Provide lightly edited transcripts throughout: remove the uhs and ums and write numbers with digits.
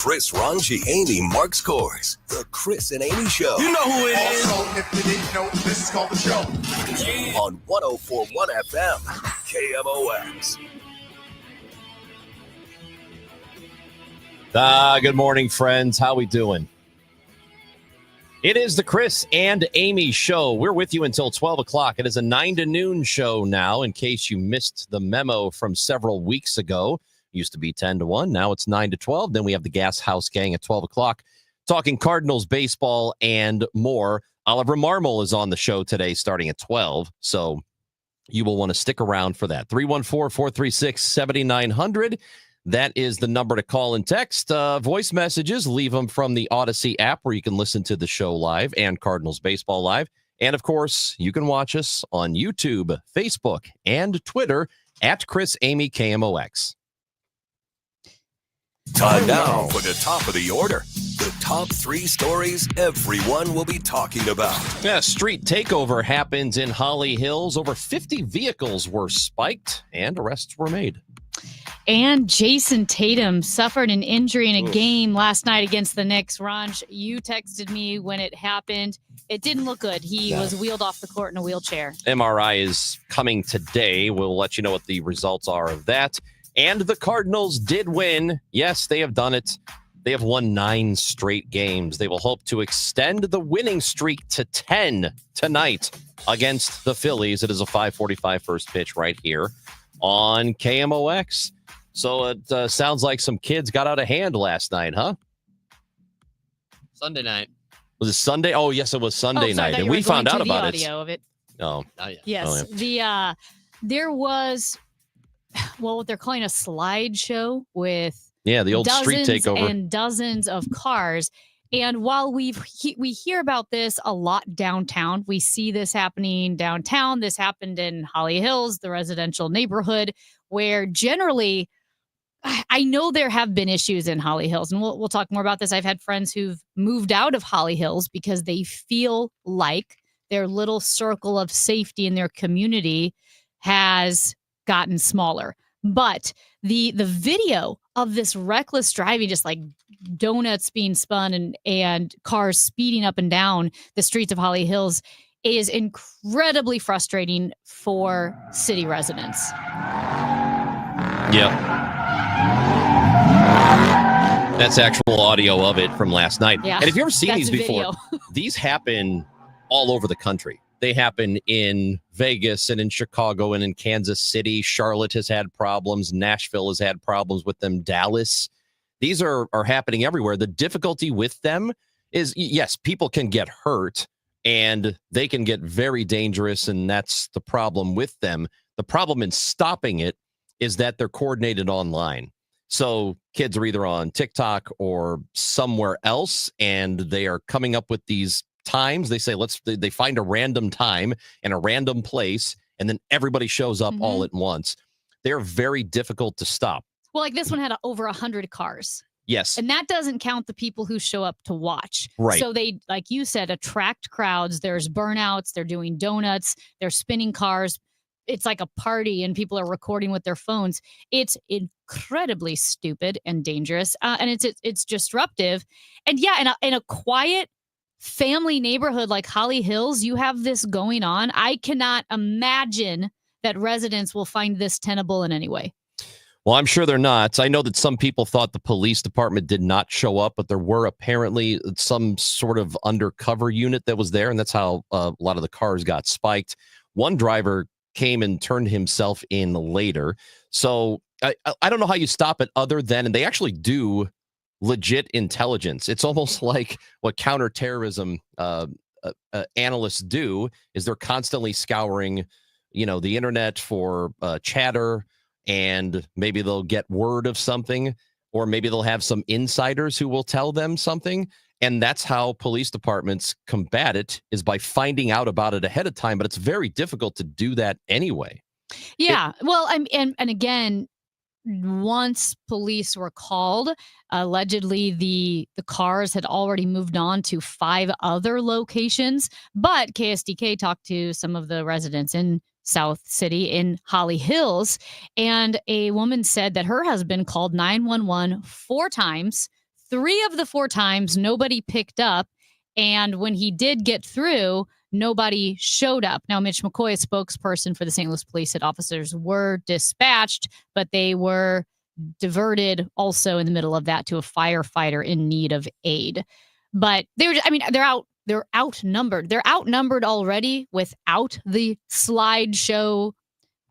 Chris Ranji, Amy, Mark Scores. The Chris and Amy Show. You know who it is. Also, if you didn't know, this is called the show. On 104.1 FM, KMOX. Good morning, friends. How we doing? It is the Chris and Amy Show. We're with you until 12 o'clock. It is a 9 to noon show now, in case you missed the memo from several weeks ago. Used to be 10 to 1. Now it's 9 to 12. Then we have the Gas House Gang at 12 o'clock talking Cardinals baseball and more. Oliver Marmol is on the show today starting at 12. So you will want to stick around for that. 314-436-7900. That is the number to call and text. Voice messages, leave them from the Odyssey app where you can listen to the show live and Cardinals baseball live. And, of course, you can watch us on YouTube, Facebook, and Twitter at Chris Amy KMOX. Time now for the top of the order. The top 3 stories everyone will be talking about. Yeah, street takeover happens in Holly Hills. Over 50 vehicles were spiked and arrests were made. And Jason Tatum suffered an injury in a game last night against the Knicks. Ranj, you texted me when it happened. It didn't look good. He was wheeled off the court in a wheelchair. MRI is coming today. We'll let you know what the results are of that. And the Cardinals did win. Yes, they have done it. They have won 9 straight games. They will hope to extend the winning streak to 10 tonight against the Phillies. It is a 5:45 first pitch right here on KMOX. So it sounds like some kids got out of hand last night, huh? Sunday night. Was it Sunday? Oh, yes, it was Sunday night. And we found out about it. Audio of it. Oh. Yes. Oh, yeah. There was, what they're calling a slideshow with the old street takeover and dozens of cars. And while we hear about this a lot downtown, we see this happening downtown. This happened in Holly Hills, the residential neighborhood, where generally, I know there have been issues in Holly Hills, and we'll talk more about this. I've had friends who've moved out of Holly Hills because they feel like their little circle of safety in their community has gotten smaller. But the video of this reckless driving, just like donuts being spun and cars speeding up and down the streets of Holly Hills, is incredibly frustrating for city residents. Yeah. That's actual audio of it from last night. Yeah, and if you've ever seen these video. before, these happen all over the country. They happen in Vegas and in Chicago and in Kansas City. Charlotte has had problems. Nashville has had problems with them. Dallas. These are happening everywhere. The difficulty with them is, yes, people can get hurt and they can get very dangerous, and that's the problem with them. The problem in stopping it is that they're coordinated online. So kids are either on TikTok or somewhere else, and they are coming up with these times. They say, they find a random time and a random place, and then everybody shows up all at once. They're very difficult to stop. Well, like this one had over 100 cars. Yes. And that doesn't count the people who show up to watch. Right. So they, like you said, attract crowds. There's burnouts. They're doing donuts. They're spinning cars. It's like a party and people are recording with their phones. It's incredibly stupid and dangerous. And it's disruptive. And yeah, in a quiet family neighborhood like Holly Hills, you have this going on. I cannot imagine that residents will find this tenable in any way. Well, I'm sure they're not. I know that some people thought the police department did not show up, but there were apparently some sort of undercover unit that was there, and that's how a lot of the cars got spiked. One driver came and turned himself in later. So I don't know how you stop it other than, and they actually do legit intelligence. It's almost like what counterterrorism analysts do is they're constantly scouring, the internet for chatter, and maybe they'll get word of something, or maybe they'll have some insiders who will tell them something. And that's how police departments combat it, is by finding out about it ahead of time. But it's very difficult to do that anyway. Yeah. Well, and again, once police were called, allegedly the cars had already moved on to 5 other locations. But KSDK talked to some of the residents in South City in Holly Hills, and a woman said that her husband called 911 4 times, 3 of the 4 times, nobody picked up. And when he did get through, nobody showed up. Now, Mitch McCoy, a spokesperson for the St. Louis police, said officers were dispatched, but they were diverted also in the middle of that to a firefighter in need of aid. But they're outnumbered. They're outnumbered already without the slideshow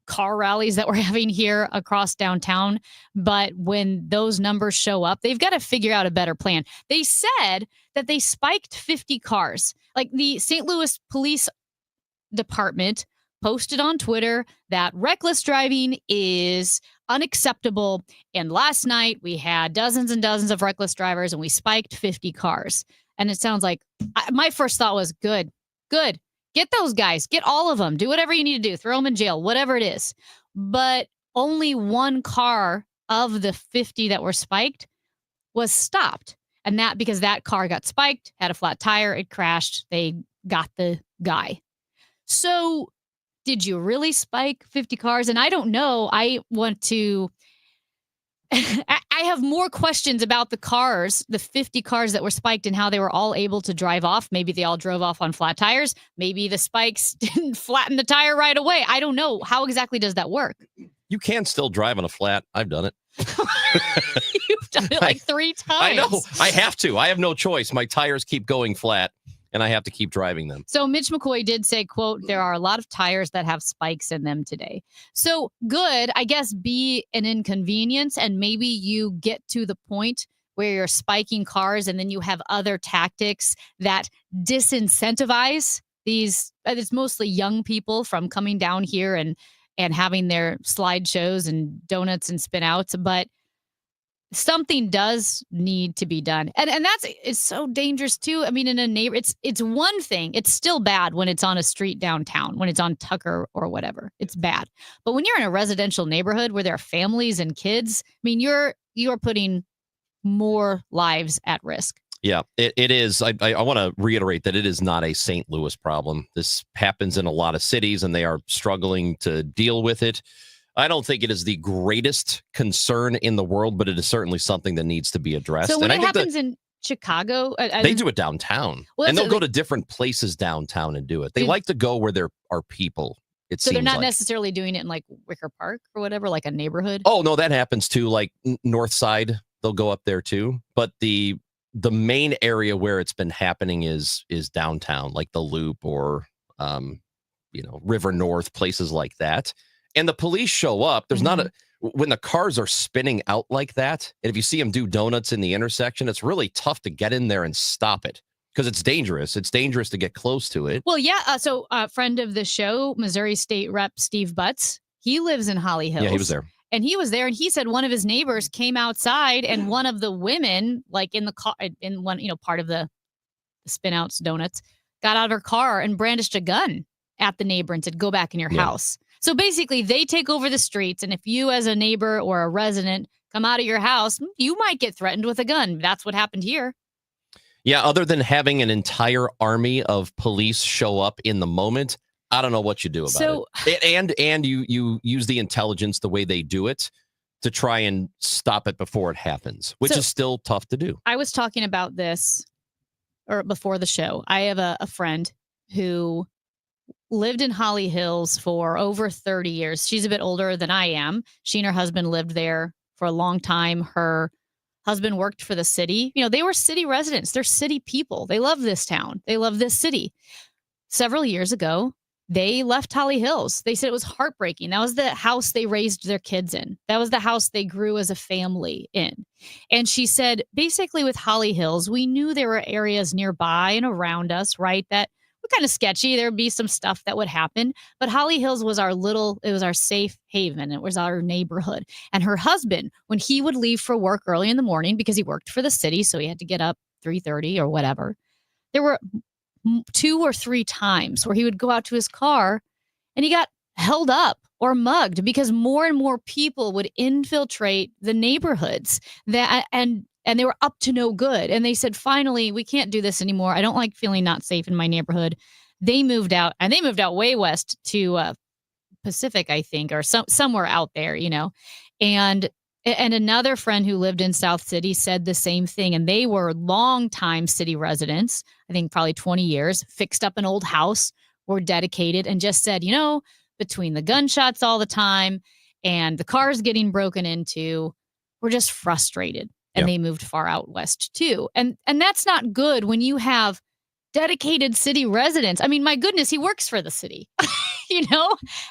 car rallies that we're having here across downtown. But when those numbers show up, they've got to figure out a better plan. They said that they spiked 50 cars. Like the St. Louis Police Department posted on Twitter that reckless driving is unacceptable. And last night we had dozens and dozens of reckless drivers and we spiked 50 cars. And it sounds like my first thought was good. Get those guys, get all of them, do whatever you need to do, throw them in jail, whatever it is. But only one car of the 50 that were spiked was stopped. And that because that car got spiked, had a flat tire, it crashed, they got the guy. So did you really spike 50 cars? And I don't know. I want to I have more questions about the cars, the 50 cars that were spiked and how they were all able to drive off. Maybe they all drove off on flat tires. Maybe the spikes didn't flatten the tire right away. I don't know. How exactly does that work? You can still drive on a flat. I've done it. You've done it like 3 times. I know. I have to. I have no choice. My tires keep going flat. And I have to keep driving them. So Mitch McCoy did say, quote, there are a lot of tires that have spikes in them today. So good, I guess, be an inconvenience. And maybe you get to the point where you're spiking cars and then you have other tactics that disincentivize these. It's mostly young people from coming down here and having their slideshows and donuts and spin outs. But something does need to be done. And it's so dangerous too. I mean, in a neighbor, it's one thing. It's still bad when it's on a street downtown, when it's on Tucker or whatever. It's bad. But when you're in a residential neighborhood where there are families and kids, I mean, you're putting more lives at risk. Yeah, it is. I want to reiterate that it is not a St. Louis problem. This happens in a lot of cities and they are struggling to deal with it. I don't think it is the greatest concern in the world, but it is certainly something that needs to be addressed. So when it happens in Chicago, they do it downtown, and they'll go to different places downtown and do it. They like to go where there are people. So they're not necessarily doing it in like Wicker Park or whatever, like a neighborhood. Oh no, that happens too. Like North Side, they'll go up there too. But the main area where it's been happening is downtown, like the Loop or River North, places like that. And the police show up. There's not when the cars are spinning out like that. And if you see them do donuts in the intersection, it's really tough to get in there and stop it because it's dangerous. It's dangerous to get close to it. Well, yeah. So a friend of the show, Missouri State Rep Steve Butts, he lives in Holly Hills. Yeah, he was there. And he was there and he said one of his neighbors came outside and one of the women, like in the car, in one, part of the spin outs donuts, got out of her car and brandished a gun at the neighbor and said, go back in your house. So basically, they take over the streets. And if you as a neighbor or a resident come out of your house, you might get threatened with a gun. That's what happened here. Yeah, other than having an entire army of police show up in the moment, I don't know what you do about it. And you use the intelligence the way they do it to try and stop it before it happens, which is still tough to do. I was talking about this before the show. I have a friend who lived in Holly Hills for over 30 years. She's a bit older than I am. She and her husband lived there for a long time. Her husband worked for the city. They were city residents. They're city people. They love this town. They love this city. Several years ago, they left Holly Hills. They said it was heartbreaking. That was the house they raised their kids in. That was the house they grew as a family in. And she said, basically with Holly Hills, we knew there were areas nearby and around us, right, that kind of sketchy. There would be some stuff that would happen, but Holly Hills was it was our safe haven. It was our neighborhood. And her husband, when he would leave for work early in the morning because he worked for the city, so he had to get up 3:30 or whatever, there were 2 or 3 times where he would go out to his car and he got held up or mugged because more and more people would infiltrate the neighborhoods and they were up to no good. And they said, finally, we can't do this anymore. I don't like feeling not safe in my neighborhood. They moved out, and they moved out way west to Pacific, I think, or somewhere out there, And And another friend who lived in South City said the same thing. And they were longtime city residents, I think probably 20 years, fixed up an old house, were dedicated, and just said, between the gunshots all the time and the cars getting broken into, we're just frustrated. And they moved far out west too. And that's not good when you have dedicated city residents. I mean, my goodness, he works for the city. And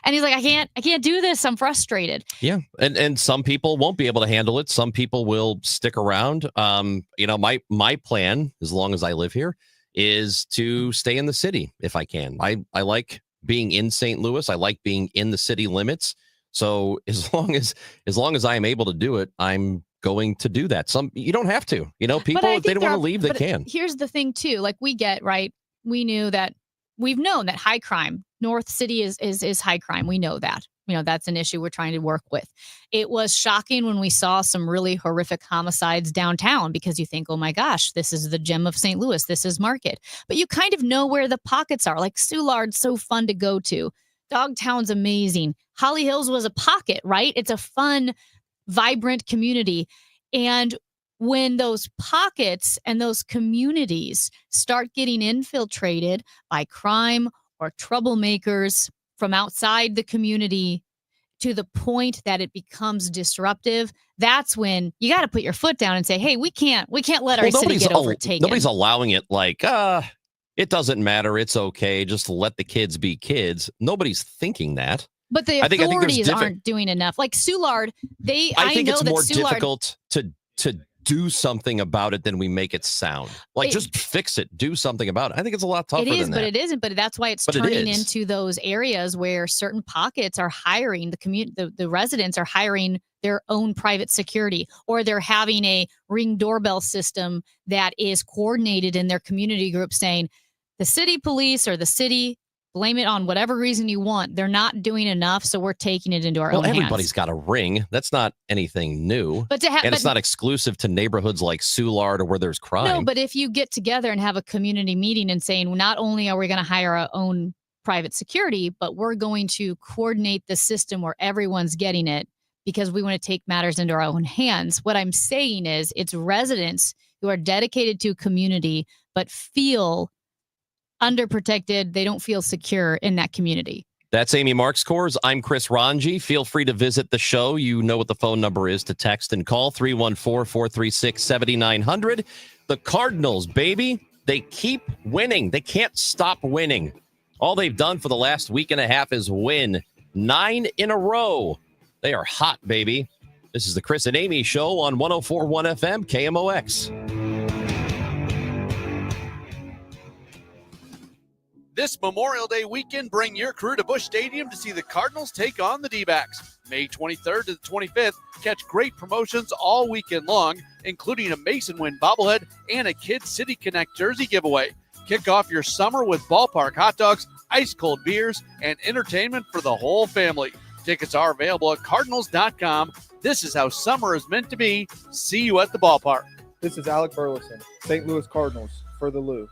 he's like, I can't do this. I'm frustrated. Yeah. And some people won't be able to handle it. Some people will stick around. My plan, as long as I live here, is to stay in the city if I can. I like being in St. Louis. I like being in the city limits. So as long as I am able to do it, I'm going to do that. You don't have to. People, if they don't want to leave, they can. Here's the thing too. Like we've known that high crime, North City is high crime. We know that. That's an issue we're trying to work with. It was shocking when we saw some really horrific homicides downtown, because you think, oh my gosh, this is the gem of St. Louis. This is Market. But you kind of know where the pockets are. Like Soulard's so fun to go to. Dogtown's amazing. Holly Hills was a pocket, right? It's a fun, vibrant community. And when those pockets and those communities start getting infiltrated by crime or troublemakers from outside the community to the point that it becomes disruptive, that's when you got to put your foot down and say, hey, we can't let our city get overtaken. Nobody's allowing it like, it doesn't matter. It's okay. Just let the kids be kids. Nobody's thinking that. But the authorities aren't doing enough. Like Soulard, I think it's more difficult to do something about it than we make it sound. Like, just fix it. Do something about it. I think it's a lot tougher than that. It isn't. But that's why it's turning into those areas where certain pockets are hiring the residents are hiring their own private security, or they're having a Ring doorbell system that is coordinated in their community group, saying the city police or the city, blame it on whatever reason you want, they're not doing enough, so we're taking it into our own hands. Everybody's got a Ring. That's not anything new. But it's not exclusive to neighborhoods like Soulard or where there's crime. No, but if you get together and have a community meeting and saying, not only are we going to hire our own private security, but we're going to coordinate the system where everyone's getting it because we want to take matters into our own hands. What I'm saying is it's residents who are dedicated to community but feel underprotected. They don't feel secure in that community. That's Amy Marks Coors. I'm Chris Ranji. Feel free to visit the show. You know what the phone number is to text and call, 314-436-7900. The Cardinals, baby, they keep winning. They can't stop winning. All they've done for the last week and a half is win 9 in a row. They are hot, baby. This is the Chris and Amy Show on 104.1 FM KMOX. This Memorial Day weekend, bring your crew to Busch Stadium to see the Cardinals take on the D-backs. May 23rd to the 25th, catch great promotions all weekend long, including a Mason Win bobblehead and a Kids City Connect jersey giveaway. Kick off your summer with ballpark hot dogs, ice-cold beers, and entertainment for the whole family. Tickets are available at Cardinals.com. This is how summer is meant to be. See you at the ballpark. This is Alec Burleson, St. Louis Cardinals, for the Lou.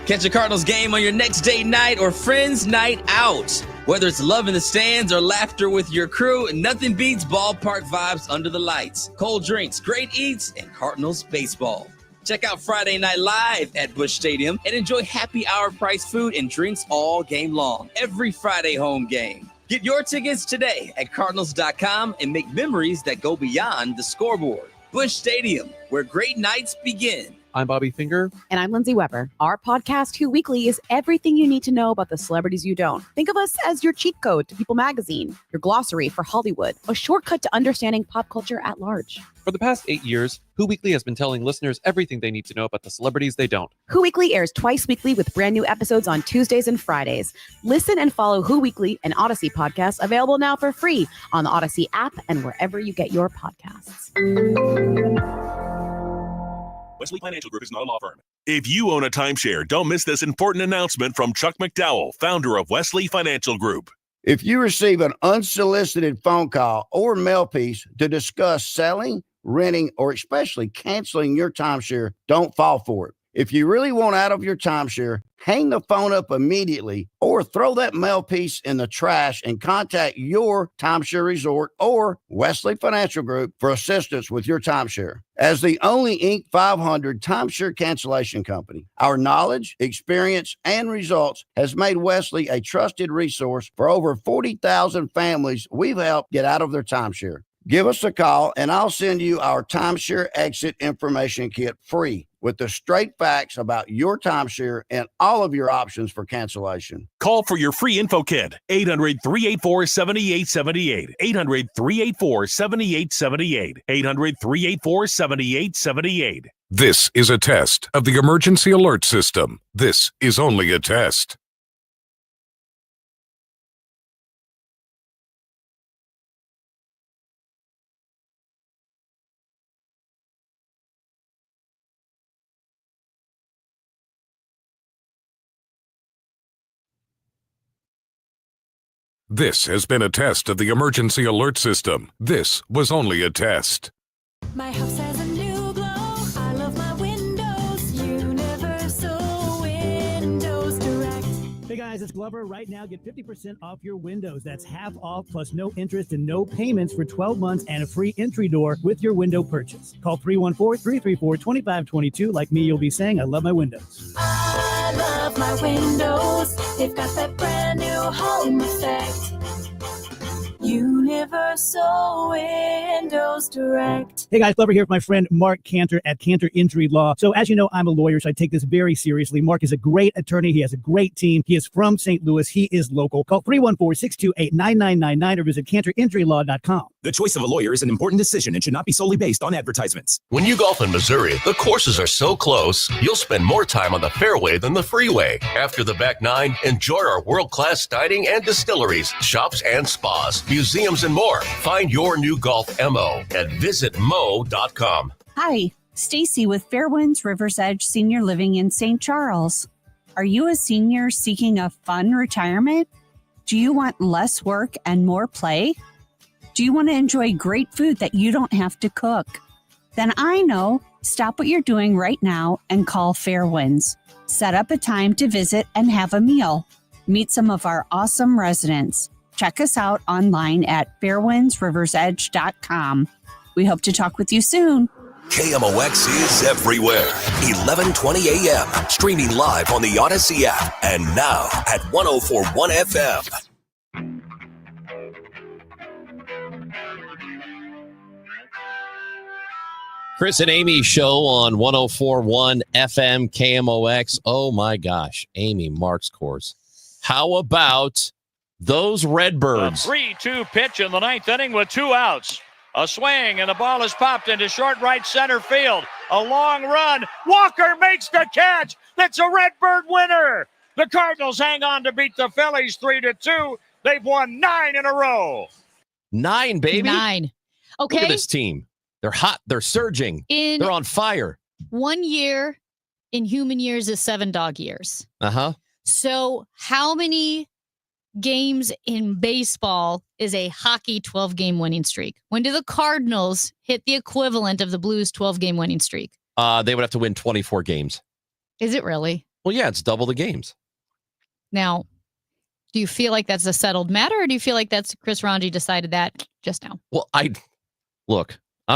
Catch a Cardinals game on your next date night or friends night out. Whether it's love in the stands or laughter with your crew, nothing beats ballpark vibes under the lights. Cold drinks, great eats, and Cardinals baseball. Check out Friday Night Live at Busch Stadium and enjoy happy hour price food and drinks all game long. Every Friday home game. Get your tickets today at Cardinals.com and make memories that go beyond the scoreboard. Busch Stadium, where great nights begin. I'm Bobby Finger. And I'm Lindsay Weber. Our podcast, Who Weekly, is everything you need to know about the celebrities you don't. Think of us as your cheat code to People Magazine, your glossary for Hollywood, a shortcut to understanding pop culture at large. For the past 8 years, Who Weekly has been telling listeners everything they need to know about the celebrities they don't. Who Weekly airs twice weekly with brand new episodes on Tuesdays and Fridays. Listen and follow Who Weekly, an Odyssey podcast, available now for free on the Odyssey app and wherever you get your podcasts. Wesley Financial Group is not a law firm. If you own a timeshare, don't miss this important announcement from Chuck McDowell, founder of Wesley Financial Group. If you receive an unsolicited phone call or mail piece to discuss selling, renting, or especially canceling your timeshare, don't fall for it. If you really want out of your timeshare, hang the phone up immediately or throw that mail piece in the trash and contact your timeshare resort or Wesley Financial Group for assistance with your timeshare. As the only Inc. 500 timeshare cancellation company, our knowledge, experience, and results has made Wesley a trusted resource for over 40,000 families we've helped get out of their timeshare. Give us a call and I'll send you our timeshare exit information kit free with the straight facts about your timeshare and all of your options for cancellation. Call for your free info kit. 800-384-7878. 800-384-7878. 800-384-7878. This is a test of the emergency alert system. This is only a test. This has been a test of the emergency alert system. This was only a test. My house has a new glow. I love my windows. Universal Windows Direct. Hey guys, it's Glover. Right now, get 50% off your windows. That's half off plus no interest and no payments for 12 months and a free entry door with your window purchase. Call 314-334-2522. Like me, you'll be saying, I love my windows. I love my windows. They've got that brand new home effect. Universal Windows Direct. Hey guys, Glover here with my friend Mark Cantor at Cantor Injury Law. So as you know, I'm a lawyer, so I take this very seriously. Mark is a great attorney. He has a great team. He is from St. Louis. He is local. Call 314-628-9999 or visit cantorinjurylaw.com. The choice of a lawyer is an important decision and should not be solely based on advertisements. When you golf in Missouri, the courses are so close, you'll spend more time on the fairway than the freeway. After the back nine, enjoy our world-class dining and distilleries, shops and spas, museums, and more. Find your new golf MO at visitmo.com. Hi, Stacy with Fairwinds Rivers Edge Senior Living in St. Charles. Are you a senior seeking a fun retirement? Do you want less work and more play? Do you want to enjoy great food that you don't have to cook? Then I know. Stop what you're doing right now and call Fairwinds. Set up a time to visit and have a meal. Meet some of our awesome residents. Check us out online at fairwindsriversedge.com. We hope to talk with you soon. KMOX is everywhere. 1120 a.m. Streaming live on the Odyssey app and now at 104.1 FM. Chris and Amy show on 104.1 FM KMOX. Oh my gosh, Amy, Mark's course. How about those Redbirds? A 3-2 pitch in the ninth inning with 2 outs. A swing, and the ball is popped into short right center field. A long run. Walker makes the catch. That's a Redbird winner. The Cardinals hang on to beat the Phillies 3-2. They've won 9 in a row. 9, baby. 9. Okay. Look at this team. They're hot. They're surging. They're on fire. 1 year in human years is 7 dog years. Uh-huh. So how many games in baseball is a hockey 12-game winning streak? When do the Cardinals hit the equivalent of the Blues 12-game winning streak? They would have to win 24 games. Is it really? Well, yeah, it's double the games. Now, do you feel like that's a settled matter, or do you feel like that's Chris Ranji decided that just now? Well, I'm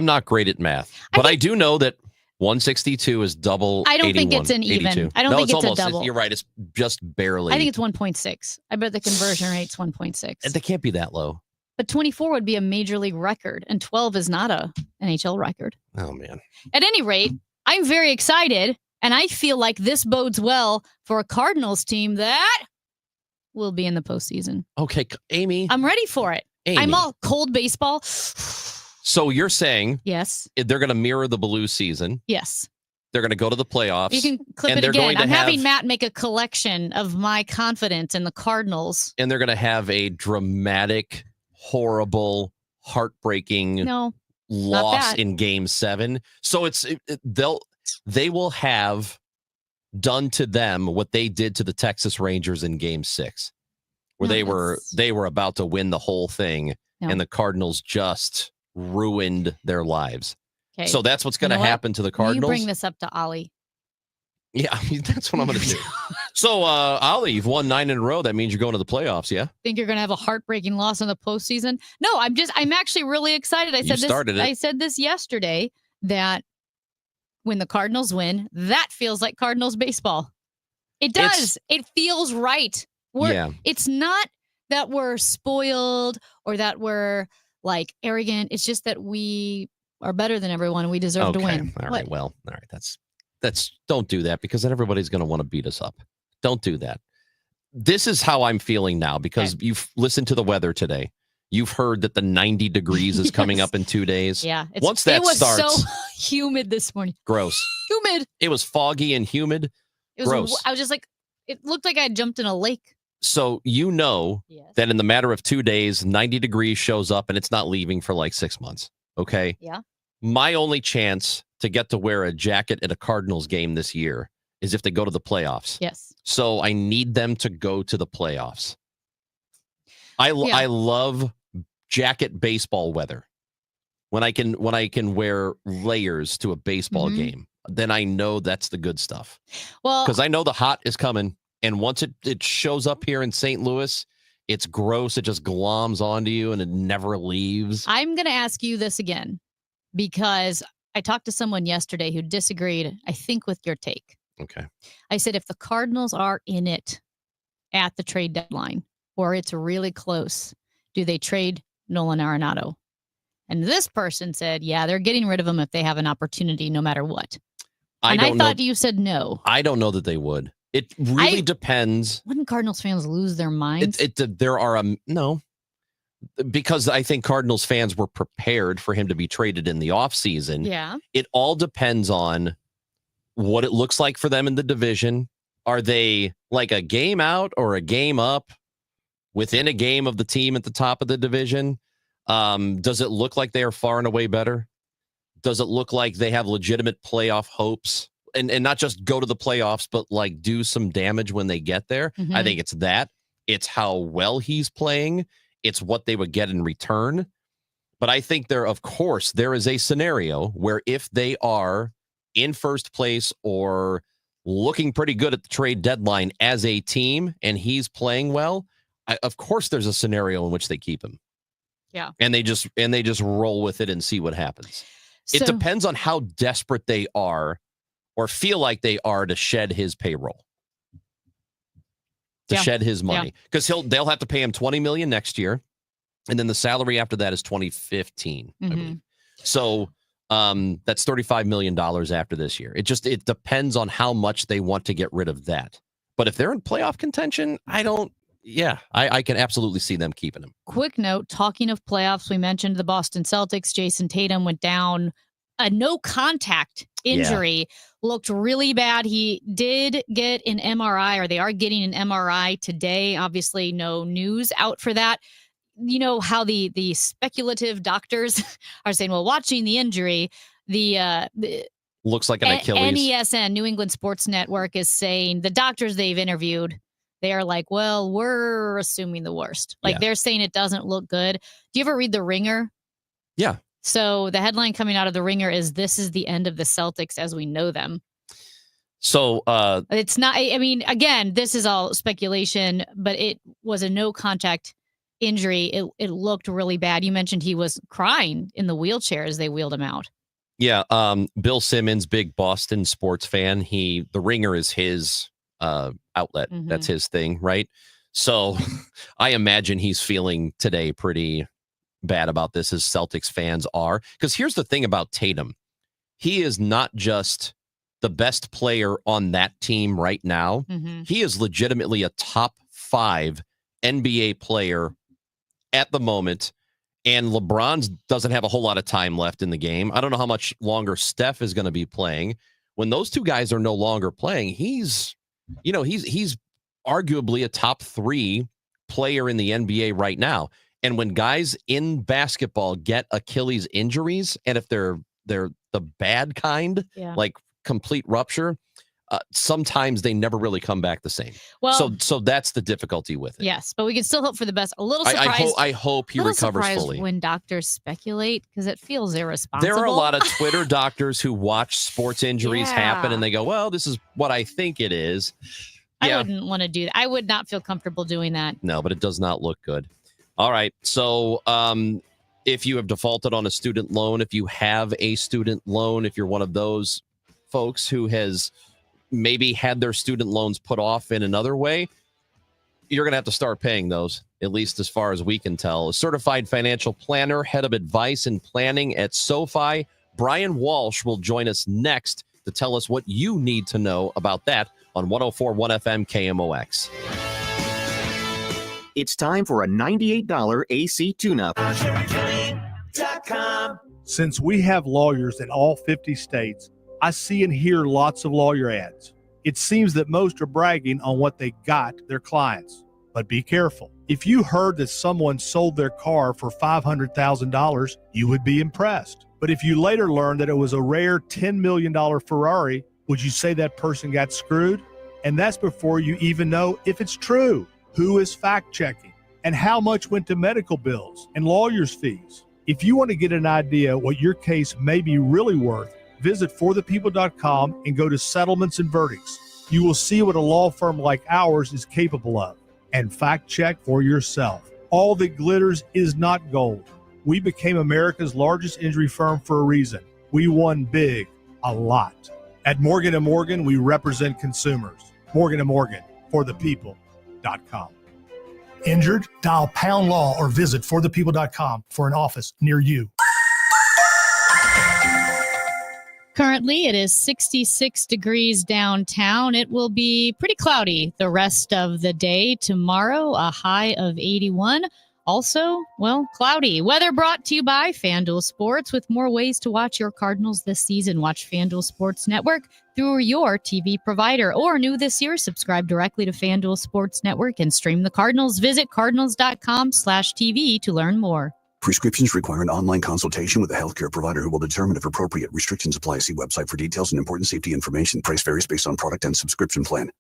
not great at math, but I do know that 162 is double. I don't 81, think it's an even. 82. I don't think it's almost, a double. You're right. It's just barely. I think it's 1.6. I bet the conversion rate's 1.6. They can't be that low. But 24 would be a major league record, and 12 is not a NHL record. Oh, man. At any rate, I'm very excited, and I feel like this bodes well for a Cardinals team that will be in the postseason. Okay, Amy. I'm ready for it. Amy. I'm all cold baseball. So you're saying yes, they're going to mirror the Blues season. Yes. They're going to go to the playoffs. You can clip it again. I'm having Matt make a collection of my confidence in the Cardinals. And they're going to have a dramatic, horrible, heartbreaking loss in Game 7. So they will have done to them what they did to the Texas Rangers in Game 6, where they were about to win the whole thing, and the Cardinals just ruined their lives. Okay. So that's what's going to happen to the Cardinals. You bring this up to Ollie. Yeah, that's what I'm going to do. So, Ollie, you've won 9 in a row. That means you're going to the playoffs, yeah? Think you're going to have a heartbreaking loss in the postseason? No, I'm actually really excited. I said this yesterday that when the Cardinals win, that feels like Cardinals baseball. It does. It feels right. It's not that we're spoiled or that we're like arrogant. It's just that we are better than everyone and we deserve to win. All right. Well, all right. That's don't do that because then everybody's going to want to beat us up. Don't do that. This is how I'm feeling now because you've listened to the weather today. You've heard that the 90 degrees is coming up in 2 days. Yeah. Once that starts. It was so humid this morning. Gross. Humid. It was foggy and humid. Gross. I was just like, it looked like I had jumped in a lake. So that in the matter of 2 days, 90 degrees shows up and it's not leaving for like 6 months. Okay. Yeah. My only chance to get to wear a jacket at a Cardinals game this year is if they go to the playoffs. Yes. So I need them to go to the playoffs. I love jacket baseball weather. When I can wear layers to a baseball game, then I know that's the good stuff. Well, because I know the hot is coming, and once it shows up here in St. Louis, it's gross. It just gloms onto you, and it never leaves. I'm going to ask you this again because I talked to someone yesterday who disagreed, I think, with your take. Okay. I said, if the Cardinals are in it at the trade deadline or it's really close, do they trade Nolan Arenado? And this person said, yeah, they're getting rid of him if they have an opportunity no matter what. I thought you said no. I don't know that they would. It really depends. Wouldn't Cardinals fans lose their minds? There are no. Because I think Cardinals fans were prepared for him to be traded in the offseason. Yeah. It all depends on what it looks like for them in the division. Are they like a game out or a game up within a game of the team at the top of the division? Does it look like they are far and away better? Does it look like they have legitimate playoff hopes? And not just go to the playoffs, but like do some damage when they get there? Mm-hmm. I think it's that. It's how well he's playing. It's what they would get in return. But I think there is a scenario where if they are in first place or looking pretty good at the trade deadline as a team and he's playing well, of course there's a scenario in which they keep him. Yeah. And they just roll with it and see what happens. It depends on how desperate they are or feel like they are to shed his payroll. Shed his money, because they'll have to pay him $20 million next year, and then the salary after that is $2015, I believe. So that's $35 million after this year. It depends on how much they want to get rid of that. But if they're in playoff contention, I can absolutely see them keeping him. Quick note: talking of playoffs, we mentioned the Boston Celtics. Jason Tatum went down. A no contact injury looked really bad. He did get an MRI, or they are getting an MRI today. Obviously, no news out for that. You know how the speculative doctors are saying, well, watching the injury, the looks like an Achilles. NESN, New England Sports Network, is saying the doctors they've interviewed, they are like, well, we're assuming the worst. They're saying it doesn't look good. Do you ever read The Ringer? Yeah. So the headline coming out of The Ringer is, this is the end of the Celtics as we know them. So it's not, I mean, again, this is all speculation, but it was a no contact injury. It looked really bad. You mentioned he was crying in the wheelchair as they wheeled him out. Yeah. Bill Simmons, big Boston sports fan. The Ringer is his outlet. Mm-hmm. That's his thing. Right. So I imagine he's feeling today pretty bad about this, as Celtics fans are. Because here's the thing about Tatum. He is not just the best player on that team right now. Mm-hmm. He is legitimately a top 5 NBA player at the moment. And LeBron doesn't have a whole lot of time left in the game. I don't know how much longer Steph is going to be playing. When those two guys are no longer playing, he's arguably a top 3 player in the NBA right now. And when guys in basketball get Achilles injuries, and if they're the bad kind, like complete rupture, sometimes they never really come back the same. Well- so that's the difficulty with it. Yes, but we can still hope for the best. A little surprised. I hope he little recovers surprised fully. when doctors speculate because it feels irresponsible. There are a lot of Twitter doctors who watch sports injuries happen and they go, well, this is what I think it is. I wouldn't want to do that. I would not feel comfortable doing that. No, but it does not look good. All right. So if you have defaulted on a student loan, if you have a student loan, if you're one of those folks who has maybe had their student loans put off in another way, you're going to have to start paying those, at least as far as we can tell. A certified financial planner, head of advice and planning at SoFi, Brian Walsh will join us next to tell us what you need to know about that on 104.1 FM KMOX. It's time for a $98 AC tune-up. Since we have lawyers in all 50 states, I see and hear lots of lawyer ads. It seems that most are bragging on what they got their clients. But be careful. If you heard that someone sold their car for $500,000, you would be impressed. But if you later learned that it was a rare $10 million Ferrari, would you say that person got screwed? And that's before you even know if it's true. Who is fact-checking? And how much went to medical bills and lawyers' fees? If you want to get an idea what your case may be really worth, visit forthepeople.com and go to settlements and verdicts. You will see what a law firm like ours is capable of. And fact-check for yourself. All that glitters is not gold. We became America's largest injury firm for a reason. We won big, a lot. At Morgan & Morgan, we represent consumers. Morgan & Morgan, forthepeople.com. Injured? Dial pound law or visit forthepeople.com for an office near you. Currently, it is 66 degrees downtown. It will be pretty cloudy the rest of the day. Tomorrow, a high of 81. Also, well, cloudy. Weather brought to you by FanDuel Sports. With more ways to watch your Cardinals this season, watch FanDuel Sports Network through your TV provider. Or new this year, subscribe directly to FanDuel Sports Network and stream the Cardinals. Visit cardinals.com/TV to learn more. Prescriptions require an online consultation with a healthcare provider who will determine if appropriate. Restrictions apply. See website for details and important safety information. Price varies based on product and subscription plan.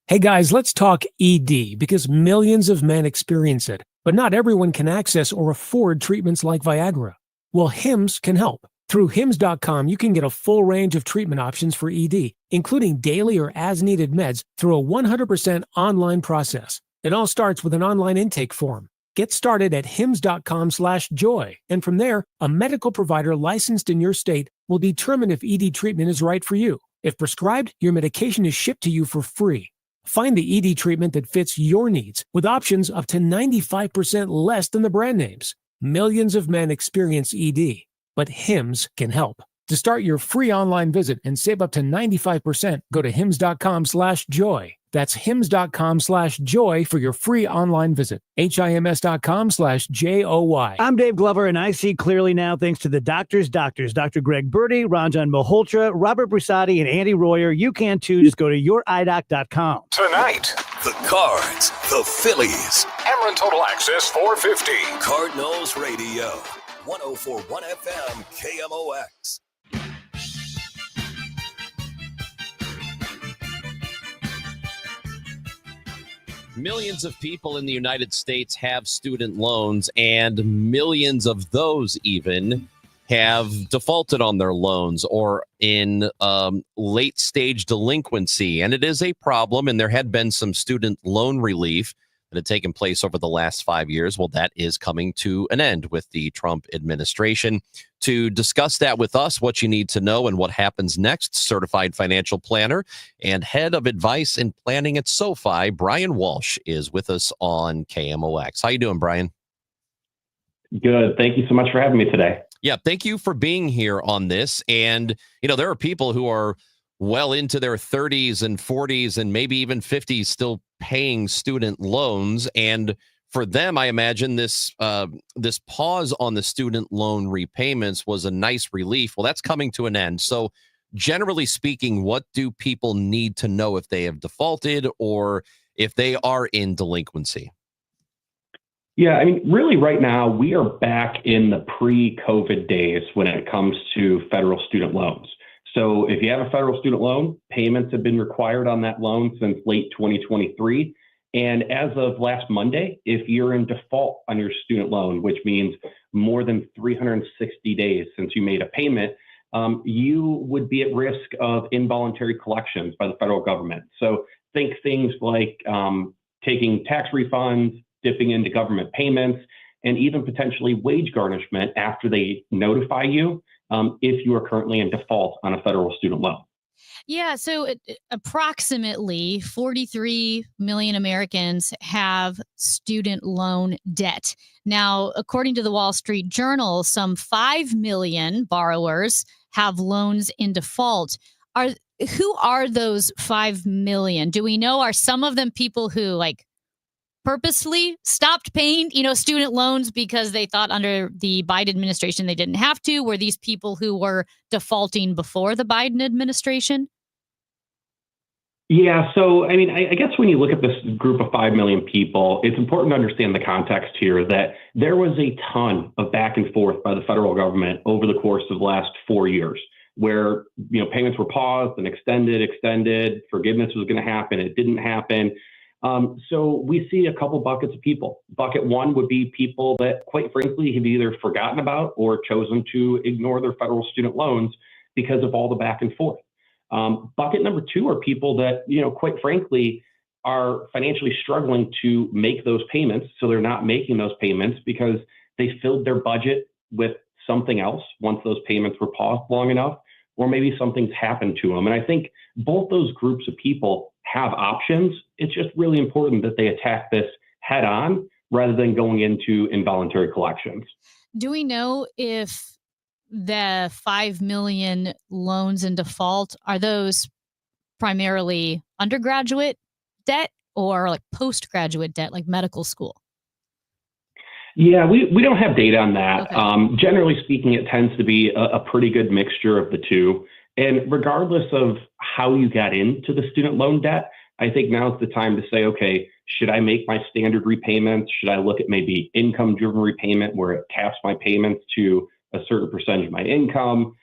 Hey guys, let's talk ED because millions of men experience it, but not everyone can access or afford treatments like Viagra. Well, Hims can help. Through Hims.com, you can get a full range of treatment options for ED, including daily or as-needed meds through a 100% online process. It all starts with an online intake form. Get started at hims.com/joy. And from there, a medical provider licensed in your state will determine if ED treatment is right for you. If prescribed, your medication is shipped to you for free. Find the ED treatment that fits your needs with options up to 95% less than the brand names. Millions of men experience ED, but Hims can help. To start your free online visit and save up to 95%, go to hims.com/joy. That's hims.com/joy for your free online visit. HIMS.com/JOY. I'm Dave Glover, and I see clearly now thanks to the doctors, Dr. Greg Birdie, Ranjan Malhotra, Robert Brusati, and Andy Royer. You can too. Just go to youridoc.com. Tonight, the Cards, the Phillies, Ameren Total Access 450. Cardinals Radio, 104.1 FM KMOX. Millions of people in the United States have student loans, and millions of those even have defaulted on their loans or in late stage delinquency. And it is a problem. And there had been some student loan relief that had taken place over the last 5 years. Well, that is coming to an end with the Trump administration. To discuss that with us, what you need to know and what happens next, certified financial planner and head of advice and planning at SoFi, Brian Walsh, is with us on KMOX. How you doing, Brian? Good. Thank you so much for having me today. Yeah, thank you for being here on this. And, you know, there are people who are well into their 30s and 40s and maybe even 50s still paying student loans. And for them, I imagine this this pause on the student loan repayments was a nice relief. Well, that's coming to an end. So generally speaking, what do people need to know if they have defaulted or if they are in delinquency? Yeah, I mean, really right now, we are back in the pre-COVID days when it comes to federal student loans. So if you have a federal student loan, payments have been required on that loan since late 2023. And as of last Monday, if you're in default on your student loan, which means more than 360 days since you made a payment, you would be at risk of involuntary collections by the federal government. So think things like taking tax refunds, dipping into government payments, and even potentially wage garnishment after they notify you if you are currently in default on a federal student loan. Yeah, so approximately 43 million Americans have student loan debt. Now, according to the Wall Street Journal, some 5 million borrowers have loans in default. Who are those 5 million? Do we know? Are some of them people who purposely stopped paying, student loans because they thought under the Biden administration they didn't have to? Were these people who were defaulting before the Biden administration? Yeah, so I mean, I guess when you look at this group of 5 million people, it's important to understand the context here that there was a ton of back and forth by the federal government over the course of the last 4 years, where payments were paused and extended, forgiveness was going to happen, it didn't happen. So we see a couple buckets of people. Bucket one would be people that, quite frankly, have either forgotten about or chosen to ignore their federal student loans because of all the back and forth. Bucket number two are people that, quite frankly, are financially struggling to make those payments. So they're not making those payments because they filled their budget with something else once those payments were paused long enough, or maybe something's happened to them. And I think both those groups of people have options. It's just really important that they attack this head on rather than going into involuntary collections. Do we know if the 5 million loans in default, are those primarily undergraduate debt or postgraduate debt, like medical school? Yeah, we don't have data on that. Okay. Generally speaking, it tends to be a pretty good mixture of the two. And regardless of how you got into the student loan debt, I think now's the time to say, okay, should I make my standard repayments? Should I look at maybe income-driven repayment where it caps my payments to a certain percentage of my income?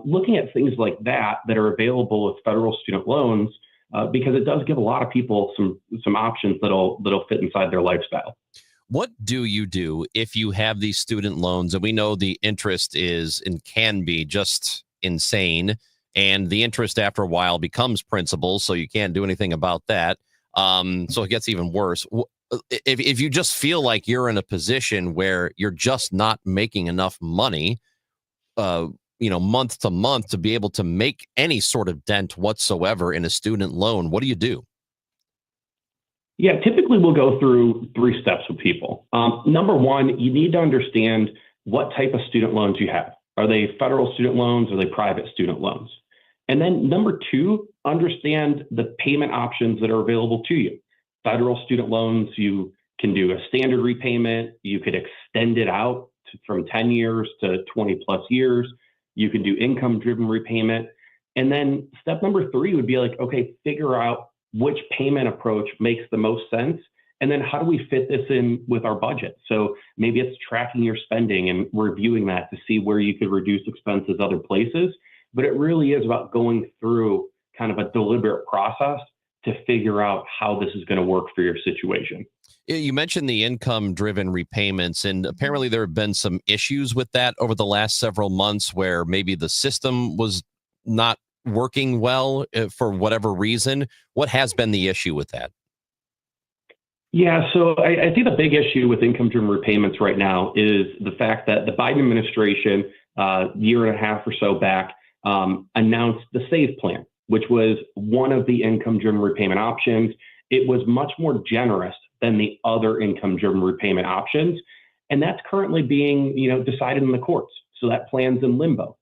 Looking at things like that are available with federal student loans, because it does give a lot of people some options that'll fit inside their lifestyle. What do you do if you have these student loans? And we know the interest is and can be just insane. And the interest after a while becomes principal. So you can't do anything about that. So it gets even worse. If you just feel like you're in a position where you're just not making enough money, month to month to be able to make any sort of dent whatsoever in a student loan, what do you do? Yeah, typically we'll go through 3 steps with people. Number one, you need to understand what type of student loans you have. Are they federal student loans? Or are they private student loans? And then number 2, understand the payment options that are available to you. Federal student loans, you can do a standard repayment. You could extend it out from 10 years to 20 plus years. You can do income-driven repayment. And then step number 3 would be okay, figure out which payment approach makes the most sense. And then how do we fit this in with our budget? So maybe it's tracking your spending and reviewing that to see where you could reduce expenses other places. But it really is about going through kind of a deliberate process to figure out how this is going to work for your situation. You mentioned the income-driven repayments, and apparently there have been some issues with that over the last several months where maybe the system was not working well for whatever reason. What has been the issue with that? Yeah, so I think the big issue with income-driven repayments right now is the fact that the Biden administration, year and a half or so back, announced the SAVE plan, which was one of the income-driven repayment options. It was much more generous than the other income-driven repayment options, and that's currently being, decided in the courts. So that plan's in limbo.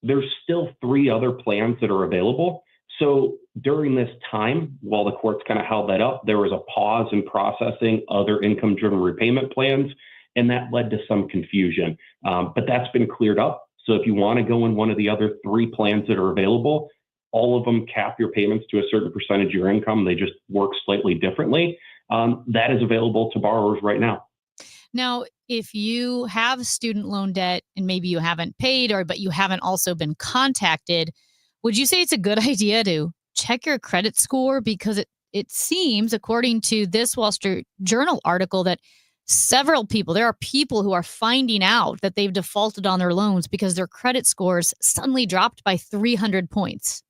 There's still 3 other plans that are available. So during this time, while the courts kind of held that up, there was a pause in processing other income-driven repayment plans, and that led to some confusion. But that's been cleared up. So if you want to go in one of the other 3 plans that are available, all of them cap your payments to a certain percentage of your income. They just work slightly differently. That is available to borrowers right now. Now, if you have student loan debt and maybe you haven't paid but you haven't also been contacted, would you say it's a good idea to check your credit score? Because it seems, according to this Wall Street Journal article, that there are people who are finding out that they've defaulted on their loans because their credit scores suddenly dropped by 300 points.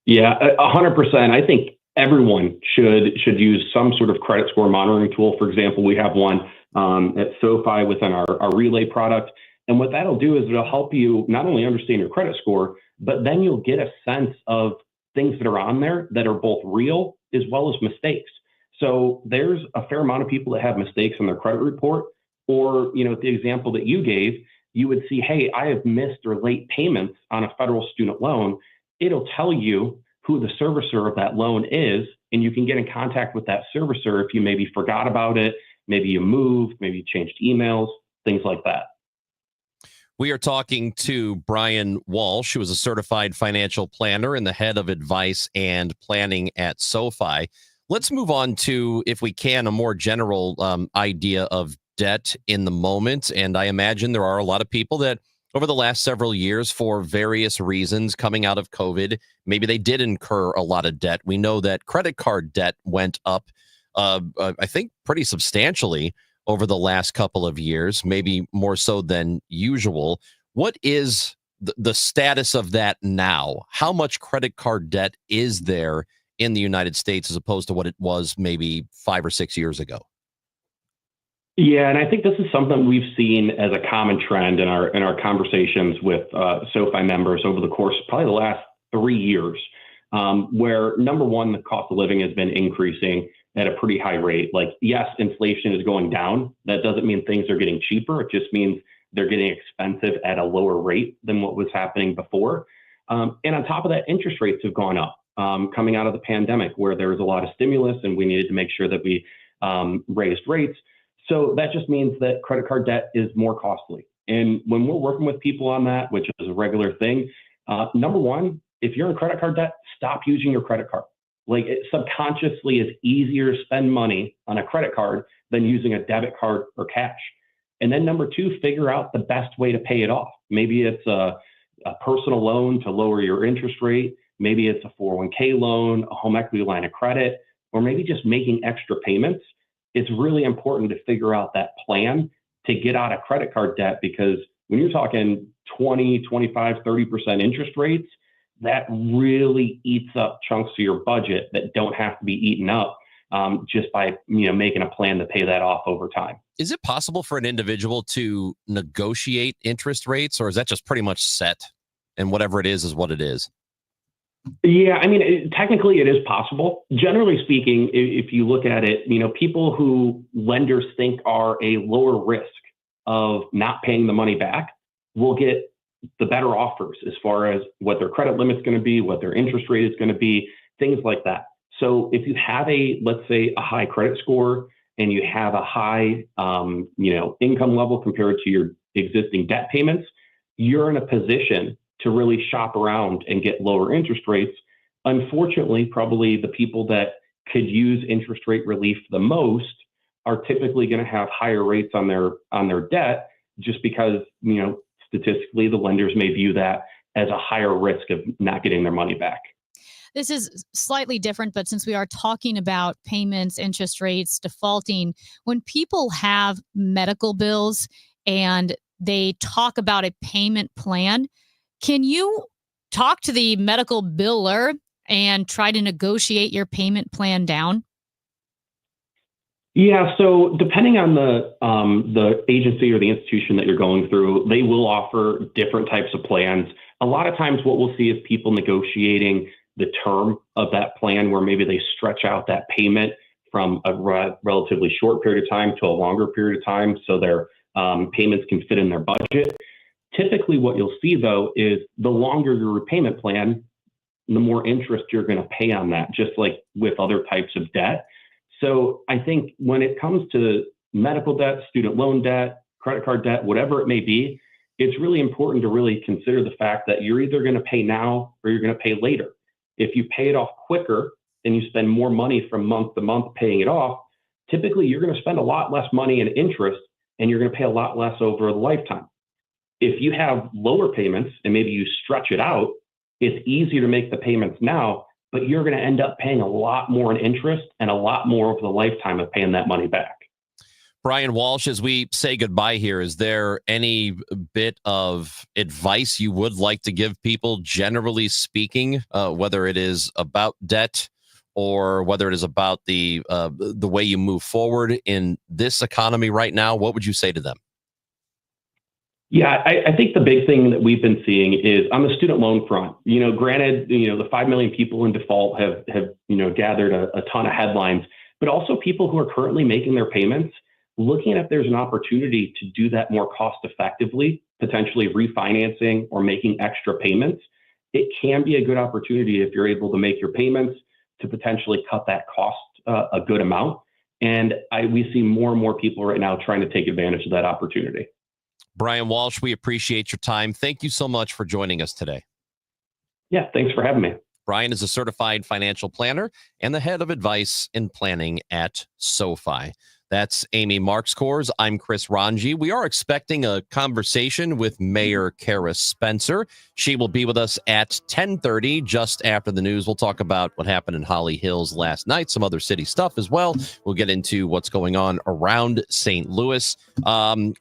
Yeah, 100%. I think everyone should use some sort of credit score monitoring tool. For example, we have one at SoFi within our Relay product. And what that'll do is it'll help you not only understand your credit score, but then you'll get a sense of things that are on there that are both real as well as mistakes. So there's a fair amount of people that have mistakes on their credit report, or, the example that you gave, you would see, hey, I have missed or late payments on a federal student loan. It'll tell you who the servicer of that loan is, and you can get in contact with that servicer if you maybe forgot about it, maybe you moved, maybe you changed emails, things like that. We are talking to Brian Walsh, who is a certified financial planner and the head of advice and planning at SoFi. Let's move on to, if we can, a more general idea of debt in the moment. And I imagine there are a lot of people that over the last several years, for various reasons coming out of COVID, maybe they did incur a lot of debt. We know that credit card debt went up, I think, pretty substantially over the last couple of years, maybe more so than usual. What is the status of that now? How much credit card debt is there in the United States as opposed to what it was maybe 5 or 6 years ago? Yeah, and I think this is something we've seen as a common trend in our conversations with SoFi members over the course of probably the last 3 years, where number one, the cost of living has been increasing at a pretty high rate. Like, yes, inflation is going down. That doesn't mean things are getting cheaper. It just means they're getting expensive at a lower rate than what was happening before. And on top of that, interest rates have gone up coming out of the pandemic, where there was a lot of stimulus and we needed to make sure that we raised rates. So that just means that credit card debt is more costly. And when we're working with people on that, which is a regular thing, number one, if you're in credit card debt, stop using your credit card. Like, it subconsciously is easier to spend money on a credit card than using a debit card or cash. And then number two, figure out the best way to pay it off. Maybe it's a personal loan to lower your interest rate. Maybe it's a 401k loan, a home equity line of credit, or maybe just making extra payments. It's really important to figure out that plan to get out of credit card debt, because when you're talking 20, 25, 30% interest rates, that really eats up chunks of your budget that don't have to be eaten up just by making a plan to pay that off over time. Is it possible for an individual to negotiate interest rates, or is that just pretty much set and whatever it is what it is? Yeah, I mean, technically it is possible. Generally speaking, if you look at it, people who lenders think are a lower risk of not paying the money back will get the better offers as far as what their credit limit's going to be, what their interest rate is going to be, things like that. So if you have let's say a high credit score and you have a high, income level compared to your existing debt payments, you're in a position to really shop around and get lower interest rates. Unfortunately, probably the people that could use interest rate relief the most are typically going to have higher rates on their debt, just because, statistically, the lenders may view that as a higher risk of not getting their money back. This is slightly different, but since we are talking about payments, interest rates, defaulting, when people have medical bills and they talk about a payment plan, can you talk to the medical biller and try to negotiate your payment plan down? Yeah, so depending on the agency or the institution that you're going through, they will offer different types of plans. A lot of times what we'll see is people negotiating the term of that plan, where maybe they stretch out that payment from a relatively short period of time to a longer period of time, so their payments can fit in their budget. Typically what you'll see, though, is the longer your repayment plan, the more interest you're going to pay on that, just like with other types of debt. So I think when it comes to medical debt, student loan debt, credit card debt, whatever it may be, it's really important to really consider the fact that you're either going to pay now or you're going to pay later. If you pay it off quicker and you spend more money from month to month paying it off, typically you're going to spend a lot less money in interest and you're going to pay a lot less over the lifetime. If you have lower payments and maybe you stretch it out, it's easier to make the payments now, but you're going to end up paying a lot more in interest and a lot more over the lifetime of paying that money back. Brian Walsh, as we say goodbye here, is there any bit of advice you would like to give people, generally speaking, whether it is about debt or whether it is about the way you move forward in this economy right now? What would you say to them? Yeah, I think the big thing that we've been seeing is on the student loan front, granted, the 5 million people in default have gathered a ton of headlines, but also people who are currently making their payments, looking at if there's an opportunity to do that more cost effectively, potentially refinancing or making extra payments. It can be a good opportunity if you're able to make your payments to potentially cut that cost a good amount. And we see more and more people right now trying to take advantage of that opportunity. Brian Walsh, we appreciate your time. Thank you so much for joining us today. Yeah, thanks for having me. Brian is a certified financial planner and the head of advice and planning at SoFi. That's Amy Marxkors. I'm Chris Ranji. We are expecting a conversation with Mayor Kara Spencer. She will be with us at 10:30, just after the news. We'll talk about what happened in Holly Hills last night, some other city stuff as well. We'll get into what's going on around St. Louis.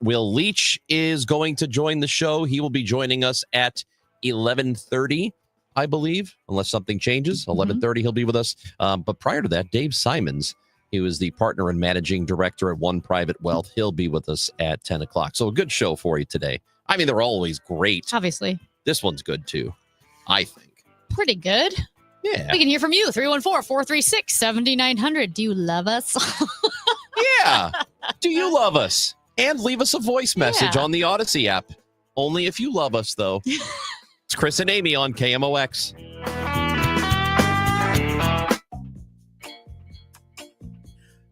Will Leach is going to join the show. He will be joining us at 11:30. I believe, unless something changes. 11:30, he'll be with us. But prior to that, Dave Simons, he was the partner and managing director at One Private Wealth. He'll be with us at 10 o'clock. So a good show for you today. I mean, they're always great. Obviously. This one's good, too, I think. Pretty good. Yeah. We can hear from you. 314-436-7900. Do you love us? Yeah. Do you love us? And leave us a voice message on the Odyssey app. Only if you love us, though. It's Chris and Amy on KMOX.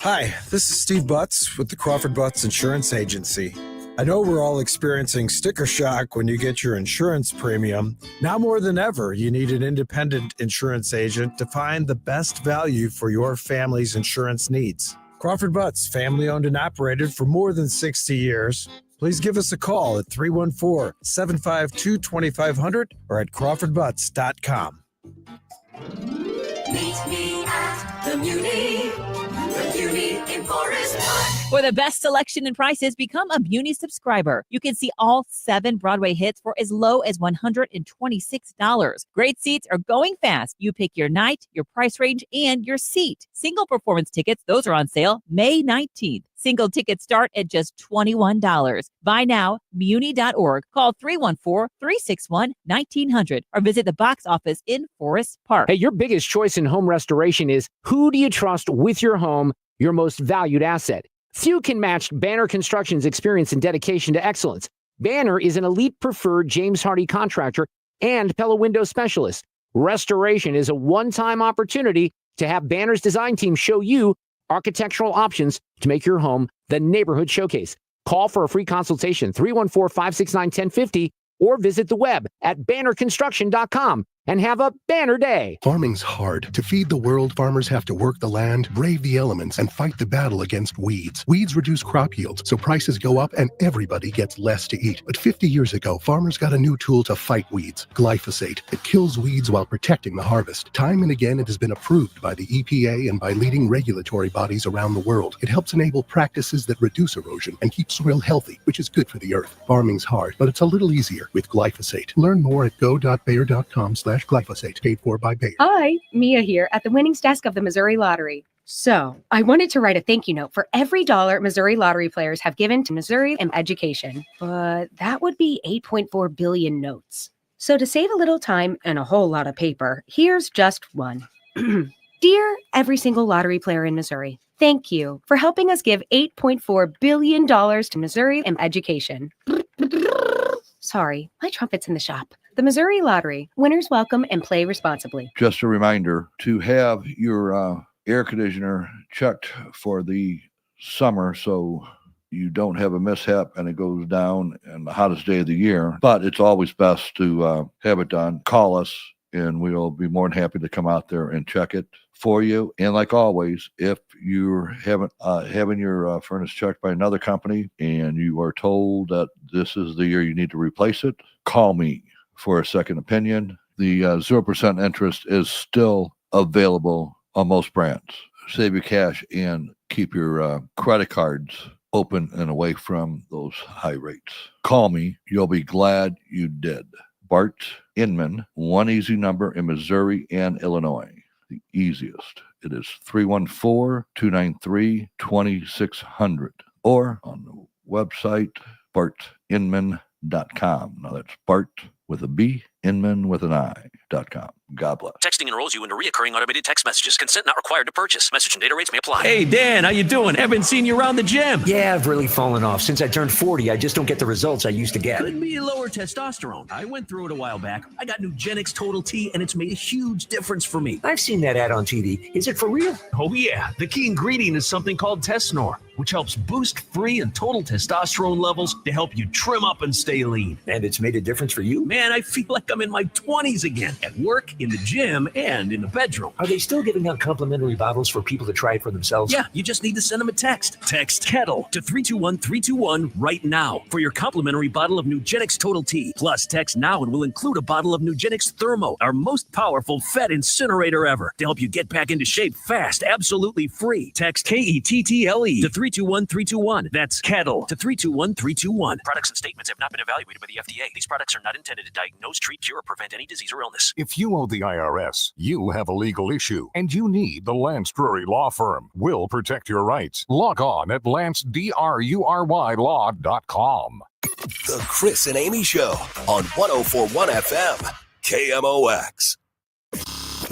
Hi, this is Steve Butts with the Crawford Butts Insurance Agency. I know we're all experiencing sticker shock when you get your insurance premium. Now more than ever, you need an independent insurance agent to find the best value for your family's insurance needs. Crawford Butts, family owned and operated for more than 60 years. Please give us a call at 314-752-2500 or at crawfordbutts.com. Meet me at the Muni in Forest Park. For the best selection and prices, become a Muni subscriber. You can see all 7 Broadway hits for as low as $126. Great seats are going fast. You pick your night, your price range, and your seat. Single performance tickets, those are on sale May 19th. Single tickets start at just $21. Buy now, muni.org. Call 314-361-1900 or visit the box office in Forest Park. Hey, your biggest choice in home restoration is who do you trust with your home, your most valued asset? Few can match Banner Construction's experience and dedication to excellence. Banner is an elite preferred James Hardie contractor and Pella window specialist. Restoration is a one-time opportunity to have Banner's design team show you architectural options to make your home the neighborhood showcase. Call for a free consultation, 314-569-1050, or visit the web at bannerconstruction.com and have a banner day. Farming's hard. To feed the world, farmers have to work the land, brave the elements, and fight the battle against weeds. Weeds reduce crop yields, so prices go up and everybody gets less to eat. But 50 years ago, farmers got a new tool to fight weeds, glyphosate. It kills weeds while protecting the harvest. Time and again, it has been approved by the EPA and by leading regulatory bodies around the world. It helps enable practices that reduce erosion and keep soil healthy, which is good for the earth. Farming's hard, but it's a little easier with glyphosate. Learn more at go.bayer.com/glyphosate, paid for by Bayer. Hi, Mia here at the winnings desk of the Missouri Lottery. So, I wanted to write a thank you note for every dollar Missouri Lottery players have given to Missouri and education, but that would be 8.4 billion notes. So to save a little time and a whole lot of paper, here's just one. Dear every single lottery player in Missouri, thank you for helping us give $8.4 billion to Missouri and education. Sorry, my trumpet's in the shop. The Missouri Lottery. Winners welcome and play responsibly. Just a reminder to have your air conditioner checked for the summer so you don't have a mishap and it goes down in the hottest day of the year. But it's always best to have it done. Call us and we'll be more than happy to come out there and check it for you. And like always, if you're having your furnace checked by another company and you are told that this is the year you need to replace it, call me for a second opinion. The 0% interest is still available on most brands. Save your cash and keep your credit cards open and away from those high rates. Call me. You'll be glad you did. Bart Inman, one easy number in Missouri and Illinois. The easiest. It is 314-293-2600 or on the website bartinman.com. Now that's Bart with a B, Inman with an I.com. God bless. Texting enrolls you into recurring automated text messages. Consent not required to purchase. Message and data rates may apply. Hey, Dan, how you doing? Haven't seen you around the gym. Yeah, I've really fallen off. Since I turned 40, I just don't get the results I used to get. Could be lower testosterone. I went through it a while back. I got Nugenix Total T, and it's made a huge difference for me. I've seen that ad on TV. Is it for real? Oh, yeah. The key ingredient is something called Tesnor, which helps boost free and total testosterone levels to help you trim up and stay lean. And it's made a difference for you? Man, I feel like I'm in my 20s again, at work, in the gym, and in the bedroom. Are they still giving out complimentary bottles for people to try it for themselves? Yeah, you just need to send them a text. Text KETTLE to 321-321 right now for your complimentary bottle of Nugenix Total T. Plus, text now and we'll include a bottle of Nugenix Thermo, our most powerful fat incinerator ever, to help you get back into shape fast, absolutely free. Text KETTLE to 321-321. That's KETTLE to 321-321. Products and statements have not been evaluated by the FDA. These products are not intended to diagnose, treat, cure, or prevent any disease or illness. If you owe the IRS, you have a legal issue, and you need the Lance Drury Law Firm. We'll protect your rights. Log on at LanceDruryLaw.com. The Chris and Amy Show on 104.1 FM, KMOX.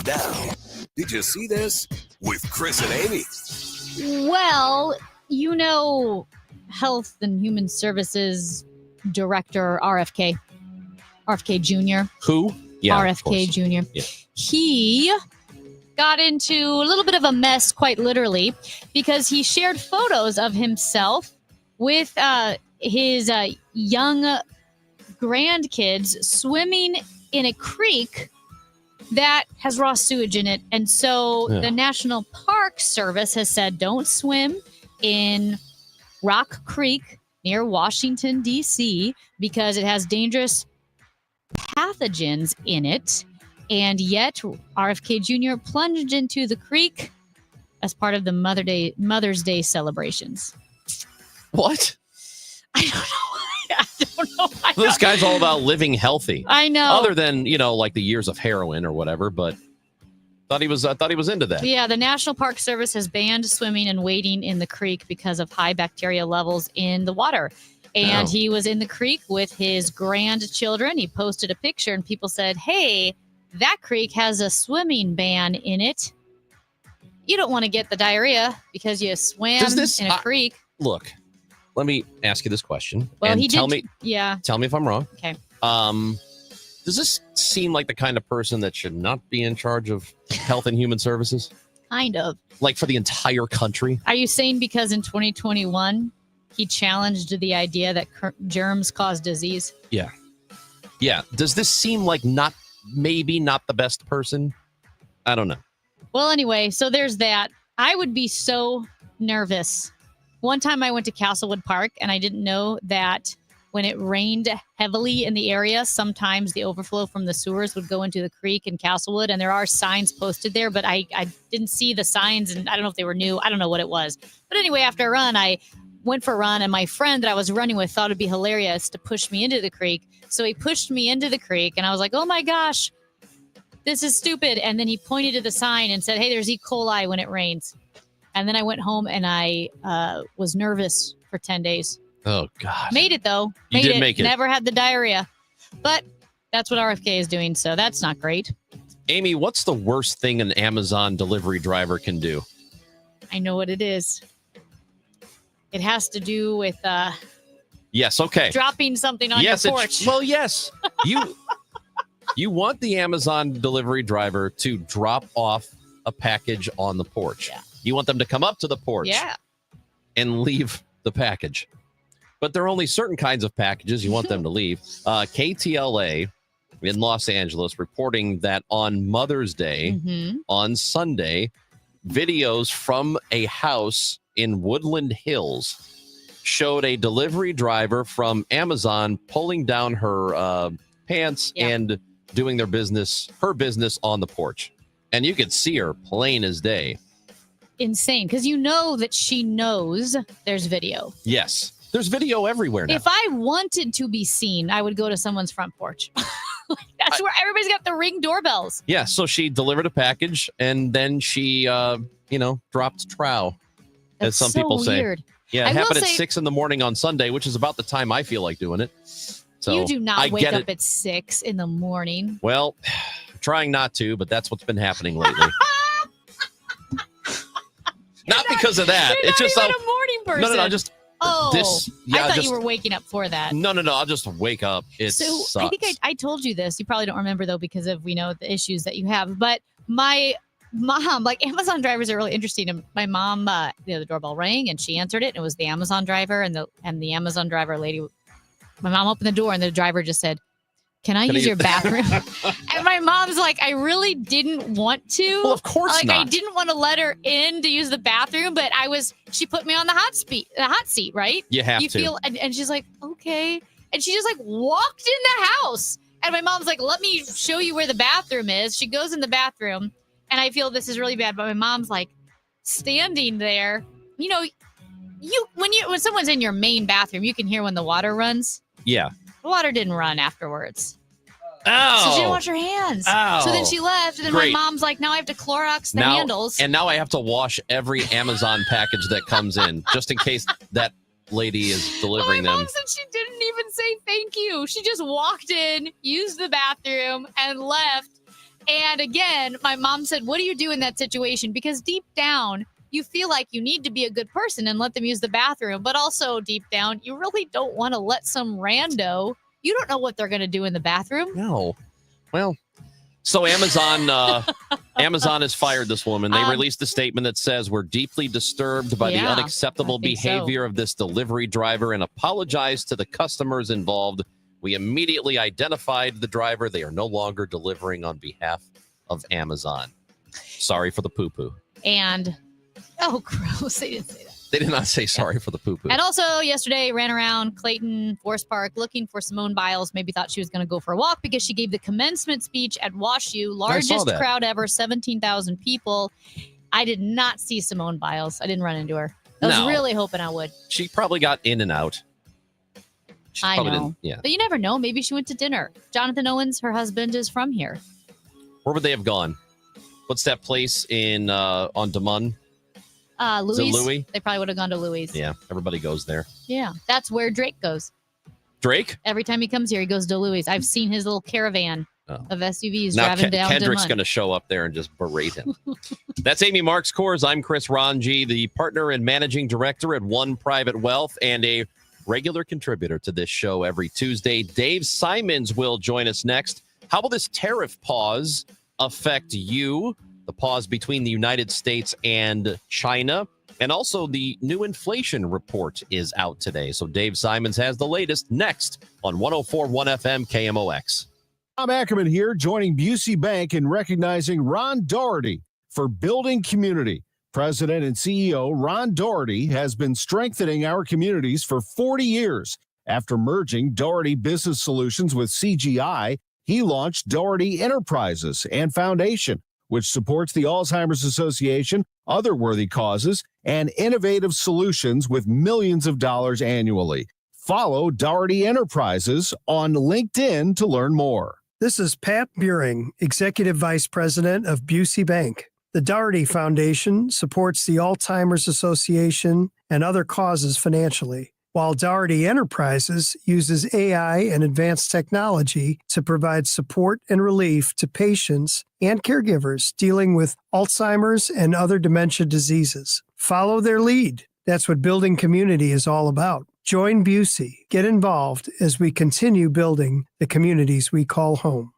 Now, did you see this? With Chris and Amy. Well, you know, Health and Human Services Director RFK Jr. Who? Yeah, RFK Jr. Yeah. He got into a little bit of a mess, quite literally, because he shared photos of himself with his young grandkids swimming in a creek that has raw sewage in it. And so the National Park Service has said, don't swim in Rock Creek near Washington, D.C., because it has dangerous pathogens in it. And yet RFK Jr. plunged into the creek as part of the Mother's Day celebrations. What? I don't know. This guy's all about living healthy. I know. Other than, like the years of heroin or whatever, but thought he was into that. Yeah, the National Park Service has banned swimming and wading in the creek because of high bacteria levels in the water. And he was in the creek with his grandchildren. He posted a picture and people said, hey, that creek has a swimming ban in it. You don't want to get the diarrhea because you swam in a creek. Look, let me ask you this question. Well, and he tell did. me Yeah. Tell me if I'm wrong. Okay. Does this seem like the kind of person that should not be in charge of Health and Human Services? Kind of. Like for the entire country? Are you saying because in 2021 he challenged the idea that germs cause disease? Yeah. Yeah. Does this seem like maybe not the best person? I don't know. Well, anyway, so there's that. I would be so nervous. One time I went to Castlewood Park and I didn't know that when it rained heavily in the area, sometimes the overflow from the sewers would go into the creek in Castlewood. And there are signs posted there, but I didn't see the signs and I don't know if they were new. I don't know what it was. But anyway, after a run, I went for a run and my friend that I was running with thought it'd be hilarious to push me into the creek. So he pushed me into the creek and I was like, oh my gosh, this is stupid. And then he pointed to the sign and said, hey, there's E. coli when it rains. And then I went home and I was nervous for 10 days. Oh, God. Made it, though. You did make it. Never had the diarrhea. But that's what RFK is doing, so that's not great. Amy, what's the worst thing an Amazon delivery driver can do? I know what it is. It has to do with Yes, okay. dropping something on your porch. Well, yes. You want the Amazon delivery driver to drop off a package on the porch. Yeah. You want them to come up to the porch and leave the package. But there are only certain kinds of packages you want them to leave. KTLA in Los Angeles reporting that on Mother's Day, on Sunday, videos from a house in Woodland Hills showed a delivery driver from Amazon pulling down her pants and doing her business on the porch. And you could see her plain as day. Insane, because you know that she knows there's video. Yes. There's video everywhere now. If I wanted to be seen, I would go to someone's front porch. That's where everybody's got the Ring doorbells. Yeah, so she delivered a package and then she, dropped trow, as some people say. Weird. Yeah, I it will happened at say- 6 a.m. on Sunday, which is about the time I feel like doing it. So You do not I wake get up it. at 6 a.m. Well, trying not to, but that's what's been happening lately. Not because of that. You're It's not just even a morning person. No, just Oh, this. Yeah, I thought just, you were waking up for that. No. I'll just wake up. It So sucks. I think I told you this. You probably don't remember though because of the issues that you have. But my mom, like Amazon drivers are really interesting. And my mom, the doorbell rang and she answered it. And it was the Amazon driver and the Amazon driver lady. My mom opened the door and the driver just said, "Can I use your bathroom?" And my mom's like, "I really didn't want to. Well, of course I not. didn't want to let her in to use the bathroom, but she put me on the hot seat, right? You have to. Feel, and she's like, okay. And she just like walked in the house. And my mom's like, "Let me show you where the bathroom is." She goes in the bathroom and I feel this is really bad, but my mom's like standing there. You know, when someone's in your main bathroom, you can hear when the water runs. Yeah. The water didn't run afterwards. Oh. So she didn't wash her hands. Oh. So then she left, and then Great. my mom's like, "Now I have to Clorox the handles." And now I have to wash every Amazon package that comes in, just in case that lady is delivering My them. mom said she didn't even say thank you. She just walked in, used the bathroom, and left. And again, my mom said, "What do you do in that situation?" Because deep down, you feel like you need to be a good person and let them use the bathroom. But also deep down, you really don't want to let some rando. You don't know what they're going to do in the bathroom. No. Well, so Amazon has fired this woman. They released a statement that says, "We're deeply disturbed by the Yeah, unacceptable I think so. behavior of this delivery driver and apologize to the customers involved. We immediately identified the driver. They are no longer delivering on behalf of Amazon. Sorry for the poo-poo." And, oh, gross. They didn't say that. They did not say sorry for the poo-poo. And also yesterday ran around Clayton Forest Park looking for Simone Biles. Maybe thought she was going to go for a walk because she gave the commencement speech at WashU. Largest that. crowd ever, 17,000 people. I did not see Simone Biles. I didn't run into her. I was No. really hoping I would. She probably got in and out. She I probably know. didn't- Yeah. But you never know. Maybe she went to dinner. Jonathan Owens, her husband, is from here. Where would they have gone? What's that place in on Demond? Is it Louis. Louis? They probably would have gone to Louis. Yeah, everybody goes there. Yeah. That's where Drake goes. Drake? Every time he comes here, he goes to Louis. I've seen his little caravan of SUVs Now driving down Kendrick's Demond. going to show up there and just berate him. That's Amy Marks Kors. I'm Chris Ranji, the partner and managing director at One Private Wealth and a regular contributor to this show every Tuesday. Dave Simons will join us next. How will this tariff pause affect you? The pause between the United States and China. And also the new inflation report is out today. So Dave Simons has the latest next on 104.1 FM KMOX. Tom Ackerman here, joining Busey Bank in recognizing Ron Doherty for building community. President and CEO Ron Doherty has been strengthening our communities for 40 years. After merging Doherty Business Solutions with CGI, he launched Doherty Enterprises and Foundation, which supports the Alzheimer's Association, other worthy causes, and innovative solutions with millions of dollars annually. Follow Doherty Enterprises on LinkedIn to learn more. This is Pat Buring, Executive Vice President of Busey Bank. The Doherty Foundation supports the Alzheimer's Association and other causes financially, while Doherty Enterprises uses AI and advanced technology to provide support and relief to patients and caregivers dealing with Alzheimer's and other dementia diseases. Follow their lead. That's what building community is all about. Join Busey. Get involved as we continue building the communities we call home.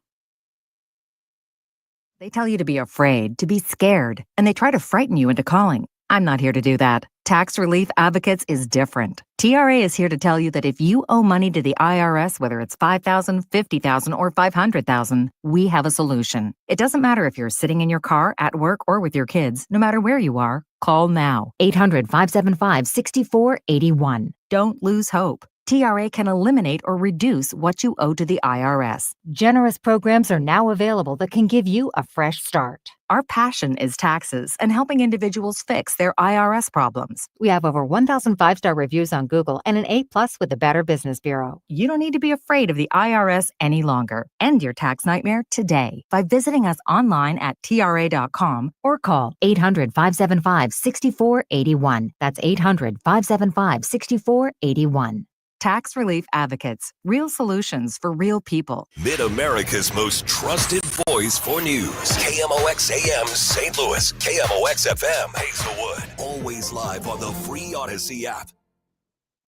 They tell you to be afraid, to be scared, and they try to frighten you into calling. I'm not here to do that. Tax Relief Advocates is different. TRA is here to tell you that if you owe money to the IRS, whether it's $5,000, $50,000, or $500,000, we have a solution. It doesn't matter if you're sitting in your car, at work, or with your kids. No matter where you are, call now. 800-575-6481. Don't lose hope. TRA can eliminate or reduce what you owe to the IRS. Generous programs are now available that can give you a fresh start. Our passion is taxes and helping individuals fix their IRS problems. We have over 1,000 5-star reviews on Google and an A+ with the Better Business Bureau. You don't need to be afraid of the IRS any longer. End your tax nightmare today by visiting us online at TRA.com or call 800-575-6481. That's 800-575-6481. Tax Relief Advocates. Real solutions for real people. Mid-America's most trusted voice for news. KMOX AM St. Louis. KMOX FM Hazelwood. Always live on the free Odyssey app.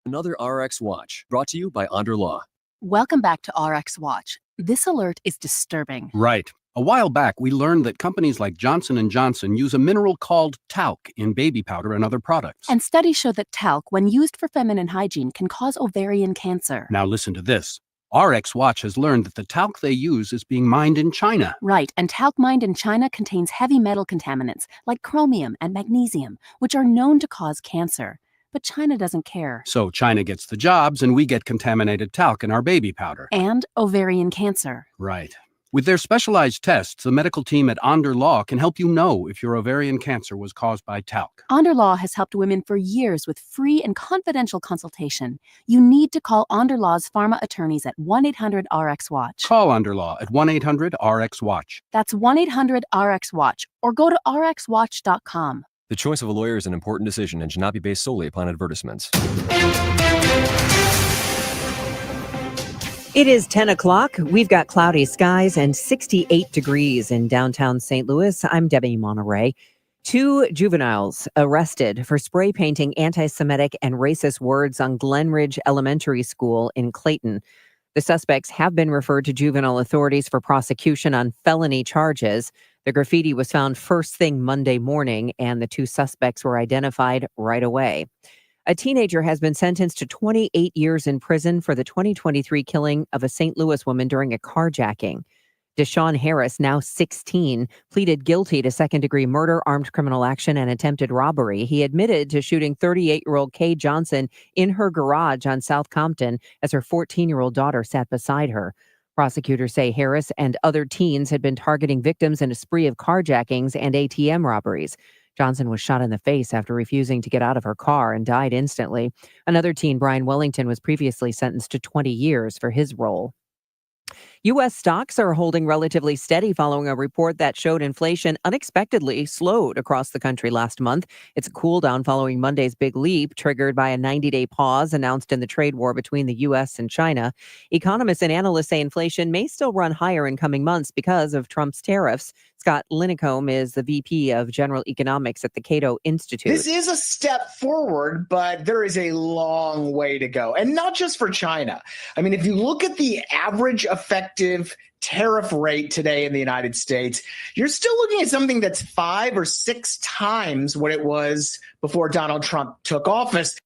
Another RX Watch, brought to you by Onder Law. Welcome back to RX Watch. This alert is disturbing. Right. A while back, we learned that companies like Johnson & Johnson use a mineral called talc in baby powder and other products. And studies show that talc, when used for feminine hygiene, can cause ovarian cancer. Now listen to this. RX Watch has learned that the talc they use is being mined in China. Right, and talc mined in China contains heavy metal contaminants like chromium and magnesium, which are known to cause cancer. But China doesn't care. So China gets the jobs and we get contaminated talc in our baby powder. And ovarian cancer. Right. With their specialized tests, the medical team at Onder Law can help you know if your ovarian cancer was caused by talc. Onder Law has helped women for years with free and confidential consultation. You need to call Onder Law's pharma attorneys at 1-800-RX-WATCH. Call Onder Law at 1-800-RX-WATCH. That's 1-800-RX-WATCH or go to rxwatch.com. The choice of a lawyer is an important decision and should not be based solely upon advertisements. It is 10 o'clock. We've got cloudy skies and 68 degrees in downtown St. Louis. I'm Debbie Monterey. 2 juveniles arrested for spray painting anti-Semitic and racist words on Glenridge Elementary School in Clayton. The suspects have been referred to juvenile authorities for prosecution on felony charges. The graffiti was found first thing Monday morning, and the 2 suspects were identified right away. A teenager has been sentenced to 28 years in prison for the 2023 killing of a St. Louis woman during a carjacking. Deshaun Harris, now 16, pleaded guilty to second-degree murder, armed criminal action, and attempted robbery. He admitted to shooting 38-year-old Kay Johnson in her garage on South Compton as her 14-year-old daughter sat beside her. Prosecutors say Harris and other teens had been targeting victims in a spree of carjackings and ATM robberies. Johnson was shot in the face after refusing to get out of her car and died instantly. Another teen, Brian Wellington, was previously sentenced to 20 years for his role. U.S. stocks are holding relatively steady following a report that showed inflation unexpectedly slowed across the country last month. It's a cool down following Monday's big leap, triggered by a 90-day pause announced in the trade war between the U.S. and China. Economists and analysts say inflation may still run higher in coming months because of Trump's tariffs. Scott Linicombe is the VP of General Economics at the Cato Institute. This is a step forward, but there is a long way to go. And not just for China. I mean, if you look at the average effective tariff rate today in the United States, you're still looking at something that's 5 or 6 times what it was before Donald Trump took office.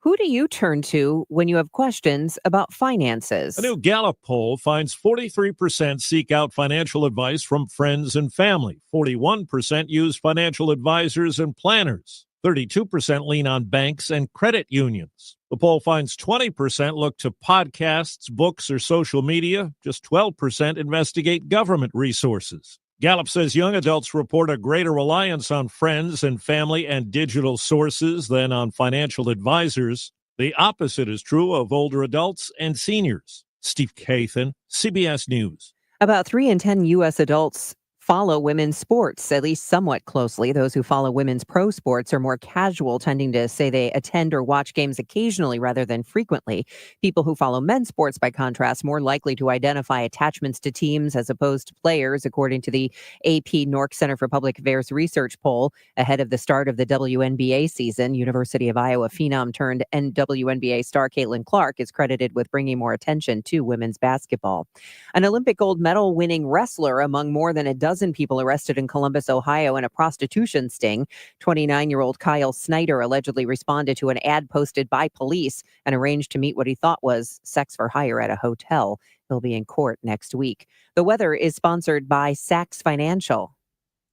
Who do you turn to when you have questions about finances? A new Gallup poll finds 43% seek out financial advice from friends and family. 41% use financial advisors and planners. 32% lean on banks and credit unions. The poll finds 20% look to podcasts, books, or social media. Just 12% investigate government resources. Gallup says young adults report a greater reliance on friends and family and digital sources than on financial advisors. The opposite is true of older adults and seniors. Steve Kathan, CBS News. About 3 in 10 U.S. adults follow women's sports, at least somewhat closely. Those who follow women's pro sports are more casual, tending to say they attend or watch games occasionally rather than frequently. People who follow men's sports, by contrast, more likely to identify attachments to teams as opposed to players, according to the AP Nork Center for Public Affairs research poll. Ahead of the start of the WNBA season, University of Iowa phenom turned WNBA star Caitlin Clark is credited with bringing more attention to women's basketball. An Olympic gold medal winning wrestler among more than a dozen dozen people arrested in Columbus, Ohio in a prostitution sting. 29-year-old Kyle Snyder allegedly responded to an ad posted by police and arranged to meet what he thought was sex for hire at a hotel. He'll be in court next week. The weather is sponsored by Sachs Financial.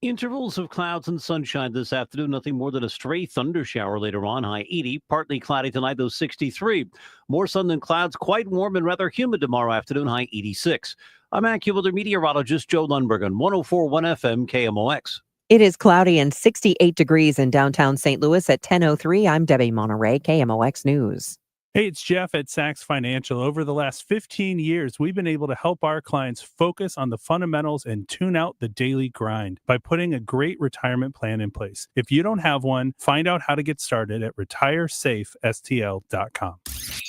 Intervals of clouds and sunshine this afternoon. Nothing more than a stray thunder shower later on. High 80. Partly cloudy tonight, though 63. More sun than clouds. Quite warm and rather humid tomorrow afternoon. High 86. I'm AccuWeather meteorologist Joe Lundberg on 104.1 FM KMOX. It is cloudy and 68 degrees in downtown St. Louis at 10:03. I'm Debbie Monterey, KMOX News. Hey, it's Jeff at Sachs Financial. Over the last 15 years, we've been able to help our clients focus on the fundamentals and tune out the daily grind by putting a great retirement plan in place. If you don't have one, find out how to get started at retiresafestl.com.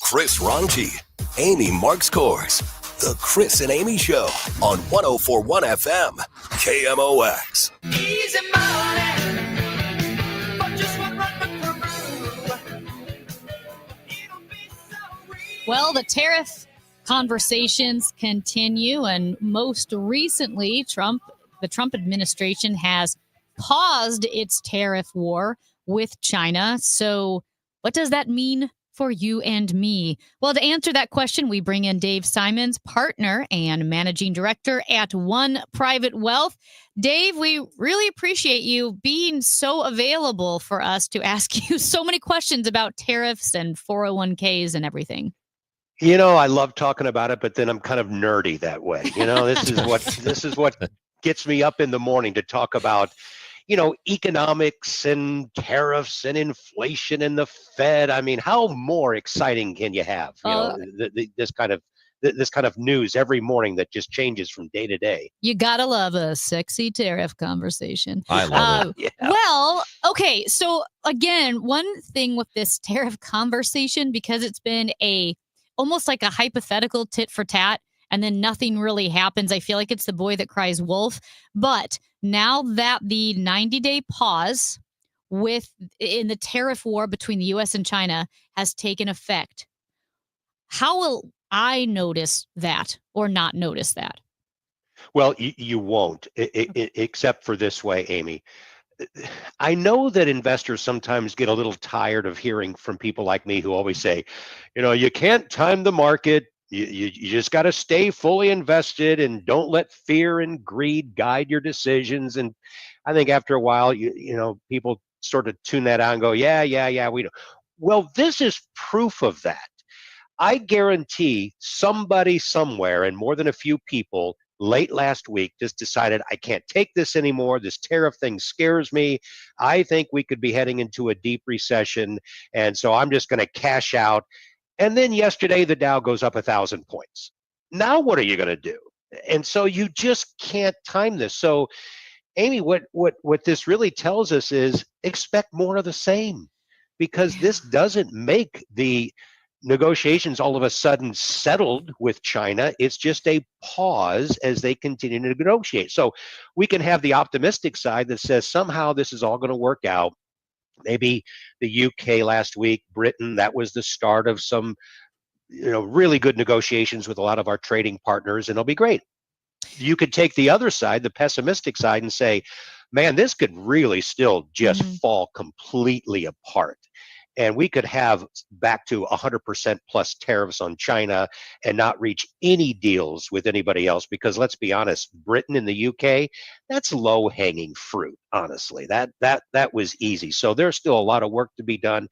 Chris Ronchi, Amy Marks Kors. The Chris and Amy Show on 104.1 FM, KMOX. Easy money. Well, the tariff conversations continue, and most recently, the Trump administration has paused its tariff war with China. So what does that mean for you and me? Well, to answer that question, we bring in Dave Simons, partner and managing director at One Private Wealth. Dave, we really appreciate you being so available for us to ask you so many questions about tariffs and 401ks and everything. You know, I love talking about it, but then I'm kind of nerdy that way. You know, this is what gets me up in the morning to talk about, you know, economics and tariffs and inflation and the Fed. I mean, how more exciting can you have? You know, this kind of news every morning that just changes from day to day. You gotta love a sexy tariff conversation. I love it. Yeah. Well, okay. So again, one thing with this tariff conversation, because it's been almost like a hypothetical tit for tat, and then nothing really happens. I feel like it's the boy that cries wolf. But now that the 90-day pause in the tariff war between the U.S. and China has taken effect, how will I notice that or not notice that? Well, you won't, except for this way, Amy. I know that investors sometimes get a little tired of hearing from people like me who always say, you know, you can't time the market. You just got to stay fully invested and don't let fear and greed guide your decisions. And I think after a while, you know, people sort of tune that out and go, yeah, we know. Well, this is proof of that. I guarantee somebody somewhere, and more than a few people, late last week just decided, I can't take this anymore. This tariff thing scares me. I think we could be heading into a deep recession. And so I'm just going to cash out. And then yesterday, the Dow goes up 1,000 points. Now, what are you going to do? And so you just can't time this. So, Amy, what this really tells us is expect more of the same, because this doesn't make the negotiations all of a sudden settled with China. It's just a pause as they continue to negotiate. So we can have the optimistic side that says somehow this is all going to work out. Maybe the UK last week, Britain, that was the start of some, you know, really good negotiations with a lot of our trading partners, and it'll be great. You could take the other side, the pessimistic side, and say, man, this could really still just fall completely apart. And we could have back to 100% plus tariffs on China and not reach any deals with anybody else, because let's be honest, Britain and the UK, that's low-hanging fruit, honestly. That was easy. So there's still a lot of work to be done.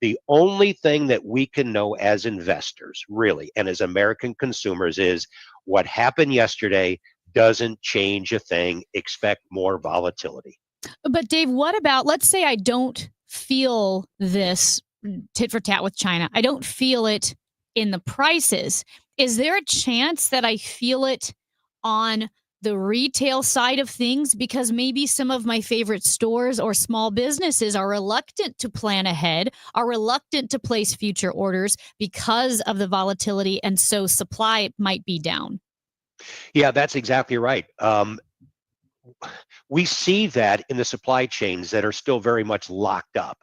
The only thing that we can know as investors, really, and as American consumers, is what happened yesterday doesn't change a thing. Expect more volatility. But Dave, what about, let's say I don't feel this tit for tat with China. I don't feel it in the prices. Is there a chance that I feel it on the retail side of things? Because maybe some of my favorite stores or small businesses are reluctant to plan ahead, are reluctant to place future orders because of the volatility. And so supply might be down. Yeah, that's exactly right. We see that in the supply chains that are still very much locked up.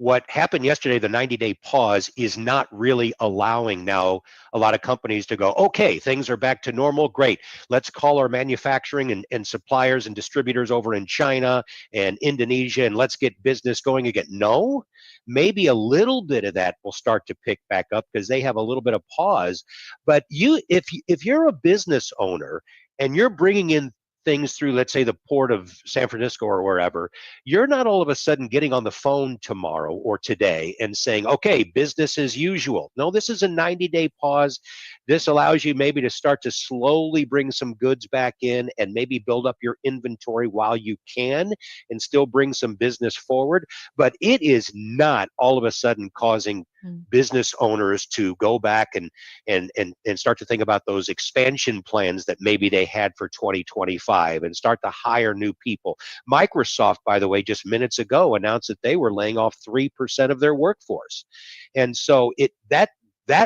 what happened yesterday, the 90-day pause, is not really allowing now a lot of companies to go, okay, things are back to normal. Great. Let's call our manufacturing and suppliers and distributors over in China and Indonesia, and let's get business going again. No, maybe a little bit of that will start to pick back up because they have a little bit of pause. But if you're a business owner and you're bringing in things through, let's say, the port of San Francisco or wherever, you're not all of a sudden getting on the phone tomorrow or today and saying, okay, business as usual. No, this is a 90-day pause. This allows you maybe to start to slowly bring some goods back in and maybe build up your inventory while you can and still bring some business forward. But it is not all of a sudden causing business owners to go back and start to think about those expansion plans that maybe they had for 2025 and start to hire new people. Microsoft, by the way, just minutes ago announced that they were laying off 3% of their workforce. And so that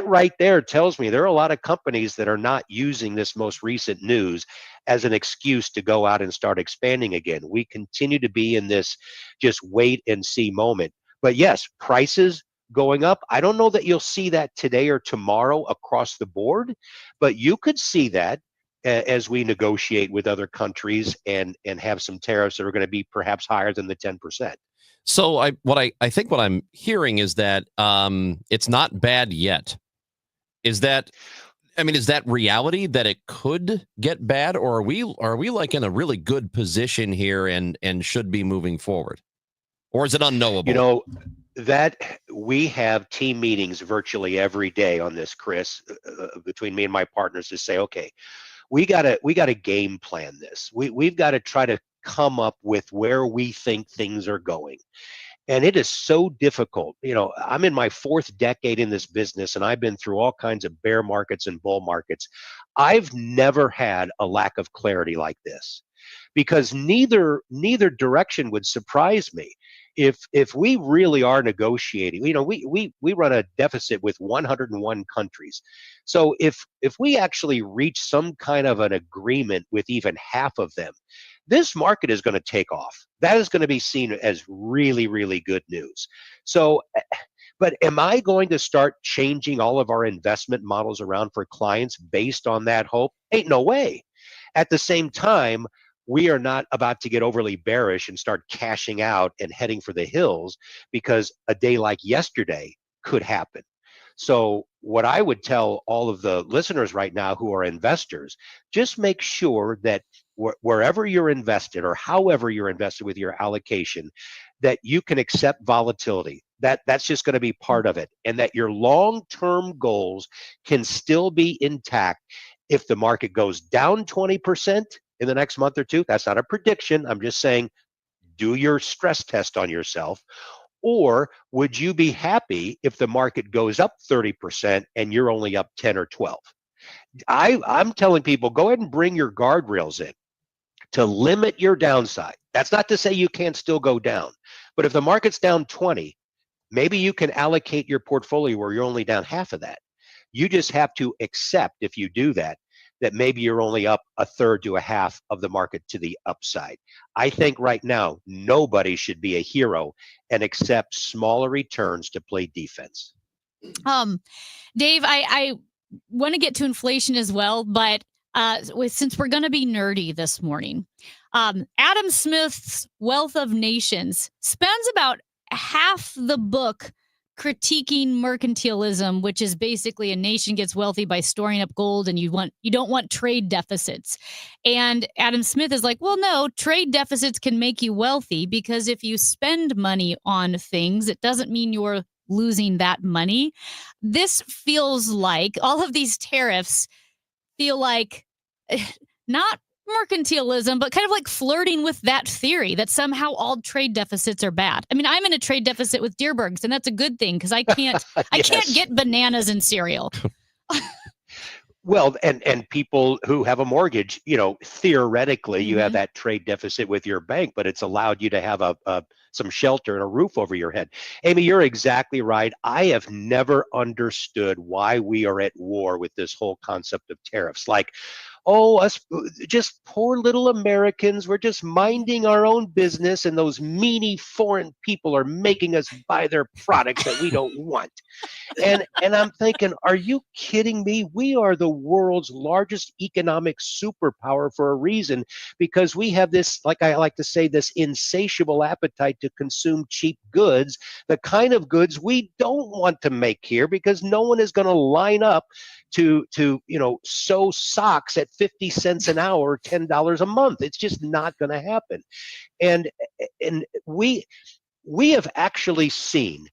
right there tells me there are a lot of companies that are not using this most recent news as an excuse to go out and start expanding again. We continue to be in this just wait and see moment. But yes, prices going up. I don't know that you'll see that today or tomorrow across the board, but you could see that as we negotiate with other countries and have some tariffs that are going to be perhaps higher than the 10%. So I think what I'm hearing is that it's not bad yet. Is that reality that it could get bad, or are we like in a really good position here and should be moving forward? Or is it unknowable? You know, that we have team meetings virtually every day on this, Chris, between me and my partners to say, okay, we gotta game plan this. We've got to try to come up with where we think things are going. And it is so difficult. You know, I'm in my 4th decade in this business, and I've been through all kinds of bear markets and bull markets. I've never had a lack of clarity like this, because neither direction would surprise me. If we really are negotiating, you know, we run a deficit with 101 countries. So if we actually reach some kind of an agreement with even half of them, this market is going to take off. That is going to be seen as really, really good news. So, but am I going to start changing all of our investment models around for clients based on that hope? Ain't no way. At the same time, we are not about to get overly bearish and start cashing out and heading for the hills, because a day like yesterday could happen. So what I would tell all of the listeners right now who are investors, just make sure that wherever you're invested or however you're invested with your allocation, that you can accept volatility. That's just going to be part of it, and that your long-term goals can still be intact. If the market goes down 20% in the next month or two, that's not a prediction. I'm just saying, do your stress test on yourself. Or would you be happy if the market goes up 30% and you're only up 10 or 12? I'm telling people, go ahead and bring your guardrails in to limit your downside. That's not to say you can't still go down. But if the market's down 20, maybe you can allocate your portfolio where you're only down half of that. You just have to accept, if you do that, that maybe you're only up a third to a half of the market to the upside. I think right now, nobody should be a hero and accept smaller returns to play defense. Dave, I want to get to inflation as well, but since we're going to be nerdy this morning, Adam Smith's Wealth of Nations spends about half the book critiquing mercantilism, which is basically a nation gets wealthy by storing up gold, and you don't want trade deficits. And Adam Smith is like, well, no, trade deficits can make you wealthy, because if you spend money on things, it doesn't mean you're losing that money. This feels like all of these tariffs feel like not mercantilism, but kind of like flirting with that theory that somehow all trade deficits are bad. I mean, I'm in a trade deficit with Deerbergs, and that's a good thing, because I can't I can't get bananas and cereal. Well, and people who have a mortgage, you know, theoretically, you have that trade deficit with your bank, but it's allowed you to have some shelter and a roof over your head. Amy, you're exactly right. I have never understood why we are at war with this whole concept of tariffs. Like, oh, us just poor little Americans, we're just minding our own business, and those meanie foreign people are making us buy their products that we don't want. And I'm thinking, are you kidding me? We are the world's largest economic superpower for a reason, because we have this, like I like to say, this insatiable appetite to consume cheap goods, the kind of goods we don't want to make here, because no one is going to line up to sew socks at 50 cents an hour, $10 a month. It's just not going to happen. And we have actually seen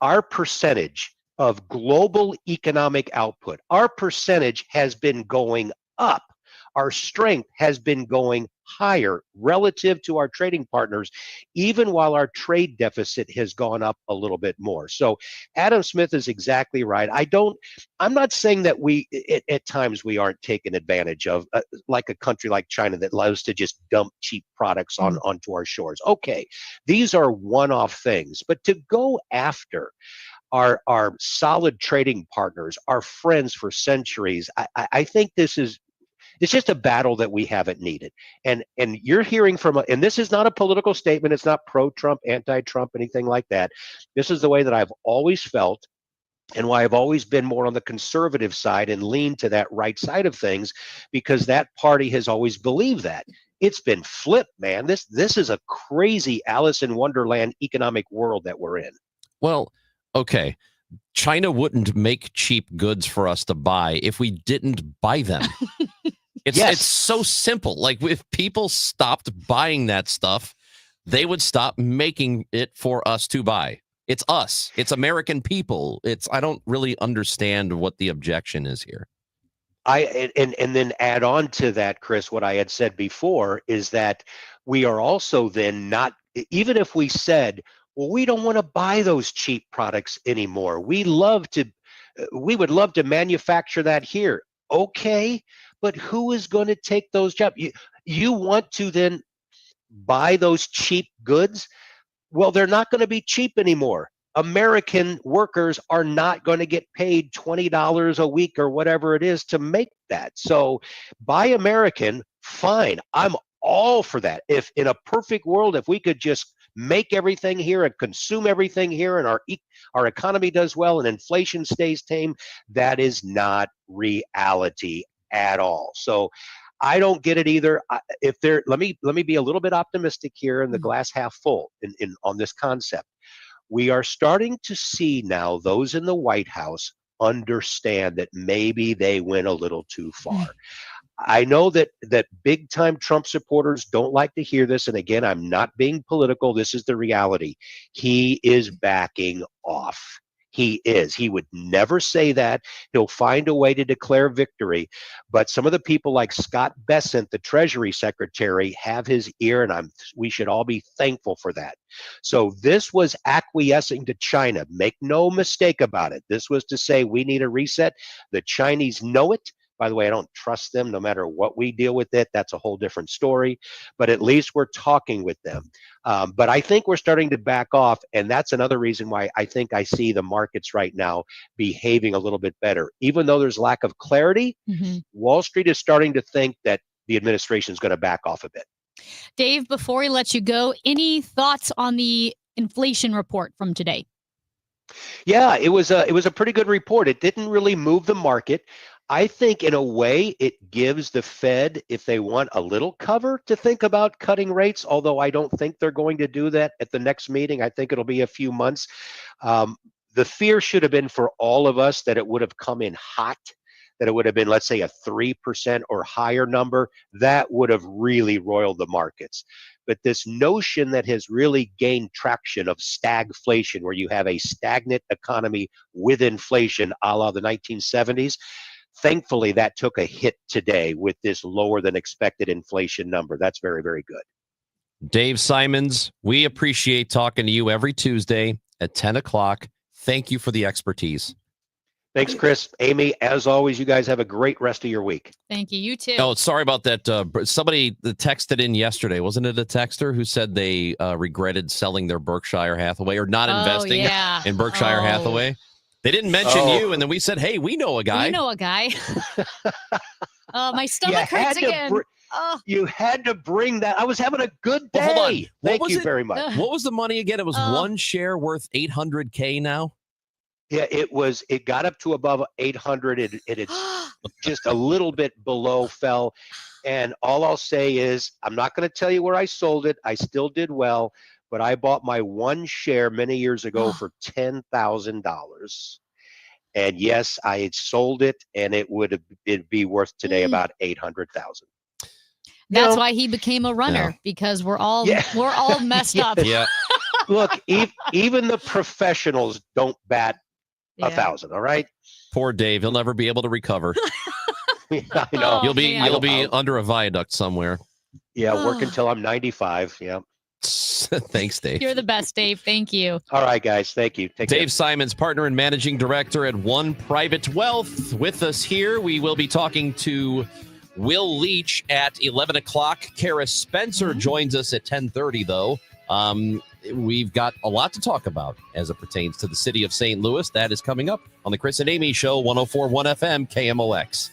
our percentage of global economic output, our percentage has been going up. Our strength has been going higher relative to our trading partners, even while our trade deficit has gone up a little bit more. So Adam Smith is exactly right. I'm not saying that at times we aren't taken advantage of, like a country like China that loves to just dump cheap products onto our shores. Okay, these are one-off things, but to go after our solid trading partners, our friends for centuries, I think it's just a battle that we haven't needed. And you're hearing from, and this is not a political statement, it's not pro-Trump, anti-Trump, anything like that. This is the way that I've always felt, and why I've always been more on the conservative side and leaned to that right side of things, because that party has always believed that. It's been flipped, man. This is a crazy Alice in Wonderland economic world that we're in. Well, okay. China wouldn't make cheap goods for us to buy if we didn't buy them. It's so simple. Like, if people stopped buying that stuff, they would stop making it for us to buy. It's us. It's American people. I don't really understand what the objection is here. And then add on to that, Chris, what I had said before is that we are also then not, even if we said, well, we don't want to buy those cheap products anymore. We would love to manufacture that here. Okay. But who is going to take those jobs? You want to then buy those cheap goods? Well, they're not going to be cheap anymore. American workers are not going to get paid $20 a week or whatever it is to make that. So buy American, fine. I'm all for that. If in a perfect world, if we could just make everything here and consume everything here, and our economy does well and inflation stays tame, that is not reality at all. So I don't get it either. Let me be a little bit optimistic here in the glass half full on this concept. We are starting to see now those in the White House understand that maybe they went a little too far. I know that big time Trump supporters don't like to hear this. And again, I'm not being political. This is the reality. He is backing off. He is. He would never say that. He'll find a way to declare victory. But some of the people like Scott Bessent, the Treasury Secretary, have his ear, and we should all be thankful for that. So this was acquiescing to China. Make no mistake about it. This was to say we need a reset. The Chinese know it. By the way, I don't trust them no matter what we deal with it. That's a whole different story. But at least we're talking with them. But I think we're starting to back off. And that's another reason why I think I see the markets right now behaving a little bit better. Even though there's lack of clarity, Wall Street is starting to think that the administration is going to back off a bit. Dave, before we let you go, any thoughts on the inflation report from today? Yeah, it was a pretty good report. It didn't really move the market. I think in a way it gives the Fed, if they want a little cover, to think about cutting rates, although I don't think they're going to do that at the next meeting. I think it'll be a few months. The fear should have been for all of us that it would have come in hot, that it would have been, let's say, a 3% or higher number. That would have really roiled the markets. But this notion that has really gained traction of stagflation, where you have a stagnant economy with inflation a la the 1970s, thankfully, that took a hit today with this lower than expected inflation number. That's very, very good. Dave Simons, we appreciate talking to you every Tuesday at 10 o'clock. Thank you for the expertise. Thanks, Chris. Amy, as always, you guys have a great rest of your week. Thank you. You too. Oh, sorry about that. Somebody texted in yesterday. Wasn't it a texter who said they regretted selling their Berkshire Hathaway or not investing in Berkshire Hathaway? They didn't mention you, and then we said, hey, we know a guy. We know a guy. My You stomach had hurts to again. You had to bring that. I was having a good day. Well, hold on. Thank you very much. What was the money again? It was one share worth $800K now. Yeah, it got up to above 800. It's just a little bit below fell. And all I'll say is, I'm not going to tell you where I sold it. I still did well, but I bought my one share many years ago for $10,000. And yes, I had sold it, and it'd be worth today about 800,000. That's why he became a runner, because we're all messed up. Yeah. Look, even the professionals don't bat 1,000. All right. Poor Dave. He'll never be able to recover. I know. You'll be under a viaduct somewhere. Yeah, work until I'm 95. Yeah. Thanks, Dave. You're the best, Dave. Thank you. All right, guys. Thank you. Take Dave care. Simons, partner and managing director at One Private Wealth, with us here. We will be talking to Will Leach at 11 o'clock. Kara Spencer joins us at 10:30, though. We've got a lot to talk about as it pertains to the city of St. Louis. That is coming up on the Chris and Amy Show, 104.1 FM, KMOX.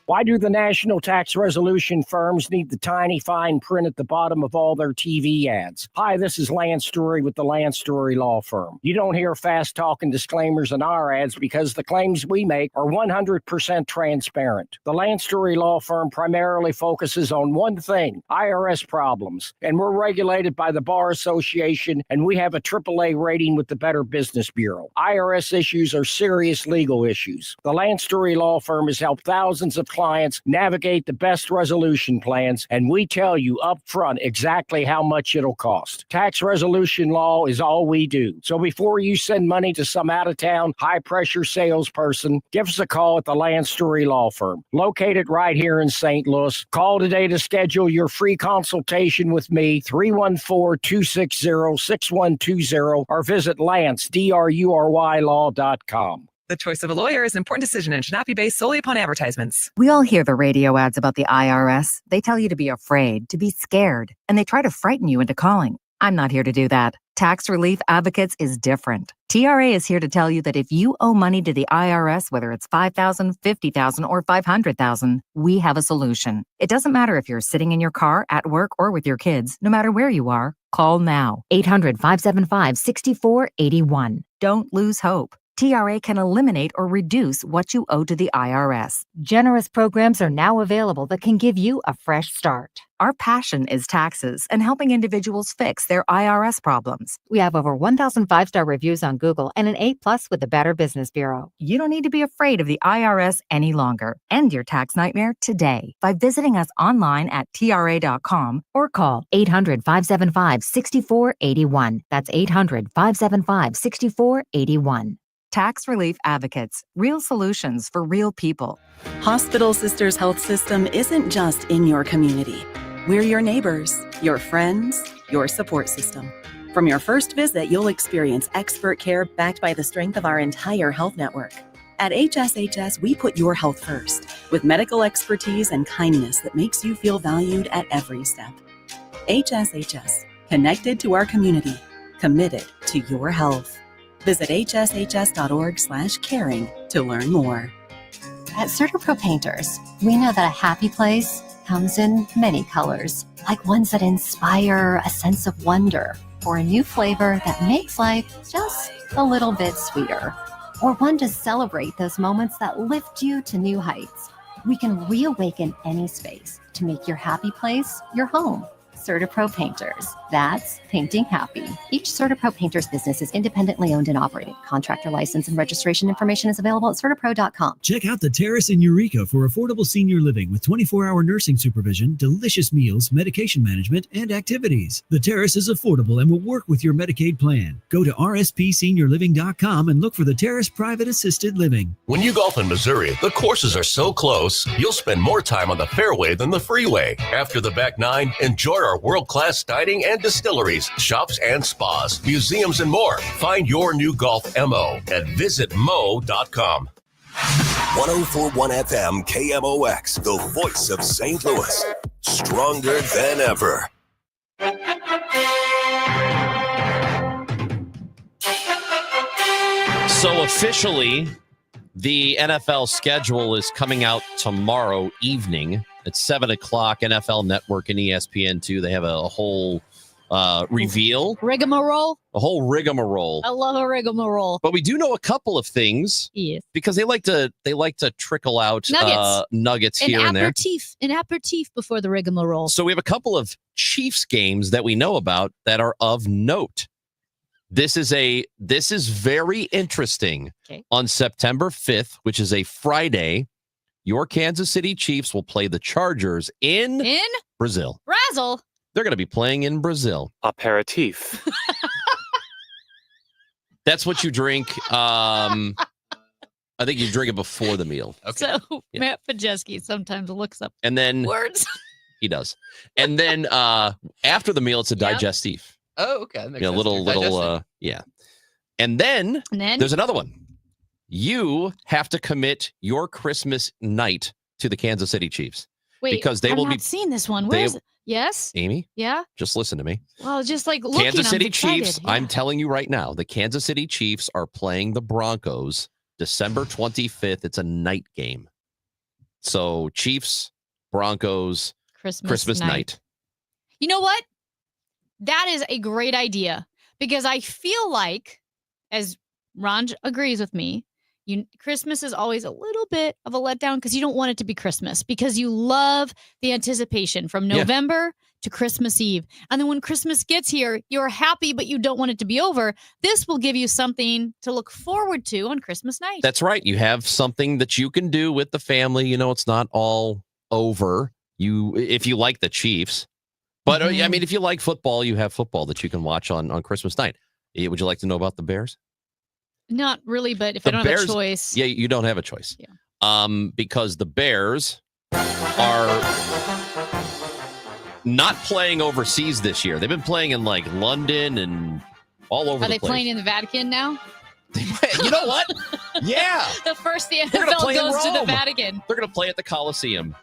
Why do the national tax resolution firms need the tiny fine print at the bottom of all their TV ads? Hi, this is Lance Story with the Lance Story Law Firm. You don't hear fast-talking disclaimers in our ads because the claims we make are 100% transparent. The Lance Story Law Firm primarily focuses on one thing, IRS problems, and we're regulated by the Bar Association, and we have a AAA rating with the Better Business Bureau. IRS issues are serious legal issues. The Lance Story Law Firm has helped thousands of clients navigate the best resolution plans, and we tell you up front exactly how much it'll cost. Tax resolution law is all we do. So before you send money to some out-of-town, high-pressure salesperson, give us a call at the Lance Story Law Firm, located right here in St. Louis. Call today to schedule your free consultation with me, 314-260-6120, or visit lance.drurylaw.com. The choice of a lawyer is an important decision and should not be based solely upon advertisements. We all hear the radio ads about the IRS. They tell you to be afraid, to be scared, and they try to frighten you into calling. I'm not here to do that. Tax Relief Advocates is different. TRA is here to tell you that if you owe money to the IRS, whether it's $5,000, $50,000, or $500,000, we have a solution. It doesn't matter if you're sitting in your car, at work, or with your kids. No matter where you are, call now. 800-575-6481. Don't lose hope. TRA can eliminate or reduce what you owe to the IRS. Generous programs are now available that can give you a fresh start. Our passion is taxes and helping individuals fix their IRS problems. We have over 1,000 5-star reviews on Google and an A+ with the Better Business Bureau. You don't need to be afraid of the IRS any longer. End your tax nightmare today by visiting us online at TRA.com or call 800-575-6481. That's 800-575-6481. Tax Relief Advocates, real solutions for real people. Hospital Sisters Health System isn't just in your community. We're your neighbors, your friends, your support system. From your first visit, you'll experience expert care backed by the strength of our entire health network. At HSHS, we put your health first, with medical expertise and kindness that makes you feel valued at every step. HSHS, connected to our community, committed to your health. Visit hshs.org/caring to learn more. At CertaPro Painters, we know that a happy place comes in many colors, like ones that inspire a sense of wonder, or a new flavor that makes life just a little bit sweeter, or one to celebrate those moments that lift you to new heights. We can reawaken any space to make your happy place your home. CertaPro Painters. That's painting happy. Each CertaPro Painters business is independently owned and operated. Contractor license and registration information is available at CertaPro.com. Check out the Terrace in Eureka for affordable senior living with 24-hour nursing supervision, delicious meals, medication management, and activities. The Terrace is affordable and will work with your Medicaid plan. Go to rspseniorliving.com and look for the Terrace Private Assisted Living. When you golf in Missouri, the courses are so close, you'll spend more time on the fairway than the freeway. After the back nine, enjoy our world-class dining and distilleries, shops and spas, museums, and more. Find your new golf MO at visitmo.com. 104.1 FM KMOX, the voice of St. Louis. Stronger than ever. So officially, The NFL schedule is coming out tomorrow evening at 7 o'clock. NFL Network and ESPN2. They have a whole reveal. Rigmarole. A whole rigmarole. I love a rigmarole. But we do know a couple of things. Yes. Because they like to trickle out nuggets here and there. An aperitif before the rigmarole. So we have a couple of Chiefs games that we know about that are of note. This is very interesting. Okay. On September 5th, which is a Friday, your Kansas City Chiefs will play the Chargers in Brazil. Razzle. They're going to be playing in Brazil. Aperitif. That's what you drink. I think you drink it before the meal. So Matt Pajeski sometimes looks up And then words. He does. And then after the meal, it's a digestif. Oh, okay. That makes sense. Little, yeah. And then there's another one. You have to commit your Christmas night to the Kansas City Chiefs. Wait, because they I've will not be seen this one. Where is it? Yes? Amy? Yeah? Just listen to me. Well, just like looking, Kansas City I'm excited. Chiefs, Yeah. I'm telling you right now, the Kansas City Chiefs are playing the Broncos December 25th. It's a night game. So Chiefs, Broncos, Christmas night. You know what? That is a great idea because I feel like, as Ron agrees with me, Christmas is always a little bit of a letdown because you don't want it to be Christmas because you love the anticipation from November to Christmas Eve. And then when Christmas gets here, you're happy, but you don't want it to be over. This will give you something to look forward to on Christmas night. That's right. You have something that you can do with the family. You know, it's not all over. If you like the Chiefs. But I mean, if you like football, you have football that you can watch on Christmas night. Would you like to know about the Bears? Not really, but if I don't have a choice. Yeah, you don't have a choice. Yeah. Because the Bears are not playing overseas this year. They've been playing in like London and all over Are the they place. playing in the Vatican now? You know what? Yeah. The first the They're gonna NFL play in goes to the Rome. Vatican. They're going to play at the Coliseum.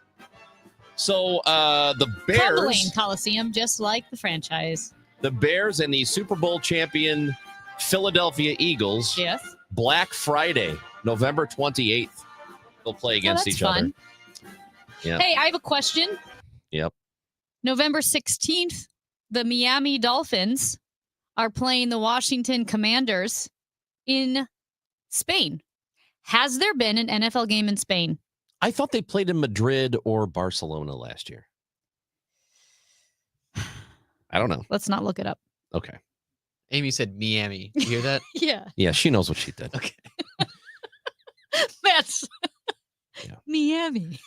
So the Crumbling Bears, Coliseum, just like the franchise. the Bears and the Super Bowl champion Philadelphia Eagles. Yes. Black Friday, November 28th. They'll play against that's each fun. other. Yeah. Hey, I have a question. Yep. November 16th, the Miami Dolphins are playing the Washington Commanders in Spain. Has there been an NFL game in Spain? I thought they played in Madrid or Barcelona last year. I don't know. Let's not look it up. Okay. Amy said Miami. You hear that? Yeah. Yeah, she knows what she did. Okay. That's Miami.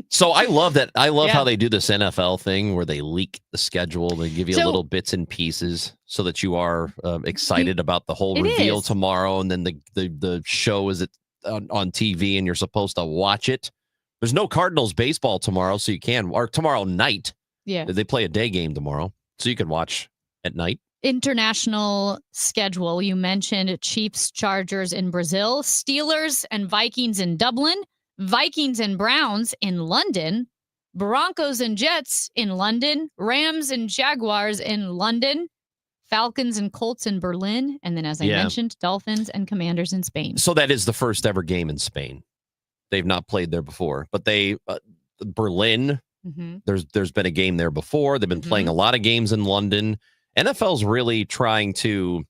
So I love that. I love Yeah. how they do this NFL thing where they leak the schedule. They give you So- little bits and pieces so that you are excited about the whole It reveal is. tomorrow. And then the show is on TV and you're supposed to watch it. There's no Cardinals baseball tomorrow, so you can, or tomorrow night. Yeah. They play a day game tomorrow, so you can watch at night. International schedule. You mentioned Chiefs, Chargers in Brazil, Steelers and Vikings in Dublin, Vikings and Browns in London, Broncos and Jets in London, Rams and Jaguars in London, Falcons and Colts in Berlin, and then, as I mentioned, Dolphins and Commanders in Spain. So that is the first ever game in Spain. They've not played there before, but they Berlin. Mhm. There's been a game there before. They've been playing a lot of games in London. NFL's really trying to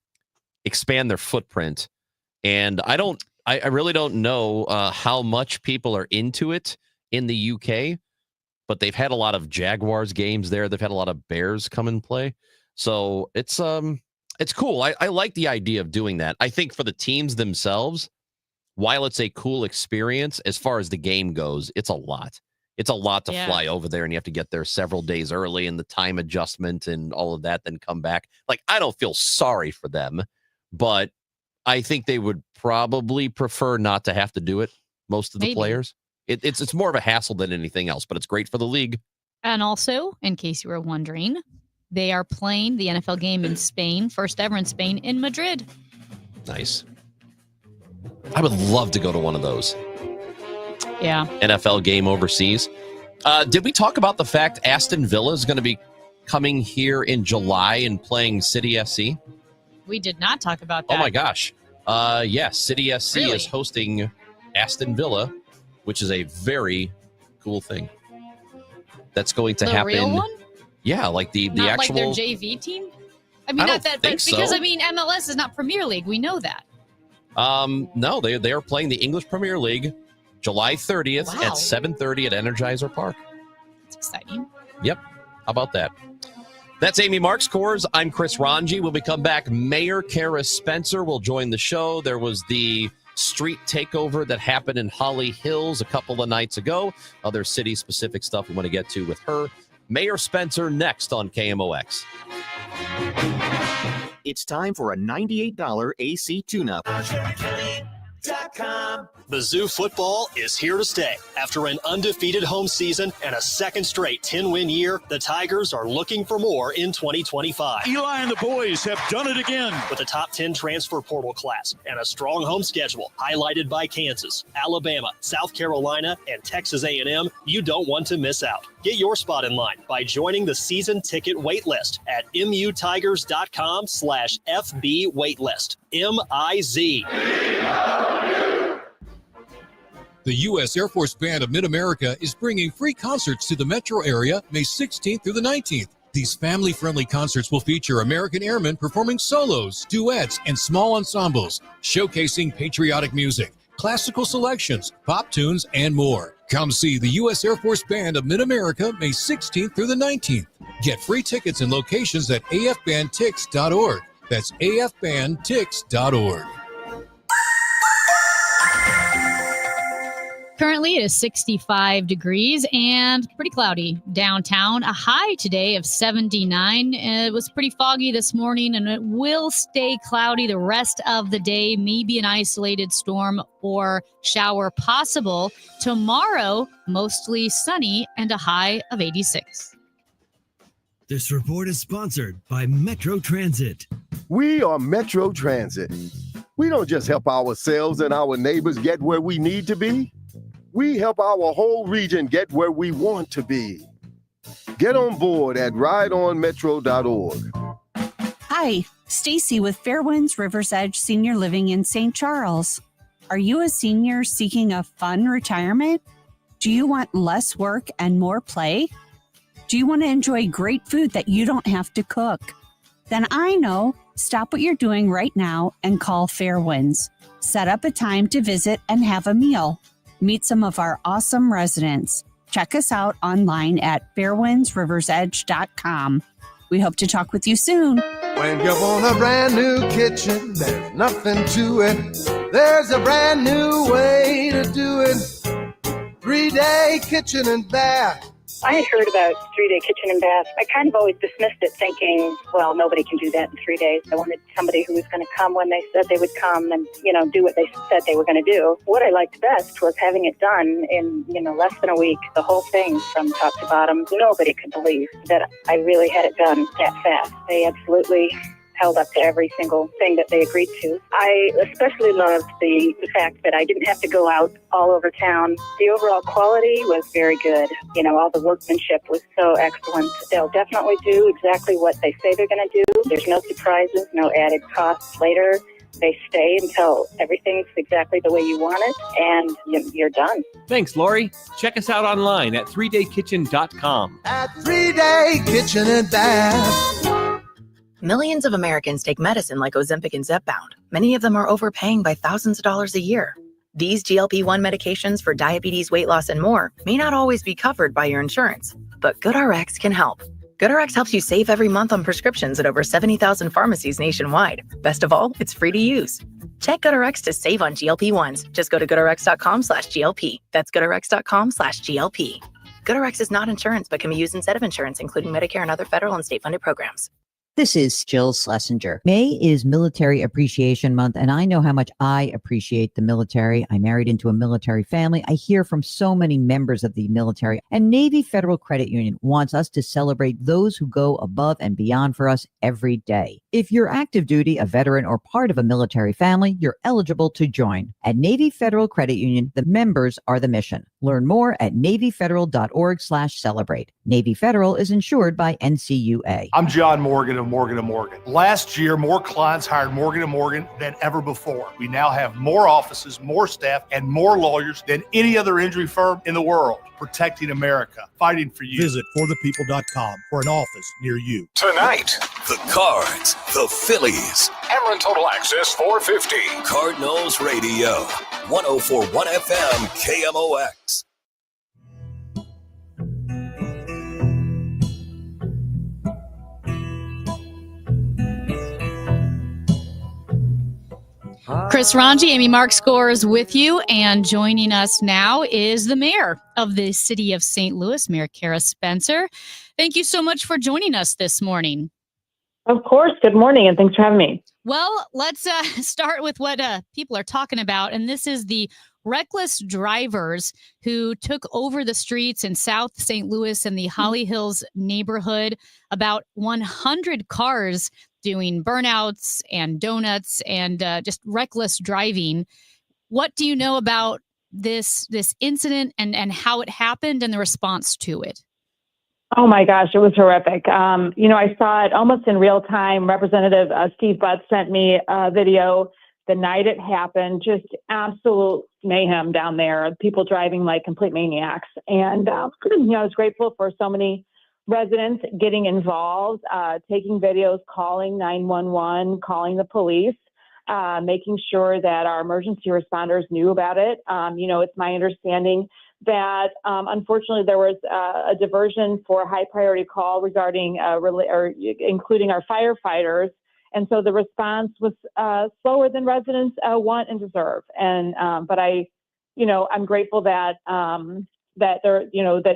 expand their footprint, and I really don't know how much people are into it in the UK, but they've had a lot of Jaguars games there. They've had a lot of Bears come and play. So it's cool. I like the idea of doing that. I think for the teams themselves, while it's a cool experience, as far as the game goes, it's a lot. It's a lot to fly over there, and you have to get there several days early, and the time adjustment and all of that, then come back. Like, I don't feel sorry for them, but I think they would probably prefer not to have to do it, most of the Maybe. players. It's more of a hassle than anything else, but it's great for the league. And also, in case you were wondering, they are playing the NFL game in Spain, first ever in Spain, in Madrid. Nice. I would love to go to one of those. Yeah. NFL game overseas. Did we talk about the fact Aston Villa is going to be coming here in July and playing City SC? We did not talk about that. Oh my gosh. Yeah, City SC is hosting Aston Villa, which is a very cool thing. That's going to happen. Real one? Yeah, like the Not actual. like their JV team? I mean, I not don't that, think but because, so. I mean, MLS is not Premier League. We know that. No, they are playing the English Premier League July 30th at 7:30 at Energizer Park. That's exciting. Yep. How about that? That's Amy Marks Cores. I'm Chris Ranji. When we come back, Mayor Kara Spencer will join the show. There was the street takeover that happened in Holly Hills a couple of nights ago. Other city-specific stuff we want to get to with her. Mayor Spencer next on KMOX. It's time for a $98 AC tune-up. Mizzou football is here to stay. After an undefeated home season and a second straight 10-win year, the Tigers are looking for more in 2025. Eli and the boys have done it again. With a top 10 transfer portal class and a strong home schedule highlighted by Kansas, Alabama, South Carolina, and Texas A&M, you don't want to miss out. Get your spot in line by joining the season ticket waitlist at mutigers.com/FB waitlist. MIZ. The U.S. Air Force Band of Mid-America is bringing free concerts to the metro area May 16th through the 19th. These family-friendly concerts will feature American airmen performing solos, duets, and small ensembles, showcasing patriotic music, classical selections, pop tunes, and more. Come see the U.S. Air Force Band of Mid-America May 16th through the 19th. Get free tickets and locations at afbandtix.org. That's afbandtix.org. Currently, it is 65 degrees and pretty cloudy downtown. A high today of 79. It was pretty foggy this morning, and it will stay cloudy the rest of the day. Maybe an isolated storm or shower possible. Tomorrow, mostly sunny and a high of 86. This report is sponsored by Metro Transit. We are Metro Transit. We don't just help ourselves and our neighbors get where we need to be. We help our whole region get where we want to be. Get on board at rideonmetro.org. Hi, Stacy with Fairwinds River's Edge Senior Living in St. Charles. Are you a senior seeking a fun retirement? Do you want less work and more play? Do you want to enjoy great food that you don't have to cook? Then I know. Stop what you're doing right now and call Fairwinds. Set up a time to visit and have a meal. Meet some of our awesome residents. Check us out online at fairwindsriversedge.com. We hope to talk with you soon. When you want a brand new kitchen, there's nothing to it. There's a brand new way to do it. 3-day kitchen and bath. I had heard about 3-day kitchen and bath. I kind of always dismissed it thinking, well, nobody can do that in 3 days. I wanted somebody who was going to come when they said they would come and, do what they said they were going to do. What I liked best was having it done in, less than a week, the whole thing from top to bottom. Nobody could believe that I really had it done that fast. They absolutely held up to every single thing that they agreed to. I especially loved the fact that I didn't have to go out all over town. The overall quality was very good. All the workmanship was so excellent. They'll definitely do exactly what they say they're going to do. There's no surprises, no added costs later. They stay until everything's exactly the way you want it, and you're done. Thanks, Lori. Check us out online at 3daykitchen.com. At 3-day kitchen and bath. Millions of Americans take medicine like Ozempic and Zepbound. Many of them are overpaying by thousands of dollars a year. These GLP-1 medications for diabetes, weight loss, and more may not always be covered by your insurance, but GoodRx can help. GoodRx helps you save every month on prescriptions at over 70,000 pharmacies nationwide. Best of all, it's free to use. Check GoodRx to save on GLP-1s. Just go to goodrx.com/GLP. That's goodrx.com/GLP. GoodRx is not insurance, but can be used instead of insurance, including Medicare and other federal and state-funded programs. This is Jill Schlesinger. May is Military Appreciation Month, and I know how much I appreciate the military. I married into a military family. I hear from so many members of the military, and Navy Federal Credit Union wants us to celebrate those who go above and beyond for us every day. If you're active duty, a veteran, or part of a military family, you're eligible to join. At Navy Federal Credit Union, the members are the mission. Learn more at NavyFederal.org/celebrate. Navy Federal is insured by NCUA. I'm John Morgan of Morgan & Morgan. Last year, more clients hired Morgan & Morgan than ever before. We now have more offices, more staff, and more lawyers than any other injury firm in the world, protecting America, fighting for you. Visit forthepeople.com for an office near you. Tonight, the Cards, the Phillies. Ameren Total Access 450. Cardinals Radio. 104.1 FM KMOX. Chris Ranji, Amy Mark scores with you, and joining us now is the mayor of the city of St. Louis, Mayor Kara Spencer. Thank you so much for joining us this morning. Of course. Good morning, and thanks for having me. Well, let's start with what people are talking about, and this is the reckless drivers who took over the streets in South St. Louis and the Holly Hills neighborhood. About 100 cars doing burnouts and donuts and just reckless driving. What do you know about this incident and how it happened and the response to it? Oh my gosh, it was horrific. I saw it almost in real time. Representative Steve Butt sent me a video the night it happened, just absolute mayhem down there, people driving like complete maniacs. And, I was grateful for so many residents getting involved, taking videos, calling 911, calling the police, making sure that our emergency responders knew about it. It's my understanding that unfortunately there was a diversion for a high priority call regarding including our firefighters. And so the response was slower than residents want and deserve. And but I'm grateful that that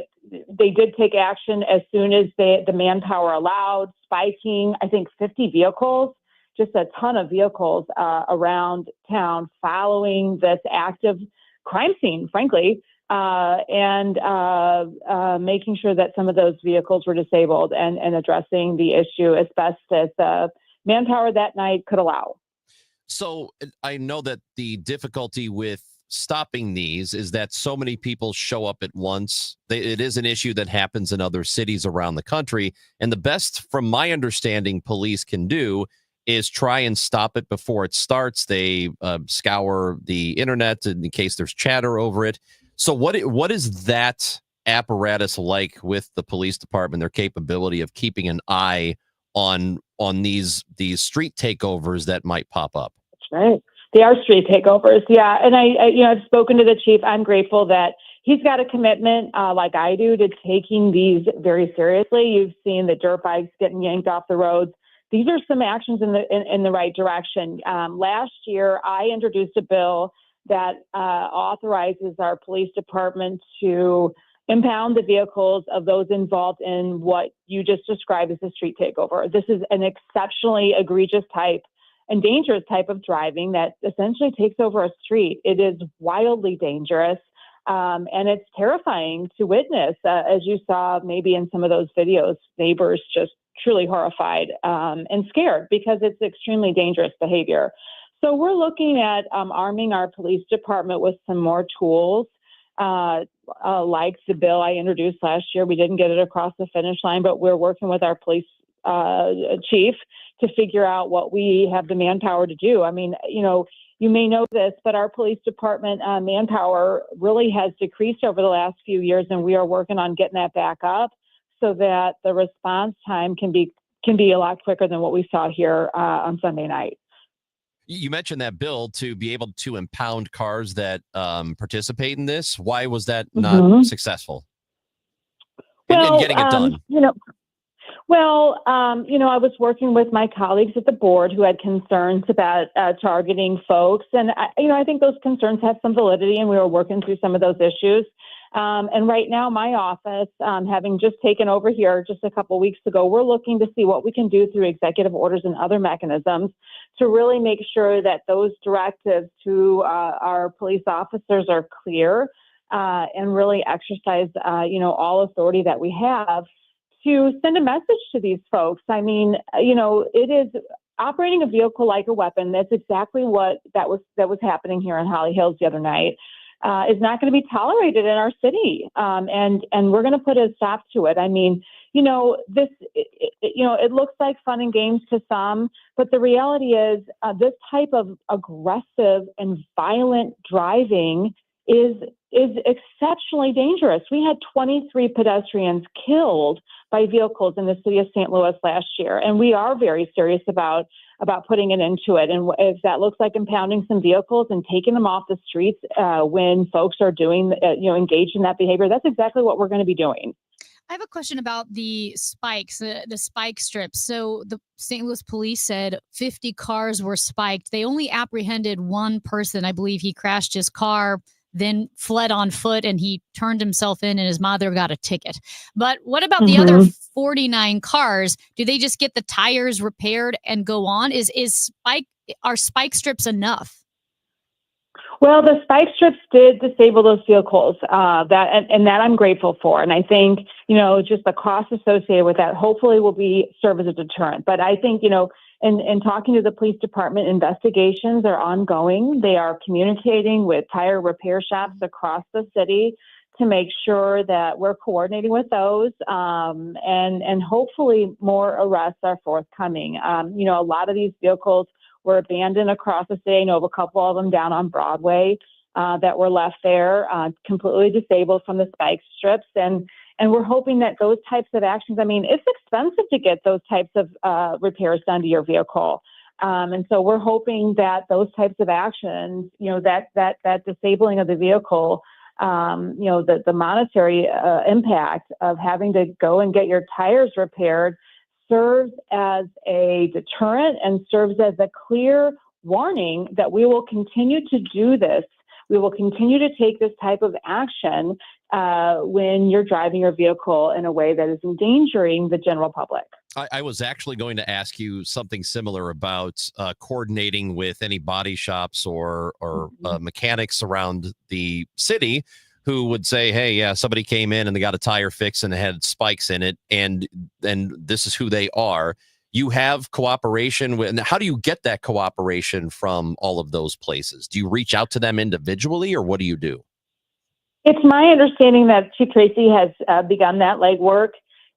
they did take action as soon as the manpower allowed, spiking, I think 50 vehicles, just a ton of vehicles around town following this active crime scene, frankly, and making sure that some of those vehicles were disabled and addressing the issue as best as the manpower that night could allow. So I know that the difficulty with stopping these is that so many people show up at once. It is an issue that happens in other cities around the country. And the best, from my understanding, police can do is try and stop it before it starts. They scour the internet in case there's chatter over it. So what is that apparatus like with the police department, their capability of keeping an eye on these street takeovers that might pop up? That's right. They are street takeovers. Yeah. And I've spoken to the chief. I'm grateful that he's got a commitment like I do to taking these very seriously. You've seen the dirt bikes getting yanked off the roads. These are some actions in the right direction. Last year, I introduced a bill that authorizes our police department to impound the vehicles of those involved in what you just described as a street takeover. This is an exceptionally egregious type and dangerous type of driving that essentially takes over a street. It is wildly dangerous, and it's terrifying to witness, as you saw maybe in some of those videos, neighbors just truly horrified and scared because it's extremely dangerous behavior. So we're looking at arming our police department with some more tools, like the bill I introduced last year. We didn't get it across the finish line, but we're working with our police chief to figure out what we have the manpower to do. I mean, you may know this, but our police department manpower really has decreased over the last few years, and we are working on getting that back up so that the response time can be a lot quicker than what we saw here on Sunday night. You mentioned that bill to be able to impound cars that participate in this. Why was that not successful in getting it done? I was working with my colleagues at the board who had concerns about targeting folks. And, I think those concerns have some validity, and we were working through some of those issues. And right now, my office, having just taken over here just a couple weeks ago, we're looking to see what we can do through executive orders and other mechanisms to really make sure that those directives to our police officers are clear and really exercise, all authority that we have to send a message to these folks. I mean, it is operating a vehicle like a weapon. That's exactly what that was happening here in Holly Hills the other night. Is not going to be tolerated in our city, and we're going to put a stop to it. I mean, it looks like fun and games to some, but the reality is this type of aggressive and violent driving is exceptionally dangerous. We had 23 pedestrians killed by vehicles in the city of St. Louis last year, and we are very serious about putting an end to it. And if that looks like impounding some vehicles and taking them off the streets when folks are doing, engaged in that behavior, that's exactly what we're going to be doing. I have a question about the spikes, the spike strips. So the St. Louis police said 50 cars were spiked. They only apprehended one person. I believe he crashed his car, then fled on foot, and he turned himself in, and his mother got a ticket. But what about the other 49 cars? Do they just get the tires repaired and go on? Are spike strips enough? Well, the spike strips did disable those vehicles, that I'm grateful for. And I think, just the cost associated with that hopefully will serve as a deterrent. But I think, in talking to the police department, investigations are ongoing. They are communicating with tire repair shops across the city to make sure that we're coordinating with those, and hopefully more arrests are forthcoming. A lot of these vehicles were abandoned across the city. I know of a couple of them down on Broadway that were left there, completely disabled from the spike strips. And we're hoping that those types of actions, it's expensive to get those types of repairs done to your vehicle. And so we're hoping that those types of actions, that disabling of the vehicle, the monetary impact of having to go and get your tires repaired serves as a deterrent and serves as a clear warning that we will continue to do this. We will continue to take this type of action when you're driving your vehicle in a way that is endangering the general public. I was actually going to ask you something similar about coordinating with any body shops or mechanics around the city who would say, hey, yeah, somebody came in and they got a tire fix and it had spikes in it, and this is who they are. You have cooperation with, and how do you get that cooperation from all of those places? Do you reach out to them individually, or what do you do? It's my understanding that Chief Tracy has begun that legwork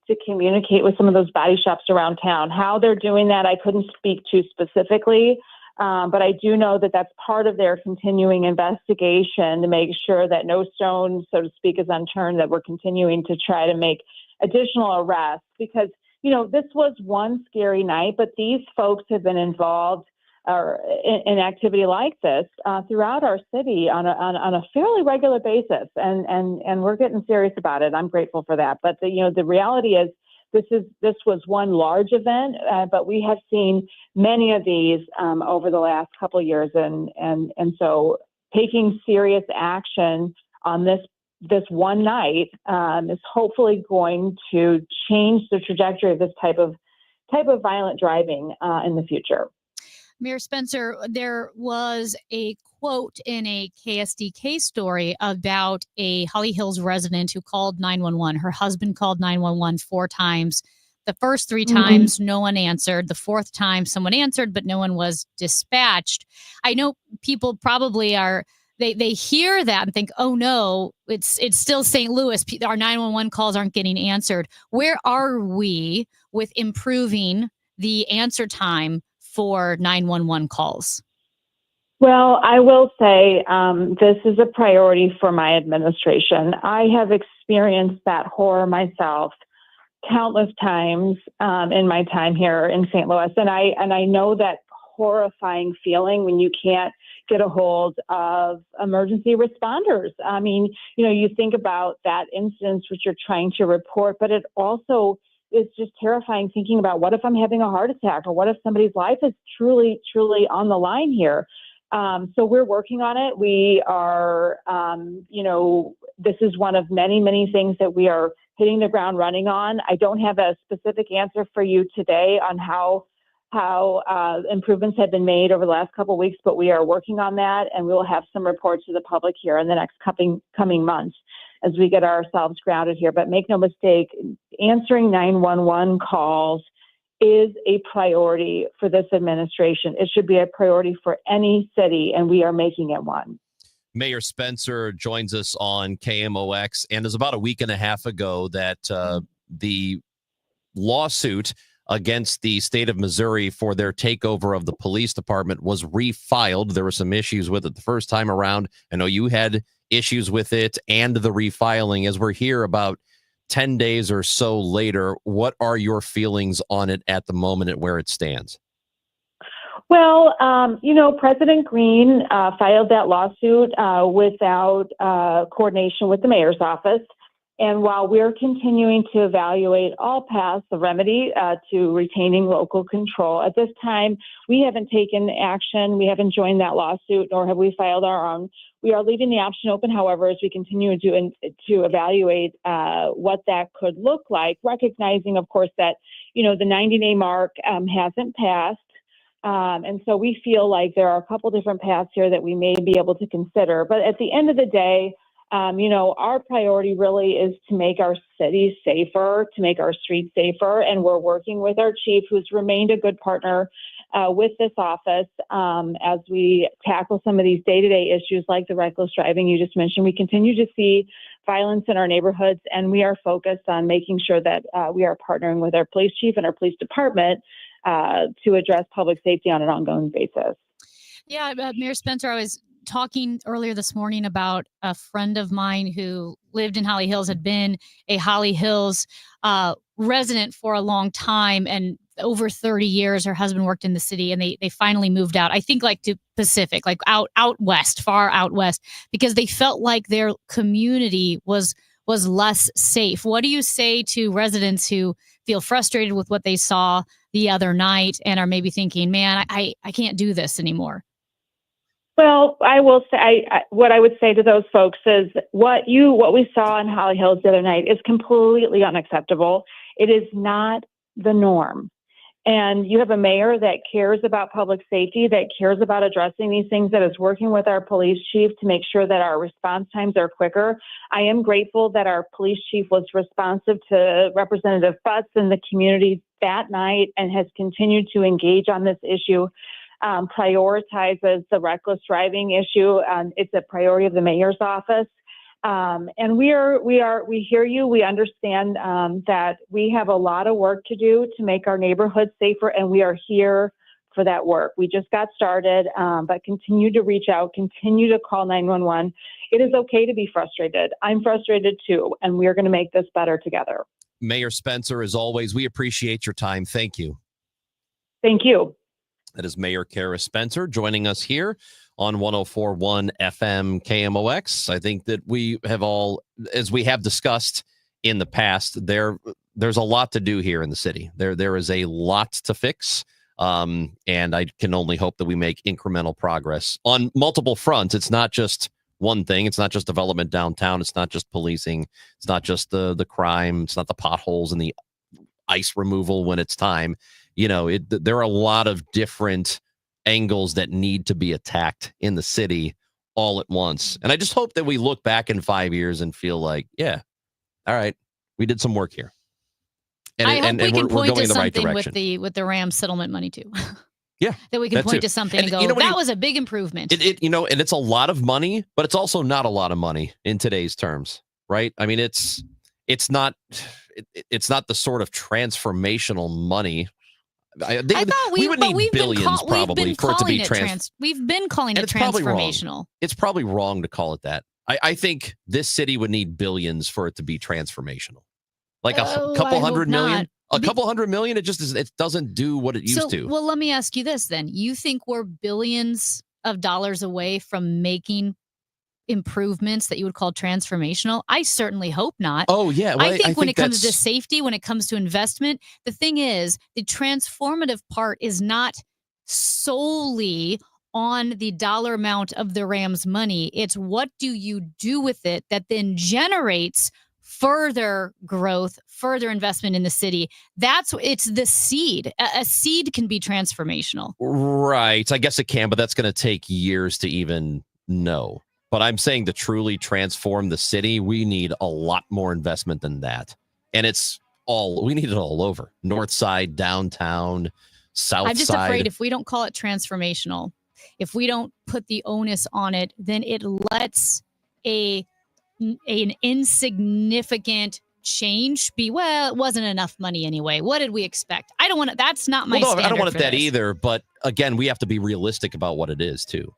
to communicate with some of those body shops around town. How they're doing that, I couldn't speak to specifically, but I do know that that's part of their continuing investigation to make sure that no stone, so to speak, is unturned, that we're continuing to try to make additional arrests. Because, this was one scary night, but these folks have been involved in activity like this throughout our city on a fairly regular basis, and we're getting serious about it. I'm grateful for that. But the reality is this was one large event, but we have seen many of these over the last couple of years, and so taking serious action on this one night is hopefully going to change the trajectory of this type of violent driving in the future. Mayor Spencer, there was a quote in a KSDK story about a Holly Hills resident who called 911. Her husband called 911 4 times. The first 3 times, no one answered. The 4th time, someone answered, but no one was dispatched. I know people probably they hear that and think, oh no, it's still St. Louis. Our 911 calls aren't getting answered. Where are we with improving the answer time for 911 calls? Well, I will say this is a priority for my administration. I have experienced that horror myself countless times in my time here in St. Louis, and I know that horrifying feeling when you can't get a hold of emergency responders. You think about that instance which you're trying to report, but it also is just terrifying thinking about what if I'm having a heart attack, or what if somebody's life is truly, truly on the line here. So we're working on it. We are, this is one of many, many things that we are hitting the ground running on. I don't have a specific answer for you today on how improvements have been made over the last couple of weeks, but we are working on that, and we will have some reports to the public here in the next coming months as we get ourselves grounded here. But make no mistake, answering 911 calls is a priority for this administration. It should be a priority for any city, and we are making it one. Mayor Spencer joins us on KMOX, and it was about a week and a half ago that the lawsuit against the state of Missouri for their takeover of the police department was refiled. There were some issues with it the first time around. I know you had issues with it and the refiling. As we're here about 10 days or so later, what are your feelings on it at the moment and where it stands? Well, President Green filed that lawsuit without coordination with the mayor's office. And while we're continuing to evaluate all paths of remedy to retaining local control, at this time, we haven't taken action. We haven't joined that lawsuit, nor have we filed our own. We are leaving the option open, however, as we continue to evaluate what that could look like, recognizing, of course, that, the 90-day mark hasn't passed. And so we feel like there are a couple different paths here that we may be able to consider. But at the end of the day, our priority really is to make our cities safer, to make our streets safer. And we're working with our chief, who's remained a good partner with this office as we tackle some of these day-to-day issues like the reckless driving you just mentioned. We continue to see violence in our neighborhoods, and we are focused on making sure that we are partnering with our police chief and our police department to address public safety on an ongoing basis. Yeah, Mayor Spencer, I was talking earlier this morning about a friend of mine who lived in Holly Hills, had been a Holly Hills resident for a long time, and over 30 years, her husband worked in the city, and they finally moved out, I think like to Pacific, like out west, far out west, because they felt like their community was less safe. What do you say to residents who feel frustrated with what they saw the other night and are maybe thinking, man, I can't do this anymore? Well, I will say, what I would say to those folks is what we saw in Holly Hills the other night is completely unacceptable. It is not the norm. And you have a mayor that cares about public safety, that cares about addressing these things, that is working with our police chief to make sure that our response times are quicker. I am grateful that our police chief was responsive to Representative Futz and the community that night and has continued to engage on this issue. Prioritizes the reckless driving issue. It's a priority of the mayor's office. And we hear you. We understand that we have a lot of work to do to make our neighborhoods safer, and we are here for that work. We just got started, but continue to reach out, continue to call 911. It is okay to be frustrated. I'm frustrated too, and we are going to make this better together. Mayor Spencer, as always, we appreciate your time. Thank you. Thank you. That is Mayor Kara Spencer joining us here on 104.1 FM KMOX. I think that we have all, as we have discussed in the past, there's a lot to do here in the city. There is a lot to fix, and I can only hope that we make incremental progress on multiple fronts. It's not just one thing. It's not just development downtown. It's not just policing. It's not just the crime. It's not the potholes and the ice removal when it's time. There are a lot of different angles that need to be attacked in the city all at once. And I just hope that we look back in 5 years and feel like, yeah, all right, we did some work here. And, I hope we can point to in the right something direction. with the Rams settlement money too. Yeah. That we can point to something and go, that was a big improvement. And it's a lot of money, but it's also not a lot of money in today's terms, right? I mean, it's not the sort of transformational money. I thought we would need billions probably for it to be we've been calling it transformational. It's probably wrong to call it that. I think this city would need billions for it to be transformational. Like a couple hundred million. A couple $100 million, it doesn't do what it used to. Well, let me ask you this then. You think we're billions of dollars away from making improvements that you would call transformational? I certainly hope not. Oh, yeah. Well, I think when it comes to safety, when it comes to investment, the thing is, the transformative part is not solely on the dollar amount of the Rams money. It's what do you do with it that then generates further growth, further investment in the city. It's the seed. A seed can be transformational. Right. I guess it can, but that's going to take years to even know. But I'm saying to truly transform the city, we need a lot more investment than that. And we need it all over. North side, downtown, south side. I'm just afraid if we don't call it transformational, if we don't put the onus on it, then it lets an insignificant change be, well, it wasn't enough money anyway? What did we expect? I don't want to, that's not my standard. I don't want it for that this. either. But again, we have to be realistic about what it is too.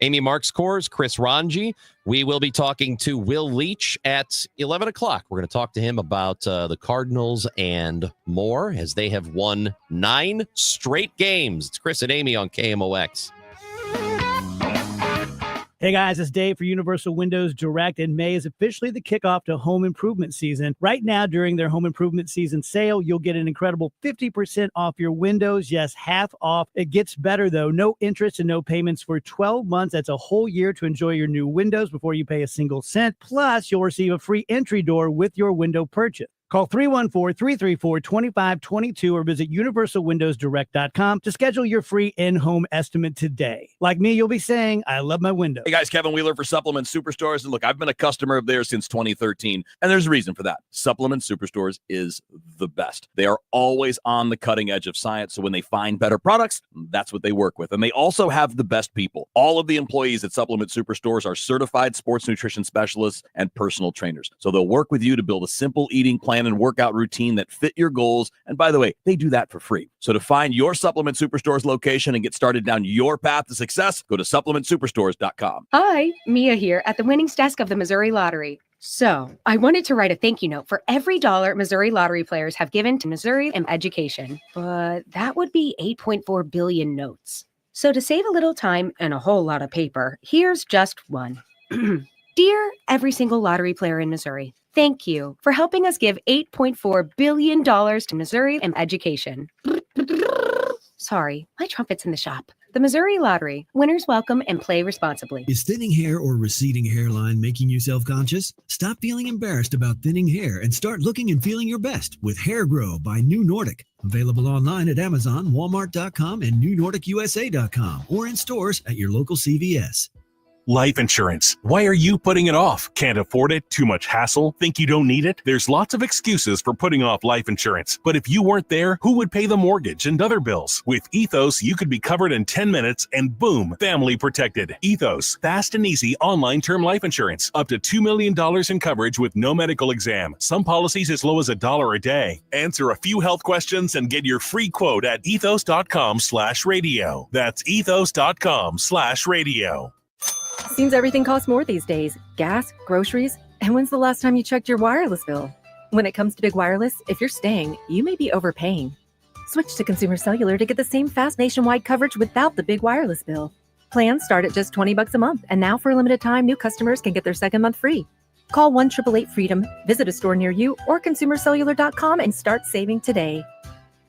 Amy Marks Kors, Chris Ranji. We will be talking to Will Leach at 11 o'clock. We're going to talk to him about the Cardinals and more as they have won 9 straight games. It's Chris and Amy on KMOX. Hey guys, it's Dave for Universal Windows Direct, and May is officially the kickoff to home improvement season. Right now, during their home improvement season sale, you'll get an incredible 50% off your windows. Yes, half off. It gets better though. No interest and no payments for 12 months. That's a whole year to enjoy your new windows before you pay a single cent. Plus, you'll receive a free entry door with your window purchase. Call 314-334-2522 or visit universalwindowsdirect.com to schedule your free in-home estimate today. Like me, you'll be saying, I love my window. Hey guys, Kevin Wheeler for Supplement Superstores. And look, I've been a customer of theirs since 2013, and there's a reason for that. Supplement Superstores is the best. They are always on the cutting edge of science, so when they find better products, that's what they work with. And they also have the best people. All of the employees at Supplement Superstores are certified sports nutrition specialists and personal trainers. So they'll work with you to build a simple eating plan and workout routine that fit your goals. And by the way, they do that for free. So to find your Supplement Superstores location and get started down your path to success, go to supplementsuperstores.com. Hi, Mia here at the winnings desk of the Missouri Lottery. So I wanted to write a thank you note for every dollar Missouri Lottery players have given to Missouri and education, but that would be 8.4 billion notes. So to save a little time and a whole lot of paper, here's just one. Dear every single lottery player in Missouri, thank you for helping us give $8.4 billion to Missouri and education. Sorry, my trumpet's in the shop. The Missouri Lottery. Winners welcome and play responsibly. Is thinning hair or receding hairline making you self-conscious? Stop feeling embarrassed about thinning hair and start looking and feeling your best with Hair Grow by New Nordic. Available online at Amazon, Walmart.com, and NewNordicUSA.com, or in stores at your local CVS. Life insurance. Why are you putting it off? Can't afford it? Too much hassle? Think you don't need it? There's lots of excuses for putting off life insurance. But if you weren't there, who would pay the mortgage and other bills? With Ethos, you could be covered in 10 minutes and boom, family protected. Ethos, fast and easy online term life insurance. Up to $2 million in coverage with no medical exam. Some policies as low as $1 a day. Answer a few health questions and get your free quote at ethos.com/radio. That's ethos.com/radio. Seems everything costs more these days. Gas, groceries, and when's the last time you checked your wireless bill? When it comes to Big Wireless, if you're staying, you may be overpaying. Switch to Consumer Cellular to get the same fast nationwide coverage without the big wireless bill. Plans start at just $20 a month, and now for a limited time, new customers can get their second month free. Call 1-888-FREEDOM, visit a store near you, or consumercellular.com and start saving today.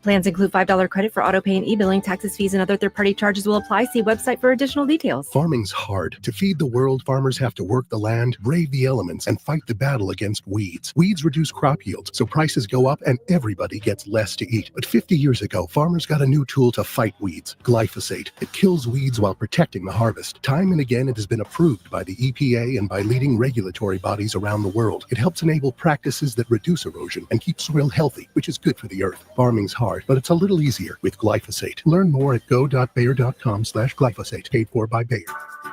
Plans include $5 credit for auto pay and e-billing. Taxes, fees, and other third-party charges will apply. See website for additional details. Farming's hard. To feed the world, farmers have to work the land, brave the elements, and fight the battle against weeds. Weeds reduce crop yields, so prices go up and everybody gets less to eat. But 50 years ago, farmers got a new tool to fight weeds, glyphosate. It kills weeds while protecting the harvest. Time and again, it has been approved by the EPA and by leading regulatory bodies around the world. It helps enable practices that reduce erosion and keep soil healthy, which is good for the earth. Farming's hard, but it's a little easier with glyphosate. Learn more at go.bayer.com/glyphosate. Paid for by Bayer.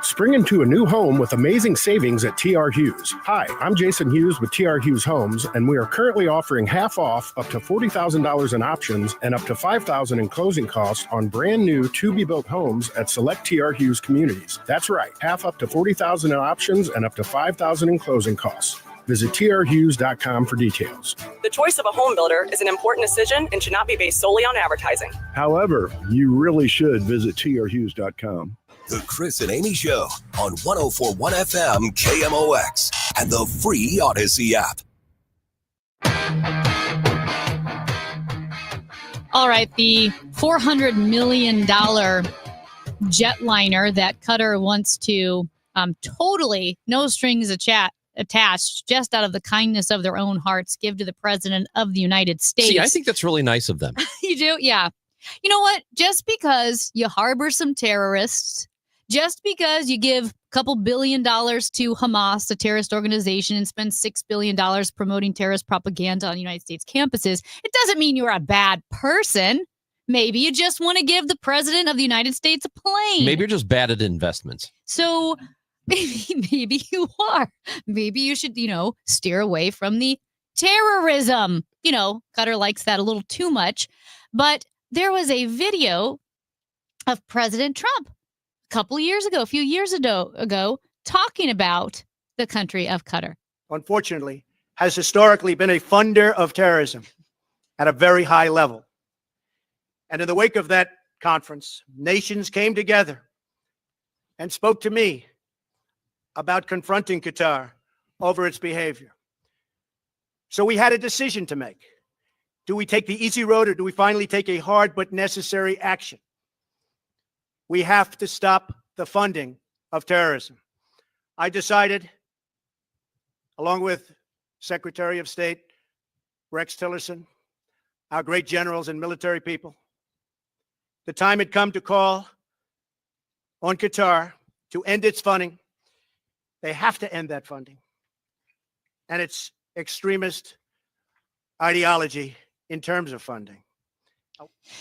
Spring into a new home with amazing savings at TR Hughes. Hi, I'm Jason Hughes with TR Hughes Homes, and we are currently offering half off up to $40,000 in options and up to $5,000 in closing costs on brand new to-be-built homes at select TR Hughes communities. That's right, half up to $40,000 in options and up to $5,000 in closing costs. Visit trhughes.com for details. The choice of a home builder is an important decision and should not be based solely on advertising. However, you really should visit trhughes.com. The Chris and Amy Show on 104.1 FM KMOX and the free Odyssey app. All right, the $400 million jetliner that Qatar wants to totally no strings attached, just out of the kindness of their own hearts, give to the president of the United States. See, I think that's really nice of them. You do? Yeah. You know what? Just because you harbor some terrorists, just because you give a couple $1 billion to Hamas, a terrorist organization, and spend $6 billion promoting terrorist propaganda on United States campuses, it doesn't mean you're a bad person. Maybe you just want to give the president of the United States a plane. Maybe you're just bad at investments. So maybe you are. Maybe you should, steer away from the terrorism. You know, Qatar likes that a little too much. But there was a video of President Trump a few years ago, talking about the country of Qatar. Unfortunately, has historically been a funder of terrorism at a very high level. And in the wake of that conference, nations came together and spoke to me about confronting Qatar over its behavior. So we had a decision to make. Do we take the easy road or do we finally take a hard but necessary action? We have to stop the funding of terrorism. I decided, along with Secretary of State Rex Tillerson, our great generals and military people, the time had come to call on Qatar to end its funding. They have to end that funding and its extremist ideology in terms of funding.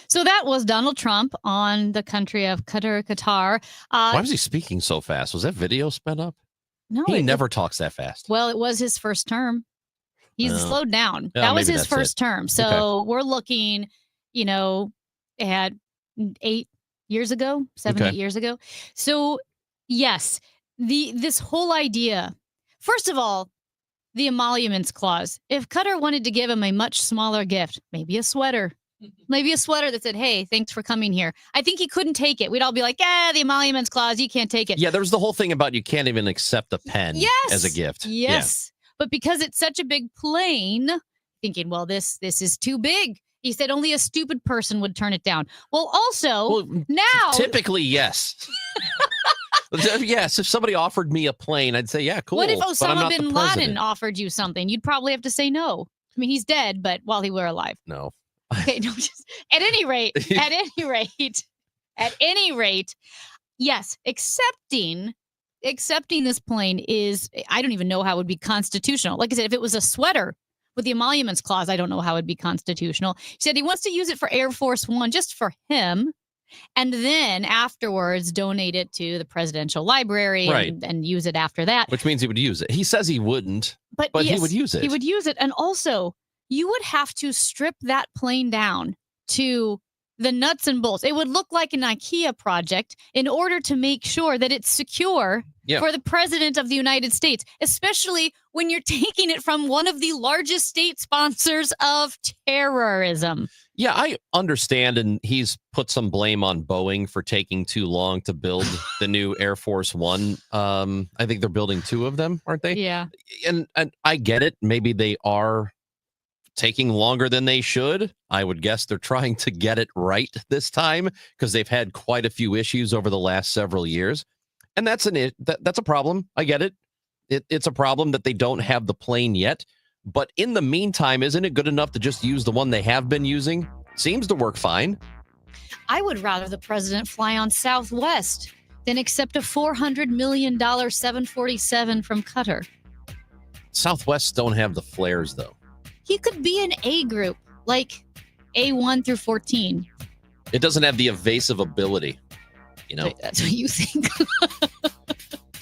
So that was Donald Trump on the country of Qatar. Why was he speaking so fast? Was that video sped up? No, he never talks that fast. Well, it was his first term. He's slowed down. Yeah, that was maybe his that's first term. So Okay. we're looking, at 8 years ago, 7, Okay. 8 years ago. So yes, this whole idea, first of all, the emoluments clause. If Qatar wanted to give him a much smaller gift, maybe a sweater that said, hey, thanks for coming here, I think he couldn't take it. We'd all be like, the emoluments clause, you can't take it. Yeah, there was the whole thing about you can't even accept a pen as a gift. Yes. But because it's such a big plane, thinking, well, this is too big. He said only a stupid person would turn it down. Well, also, now. Typically, yes. Yes, if somebody offered me a plane, I'd say, yeah, cool. What if but I'm Osama not the bin president. Laden offered you something? You'd probably have to say no. I mean, he's dead, but while he were alive. No. Okay, no, at any rate, yes, accepting this plane is, I don't even know how it would be constitutional. Like I said, if it was a sweater with the emoluments clause, I don't know how it would be constitutional. He said he wants to use it for Air Force One, just for him, and then afterwards donate it to the presidential library Right. and use it after that. Which means he would use it. He says he wouldn't, but yes, he would use it. He would use it. And also, you would have to strip that plane down to the nuts and bolts. It would look like an IKEA project in order to make sure that it's secure for the president of the United States, especially when you're taking it from one of the largest state sponsors of terrorism. Yeah, I understand, and he's put some blame on Boeing for taking too long to build the new Air Force One. I think they're building 2 of them, aren't they? Yeah. And I get it. Maybe they are taking longer than they should. I would guess they're trying to get it right this time because they've had quite a few issues over the last several years. And that's a problem. I get it. It's a problem that they don't have the plane yet. But in the meantime, isn't it good enough to just use the one they have been using? Seems to work fine. I would rather the president fly on Southwest than accept a $400 million 747 from Qatar. Southwest don't have the flares, though. He could be an A group, like A1 through 14. It doesn't have the evasive ability, That's what you think.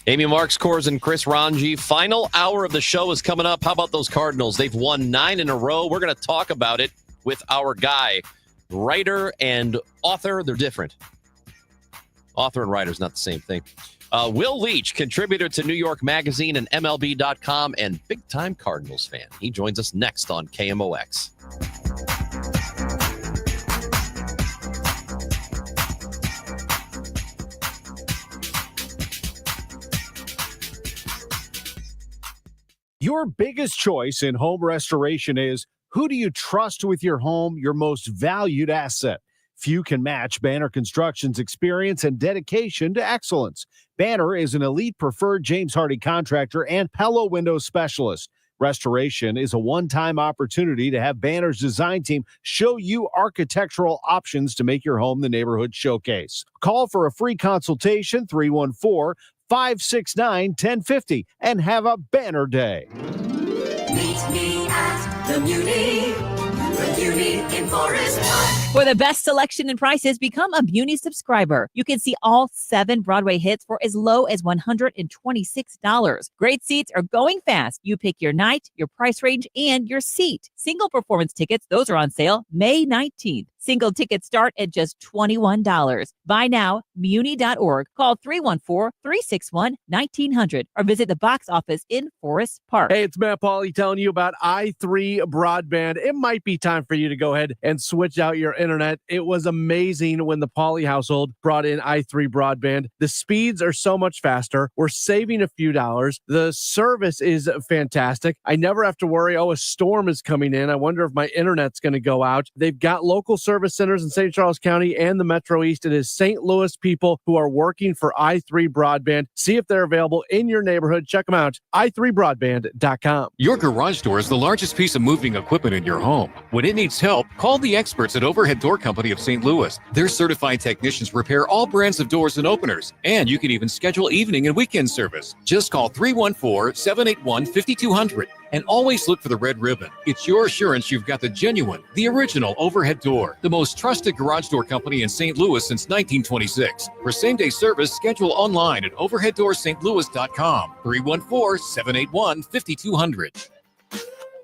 Amy Marks, Kors, and Chris Ranji. Final hour of the show is coming up. How about those Cardinals? They've won 9 in a row. We're going to talk about it with our guy, writer and author. They're different. Author and writer is not the same thing. Will Leach, contributor to New York Magazine and MLB.com and big-time Cardinals fan. He joins us next on KMOX. Your biggest choice in home restoration is, who do you trust with your home, your most valued asset? Few can match Banner Construction's experience and dedication to excellence. Banner is an elite preferred James Hardie contractor and Pella window specialist. Restoration is a one-time opportunity to have Banner's design team show you architectural options to make your home the neighborhood showcase. Call for a free consultation, 314-569-1050, and have a Banner day. Meet me at the Muni. The Beauty in Forest Park. For the best selection and prices, become a Beauty subscriber. You can see all 7 Broadway hits for as low as $126. Great seats are going fast. You pick your night, your price range, and your seat. Single performance tickets, those are on sale May 19th. Single tickets start at just $21. Buy now, muni.org. Call 314-361-1900 or visit the box office in Forest Park. Hey, it's Matt Pauley telling you about i3 Broadband. It might be time for you to go ahead and switch out your internet. It was amazing when the Pauley household brought in i3 Broadband. The speeds are so much faster. We're saving a few dollars. The service is fantastic. I never have to worry, a storm is coming in. I wonder if my internet's going to go out. They've got local service centers in St. Charles County and the Metro East. It is St. Louis people who are working for i3 Broadband. See if they're available in your neighborhood. Check them out, i3broadband.com. Your garage door is the largest piece of moving equipment in your home. When it needs help, call the experts at Overhead Door Company of St. Louis. Their certified technicians repair all brands of doors and openers, and you can even schedule evening and weekend service. Just call 314-781-5200 and always look for the red ribbon. It's your assurance you've got the genuine, the original Overhead Door, the most trusted garage door company in St. Louis since 1926. For same-day service, schedule online at overheaddoorstlouis.com. 314-781-5200.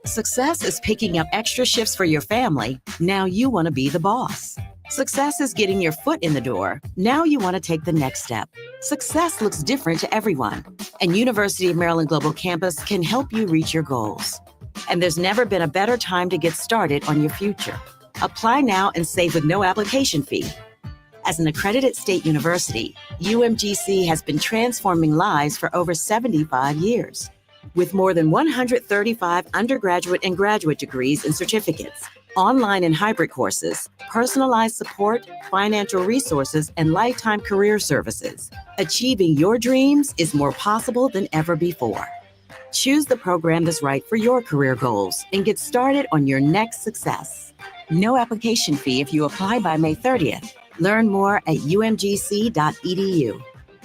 Success is picking up extra shifts for your family. Now you want to be the boss. Success is getting your foot in the door. Now you want to take the next step. Success looks different to everyone, and University of Maryland Global Campus can help you reach your goals. And there's never been a better time to get started on your future. Apply now and save with no application fee. As an accredited state university, UMGC has been transforming lives for over 75 years. With more than 135 undergraduate and graduate degrees and certificates, online and hybrid courses, personalized support, financial resources, and lifetime career services. Achieving your dreams is more possible than ever before. Choose the program that's right for your career goals and get started on your next success. No application fee if you apply by May 30th. Learn more at umgc.edu.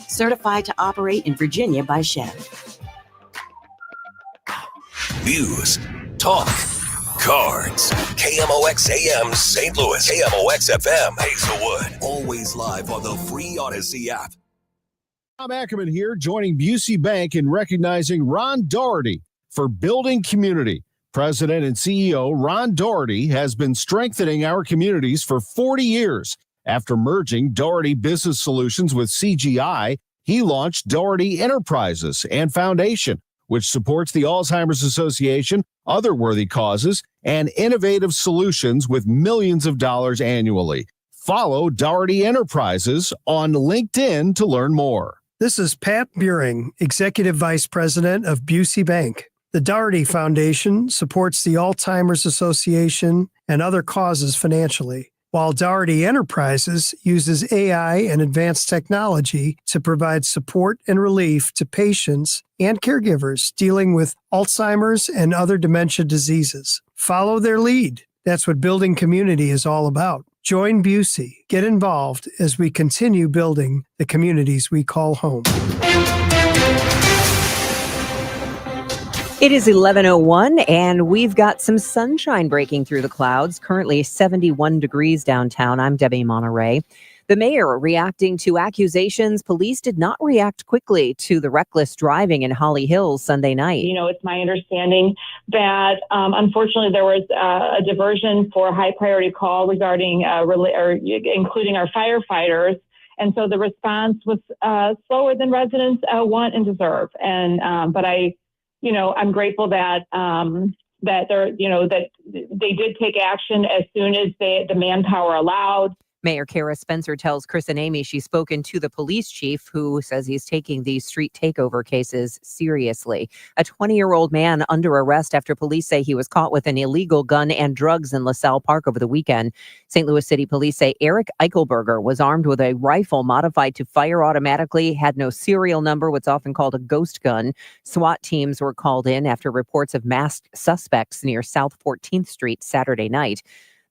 Certified to operate in Virginia by Chev. News, talk, cards. KMOX AM St. Louis. KMOX FM Hazelwood. Always live on the free Odyssey app. Tom Ackerman here, joining Busey Bank in recognizing Ron Doherty for building community. President and CEO Ron Doherty has been strengthening our communities for 40 years. After merging Doherty Business Solutions with CGI, he launched Doherty Enterprises and Foundation, which supports the Alzheimer's Association, other worthy causes, and innovative solutions with millions of dollars annually. Follow Doherty Enterprises on LinkedIn to learn more. This is Pat Buring, Executive Vice President of Busey Bank. The Doherty Foundation supports the Alzheimer's Association and other causes financially, while Doherty Enterprises uses AI and advanced technology to provide support and relief to patients and caregivers dealing with Alzheimer's and other dementia diseases. Follow their lead. That's what building community is all about. Join Busey. Get involved as we continue building the communities we call home. It is 11:01, and we've got some sunshine breaking through the clouds. Currently 71 degrees downtown. I'm Debbie Monterey. The mayor reacting to accusations police did not react quickly to the reckless driving in Holly Hills Sunday night. You know, it's my understanding that unfortunately there was a diversion for a high priority call regarding including our firefighters. And so the response was slower than residents want and deserve. And but I'm grateful that that they did take action as soon as the manpower allowed. Mayor Kara Spencer tells Chris and Amy she's spoken to the police chief, who says he's taking these street takeover cases seriously. A 20-year-old man under arrest after police say he was caught with an illegal gun and drugs in LaSalle Park over the weekend. St. Louis City police say Eric Eichelberger was armed with a rifle modified to fire automatically, had no serial number, what's often called a ghost gun. SWAT teams were called in after reports of masked suspects near South 14th Street Saturday night.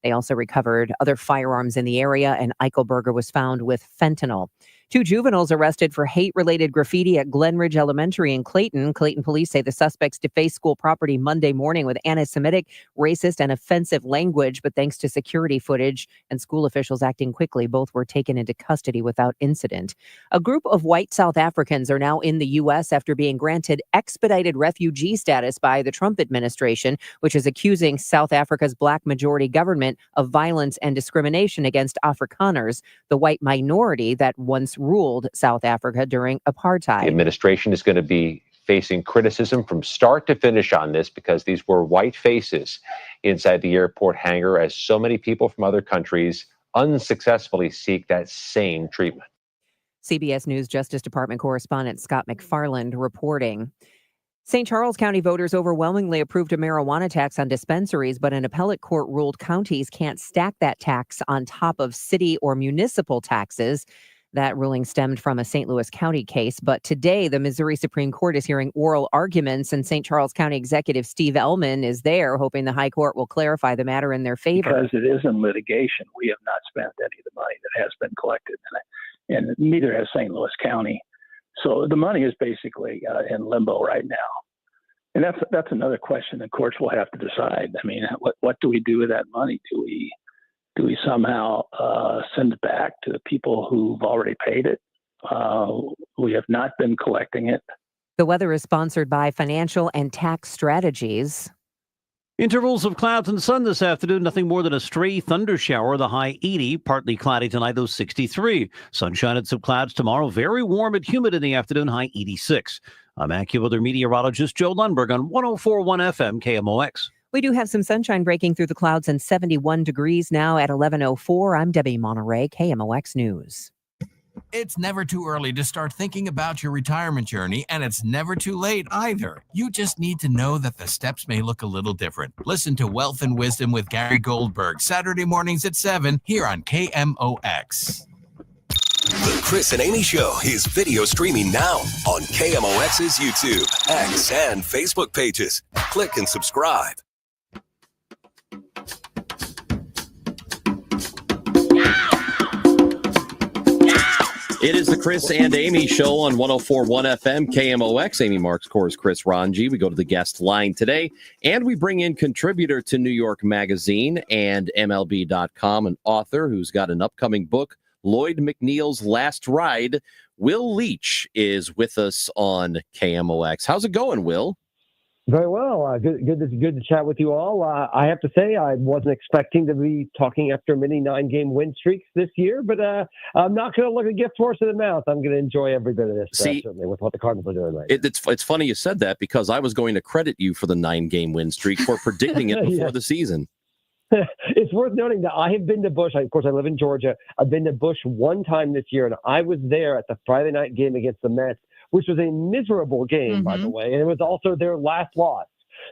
They also recovered other firearms in the area, and Eichelberger was found with fentanyl. 2 juveniles arrested for hate-related graffiti at Glenridge Elementary in Clayton. Clayton police say the suspects defaced school property Monday morning with anti-Semitic, racist, and offensive language, but thanks to security footage and school officials acting quickly, both were taken into custody without incident. A group of white South Africans are now in the U.S. after being granted expedited refugee status by the Trump administration, which is accusing South Africa's black majority government of violence and discrimination against Afrikaners, the white minority that once ruled South Africa during apartheid. The administration is going to be facing criticism from start to finish on this because these were white faces inside the airport hangar as so many people from other countries unsuccessfully seek that same treatment. CBS News Justice Department correspondent Scott McFarland reporting. St. Charles County voters overwhelmingly approved a marijuana tax on dispensaries, but an appellate court ruled counties can't stack that tax on top of city or municipal taxes. That ruling stemmed from a St. Louis County case, but today the Missouri Supreme Court is hearing oral arguments, and St. Charles County Executive Steve Ellman is there, hoping the High Court will clarify the matter in their favor. Because it is in litigation, we have not spent any of the money that has been collected, and neither has St. Louis County. So the money is basically in limbo right now. And that's another question the courts will have to decide. I mean, what do we do with that money? Do we somehow send it back to the people who've already paid it? We have not been collecting it. The weather is sponsored by Financial and Tax Strategies. Intervals of clouds and sun this afternoon. Nothing more than a stray thunder shower. The high 80. Partly cloudy tonight, though 63. Sunshine and some clouds tomorrow. Very warm and humid in the afternoon. High 86. I'm AccuWeather meteorologist Joe Lundberg on 104.1 FM KMOX. We do have some sunshine breaking through the clouds and 71 degrees now at 11:04. I'm Debbie Monterey, KMOX News. It's never too early to start thinking about your retirement journey, and it's never too late either. You just need to know that the steps may look a little different. Listen to Wealth and Wisdom with Gary Goldberg, Saturday mornings at 7 here on KMOX. The Chris and Amy Show is video streaming now on KMOX's YouTube, X, and Facebook pages. Click and subscribe. It is the Chris and Amy Show on 104.1 FM KMOX. Amy Marks, Course Chris Ranji. We go to the guest line today, and we bring in contributor to New York Magazine and MLB.com, an author who's got an upcoming book, Lloyd McNeil's Last Ride. Will Leach is with us on KMOX. How's it going, Will? Very well. Good to chat with you all. I have to say, I wasn't expecting to be talking after many 9-game win streaks this year, but I'm not going to look a gift horse in the mouth. I'm going to enjoy every bit of this, certainly, with what the Cardinals are doing right now. It's funny you said that, because I was going to credit you for the 9-game win streak for predicting it before the season. It's worth noting that I have been to Busch. Of course, I live in Georgia. I've been to Busch one time this year, and I was there at the Friday night game against the Mets, which was a miserable game, by the way, and it was also their last loss.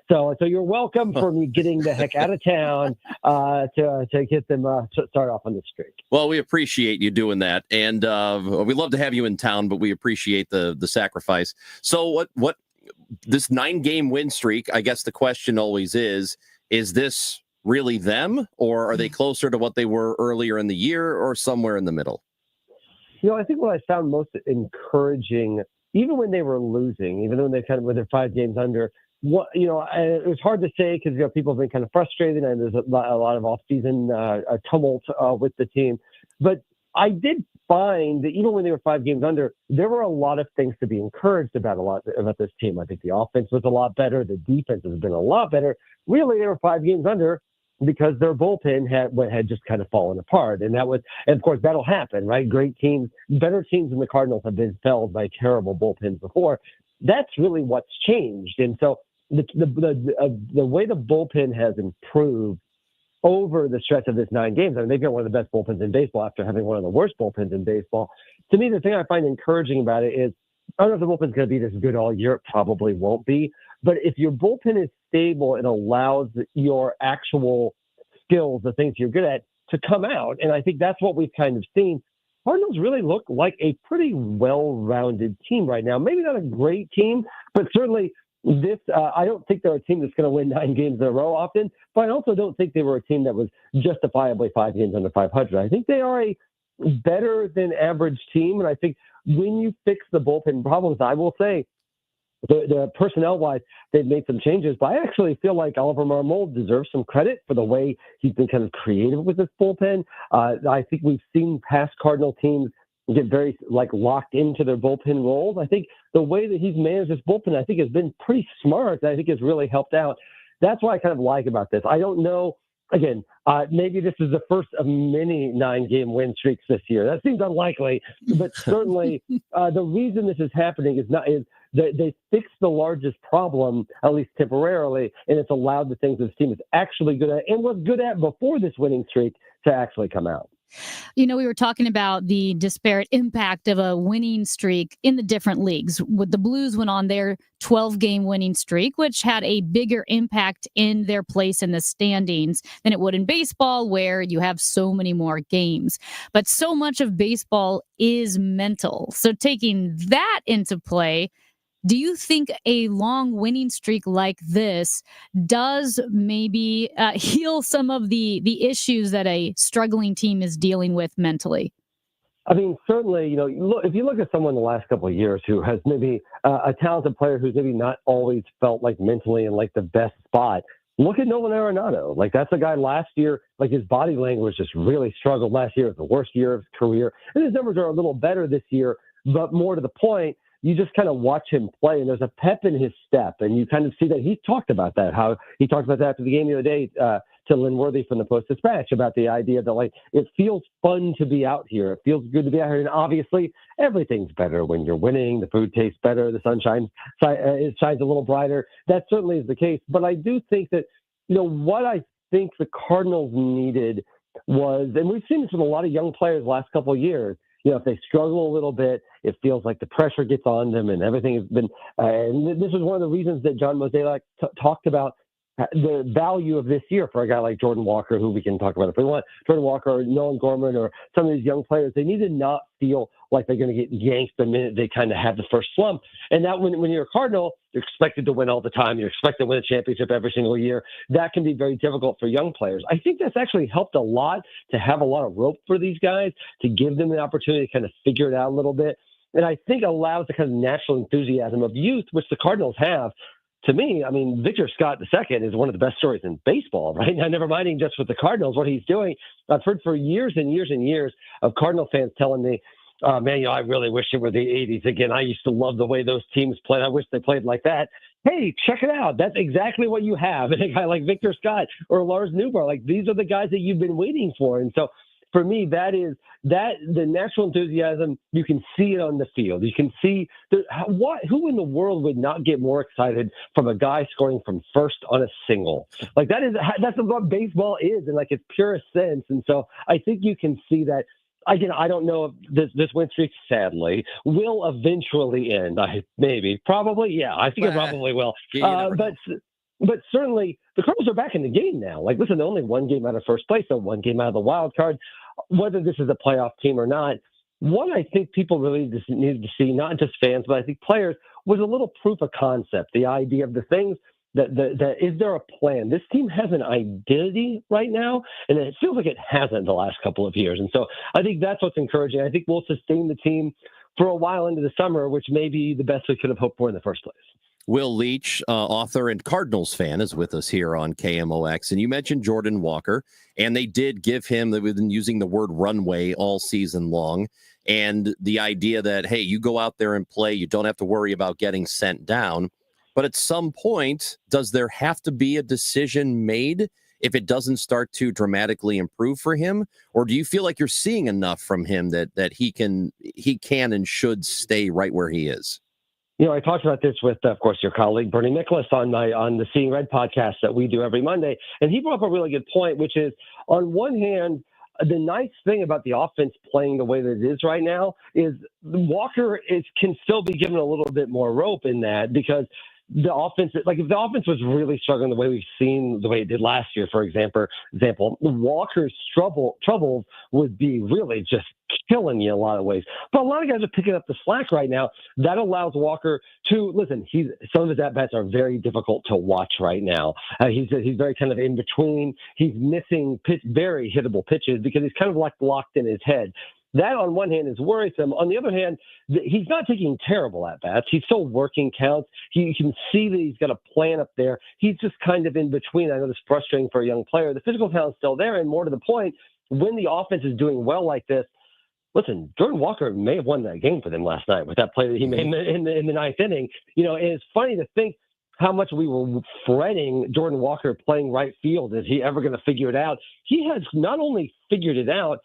So you're welcome for me getting the heck out of town to get them to start off on the streak. Well, we appreciate you doing that, and we love to have you in town, but we appreciate the sacrifice. So what this 9-game win streak? I guess the question always is this really them, or are they closer to what they were earlier in the year, or somewhere in the middle? I think what I found most encouraging, even when they were losing, even when they kind of were 5 games under, it was hard to say because people have been kind of frustrated, and there's a lot of off-season tumult with the team. But I did find that even when they were 5 games under, there were a lot of things to be encouraged about about this team. I think the offense was a lot better. The defense has been a lot better. Really, they were 5 games under because their bullpen had just kind of fallen apart. And of course, that'll happen, right? Great teams, better teams than the Cardinals have been felled by terrible bullpens before. That's really what's changed. And so the way the bullpen has improved over the stretch of this 9 games, I mean, they've got one of the best bullpens in baseball after having one of the worst bullpens in baseball. To me, the thing I find encouraging about it is, I don't know if the bullpen's going to be this good all year. It probably won't be. But if your bullpen is stable, it allows your actual skills, the things you're good at, to come out. And I think that's what we've kind of seen. Cardinals really look like a pretty well-rounded team right now. Maybe not a great team, but certainly this, I don't think they're a team that's going to win 9 games in a row often, but I also don't think they were a team that was justifiably 5 games under 500. I think they are a better than average team. And I think when you fix the bullpen problems, I will say, the personnel-wise, they've made some changes, but I actually feel like Oliver Marmol deserves some credit for the way he's been kind of creative with this bullpen. I think we've seen past Cardinal teams get very locked into their bullpen roles. I think the way that he's managed this bullpen, I think, has been pretty smart. I think has really helped out. That's what I kind of like about this. I don't know. Again, maybe this is the first of many 9-game win streaks this year. That seems unlikely, but certainly the reason this is happening is they fixed the largest problem, at least temporarily, and it's allowed the things that this team is actually good at and was good at before this winning streak to actually come out. We were talking about the disparate impact of a winning streak in the different leagues. With the Blues went on their 12-game winning streak, which had a bigger impact in their place in the standings than it would in baseball, where you have so many more games. But so much of baseball is mental. So taking that into play, do you think a long winning streak like this does maybe heal some of the issues that a struggling team is dealing with mentally? I mean, certainly, if you look at someone the last couple of years who has maybe a talented player who's maybe not always felt like mentally in like the best spot, look at Nolan Arenado. Like, that's a guy last year, like his body language just really struggled last year. It was the worst year of his career. And his numbers are a little better this year, but more to the point, you just kind of watch him play, and there's a pep in his step, and you kind of see that he talked about that, how he talked about that after the game the other day to Lynn Worthy from the Post-Dispatch about the idea that, like, it feels fun to be out here. It feels good to be out here, and obviously everything's better when you're winning. The food tastes better. The sun shines a little brighter. That certainly is the case, but I do think that, what I think the Cardinals needed was, and we've seen this with a lot of young players the last couple of years, if they struggle a little bit, it feels like the pressure gets on them and everything has been, and this was one of the reasons that John Mozeliak talked about the value of this year for a guy like Jordan Walker, who we can talk about if we want, Jordan Walker or Nolan Gorman or some of these young players. They need to not feel like they're going to get yanked the minute they kind of have the first slump. And that when you're a Cardinal, you're expected to win all the time. You're expected to win a championship every single year. That can be very difficult for young players. I think that's actually helped a lot to have a lot of rope for these guys, to give them the opportunity to kind of figure it out a little bit. And I think allows the kind of natural enthusiasm of youth, which the Cardinals have. To me, I mean, Victor Scott II is one of the best stories in baseball, right? Now, never minding just with the Cardinals, what he's doing. I've heard for years and years and years of Cardinal fans telling me, man, I really wish it were the 80s again. I used to love the way those teams played. I wish they played like that. Hey, check it out. That's exactly what you have in a guy like Victor Scott or Lars Newbar. Like, these are the guys that you've been waiting for. And so for me, the natural enthusiasm, you can see it on the field. You can see who in the world would not get more excited from a guy scoring from first on a single? Like, that's what baseball is in like its purest sense. And so I think you can see that. Again, I don't know if this win streak, sadly, will eventually end. Probably, yeah. I think it probably will. But certainly, the Cardinals are back in the game now. Like, listen, they're only one game out of first place, so one game out of the wild card. Whether this is a playoff team or not, what I think people really just needed to see, not just fans, but I think players, was a little proof of concept. The idea of the things that is there a plan? This team has an identity right now, and it feels like it hasn't the last couple of years. And so I think that's what's encouraging. I think we'll sustain the team for a while into the summer, which may be the best we could have hoped for in the first place. Will Leach, author and Cardinals fan, is with us here on KMOX. And you mentioned Jordan Walker, and they did give him, they've been using the word runway all season long. And the idea that, hey, you go out there and play, you don't have to worry about getting sent down. But at some point, does there have to be a decision made if it doesn't start to dramatically improve for him? Or do you feel like you're seeing enough from him that he can and should stay right where he is? I talked about this with, of course, your colleague Bernie Nicholas on the Seeing Red podcast that we do every Monday. And he brought up a really good point, which is, on one hand, the nice thing about the offense playing the way that it is right now is Walker can still be given a little bit more rope in that, because the offense, like if the offense was really struggling the way we've seen, the way it did last year, for example, Walker's troubles would be really just killing you in a lot of ways. But a lot of guys are picking up the slack right now. That allows Walker to listen. Some of his at bats are very difficult to watch right now. He's very kind of in between. He's missing very hittable pitches because he's kind of like locked in his head. that on one hand is worrisome. On the other hand, he's not taking terrible at-bats. He's still working counts. You can see that he's got a plan up there. He's just kind of in between. I know it's frustrating for a young player. The physical talent's still there, and more to the point, when the offense is doing well like this, listen, Jordan Walker may have won that game for them last night with that play that he made in the ninth inning. And it's funny to think how much we were fretting Jordan Walker playing right field. Is he ever going to figure it out? He has not only figured it out,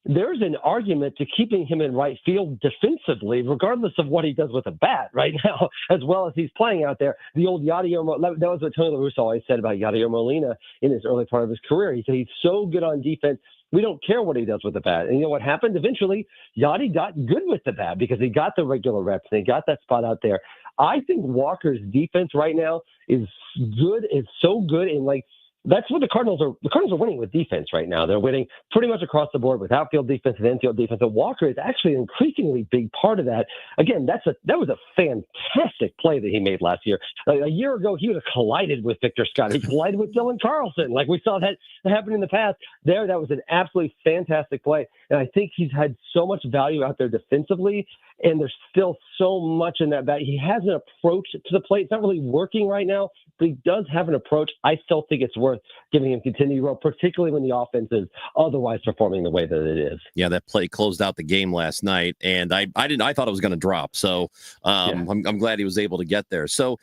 there's an argument to keeping him in right field defensively, regardless of what he does with a bat right now, as well as he's playing out there. The old Yadier, that was what Tony La Russa always said about Yadier Molina in his early part of his career. He said he's so good on defense, we don't care what he does with the bat. And you know what happened? Eventually, Yadi got good with the bat because he got the regular reps and he got that spot out there. I think Walker's defense right now is good. It's so good. And that's what the Cardinals are. The Cardinals are winning with defense right now. They're winning pretty much across the board with outfield defense and infield defense. And Walker is actually an increasingly big part of that. Again, that was a fantastic play that he made last year. A year ago, he would have collided with Victor Scott. He collided with Dylan Carlson. Like we saw that happen in the past. That was an absolutely fantastic play. And I think he's had so much value out there defensively. And there's still so much in that bat. He has an approach to the plate. It's not really working right now, but he does have an approach. I still think it's worth giving him continued role, particularly when the offense is otherwise performing the way that it is. Yeah, that play closed out the game last night, and I thought it was going to drop. So I'm glad he was able to get there. So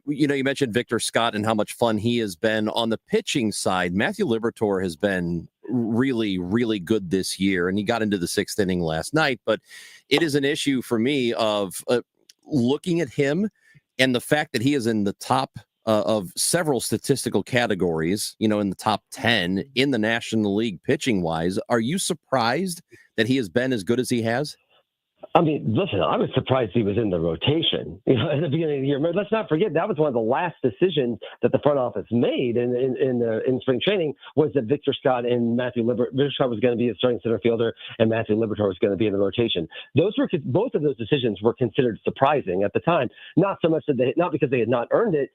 you mentioned Victor Scott and how much fun he has been on the pitching side. Matthew Liberatore has been really, really good this year, and he got into the sixth inning last night. But it is an issue for me of looking at him and the fact that he is in the top of several statistical categories, in the top 10 in the National League pitching wise. Are you surprised that he has been as good as he has? I mean, listen, I was surprised he was in the rotation, at the beginning of the year. Let's not forget that was one of the last decisions that the front office made in spring training was that Victor Scott and Victor Scott was going to be a starting center fielder and Matthew Liberatore was going to be in the rotation. Both of those decisions were considered surprising at the time, not so much not because they had not earned it,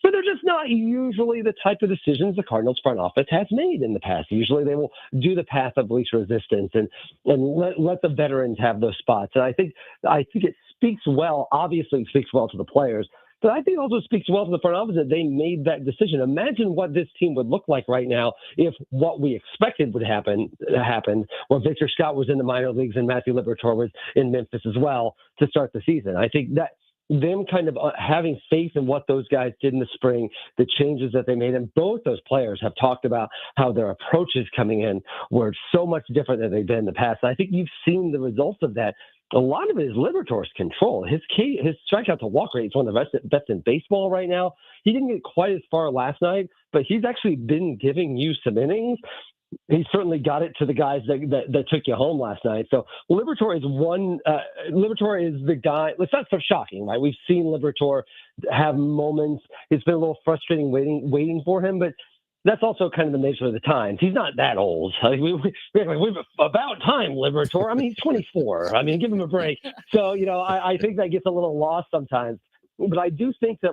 but they're just not usually the type of decisions the Cardinals front office has made in the past. Usually they will do the path of least resistance and let the veterans have those spots. And I think it speaks well, obviously speaks well to the players, but I think it also speaks well to the front office that they made that decision. Imagine what this team would look like right now if what we expected would happen, where Victor Scott was in the minor leagues and Matthew Liberatore was in Memphis as well to start the season. I think that them kind of having faith in what those guys did in the spring, the changes that they made, and both those players have talked about how their approaches coming in were so much different than they've been in the past. And I think you've seen the results of that. A lot of it is Liberatore's control. His strikeout to walk rate is one of the best in baseball right now. He didn't get quite as far last night, but he's actually been giving you some innings. He certainly got it to the guys that took you home last night. So Liberatore is Liberatore is the guy. It's not so shocking, right? We've seen Liberatore have moments. It's been a little frustrating waiting for him, but that's also kind of the nature of the times. He's not that old. We're about time, Liberatore. I mean, he's 24. I mean, give him a break. So, I think that gets a little lost sometimes. But I do think that,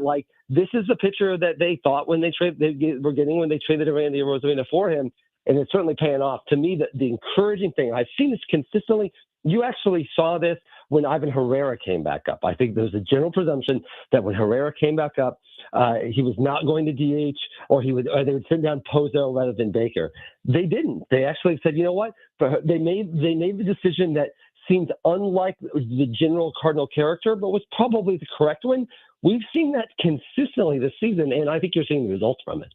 this is the pitcher that they thought when they were getting when they traded Randy Arozarena for him. And it's certainly paying off. To me, the encouraging thing, I've seen this consistently. You actually saw this when Ivan Herrera came back up. I think there's a general presumption that when Herrera came back up, he was not going to DH, or they would send down Pozo rather than Baker. They didn't. They actually said, you know what? They made the decision that seemed unlike the general Cardinal character, but was probably the correct one. We've seen that consistently this season, and I think you're seeing the results from it.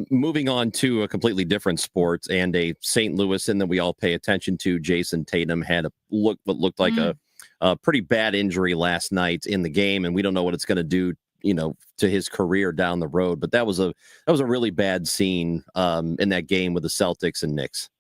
Moving on to a completely different sport and a St. Louis that we all pay attention to. Jason Tatum had what looked like a pretty bad injury last night in the game, and we don't know what it's going to do, to his career down the road. But that was a really bad scene in that game with the Celtics and Knicks.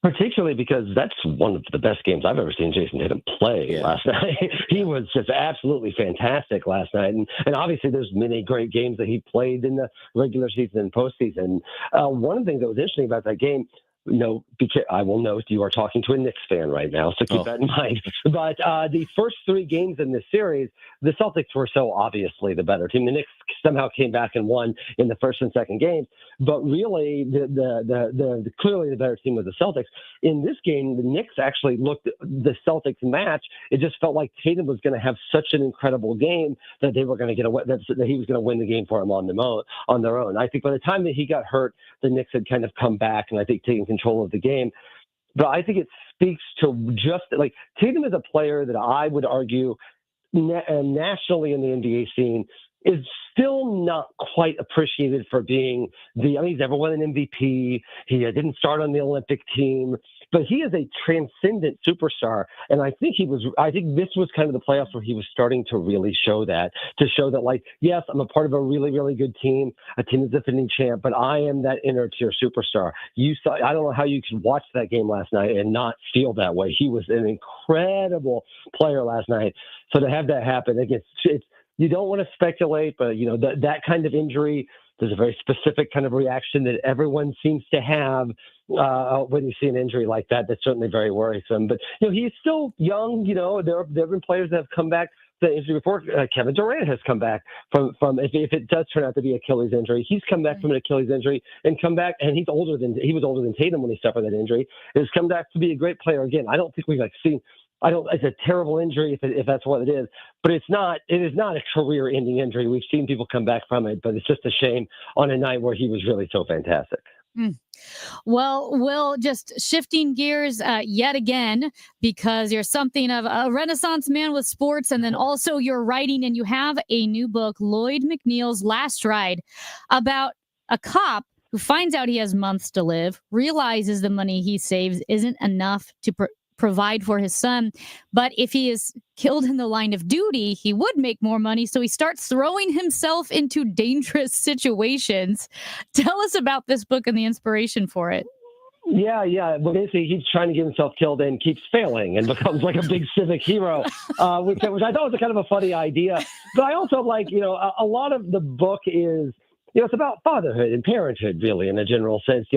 Particularly because that's one of the best games I've ever seen Jason Tatum play last night. He was just absolutely fantastic last night. And obviously there's many great games that he played in the regular season and postseason. One of the things that was interesting about that game, note, because I will note you are talking to a Knicks fan right now, so keep that in mind. But the first 3 games in this series, the Celtics were so obviously the better team. The Knicks somehow came back and won in the first and second games, but really the clearly the better team was the Celtics. In this game, the Knicks actually looked the Celtics match. It just felt like Tatum was going to have such an incredible game that they were going to get away, that he was going to win the game for them on their own. I think by the time that he got hurt, the Knicks had kind of come back and I think taken control of the game. But I think it speaks to just like Tatum is a player that I would argue nationally in the NBA scene is still not quite appreciated for being he's never won an MVP. He didn't start on the Olympic team, but he is a transcendent superstar. And I think this was kind of the playoffs where he was starting to really show that, like, yes, I'm a part of a really, really good team, a team that's defending champ, but I am that inner tier superstar. I don't know how you could watch that game last night and not feel that way. He was an incredible player last night. So to have that happen, you don't want to speculate, but that kind of injury, there's a very specific kind of reaction that everyone seems to have when you see an injury like that. That's certainly very worrisome. But he's still young. There have been players that have come back from the injury before. Kevin Durant has come back from if it does turn out to be Achilles injury, he's come back from an Achilles injury and come back, and he was older than Tatum when he suffered that injury. He's come back to be a great player again. I don't think we've seen. It's a terrible injury if that's what it is, but it is not a career-ending injury. We've seen people come back from it, but it's just a shame on a night where he was really so fantastic. Well, Will, just shifting gears yet again, because you're something of a renaissance man with sports, and then also you're writing, and you have a new book, Lloyd McNeil's Last Ride, about a cop who finds out he has months to live, realizes the money he saves isn't enough to provide for his son, but if he is killed in the line of duty, he would make more money, so he starts throwing himself into dangerous situations. Tell us about this book and the inspiration for it. Yeah. Well, basically, he's trying to get himself killed and keeps failing and becomes like a big civic hero, which I thought was a kind of a funny idea. But I also like, a lot of the book is, it's about fatherhood and parenthood, really, in a general sense.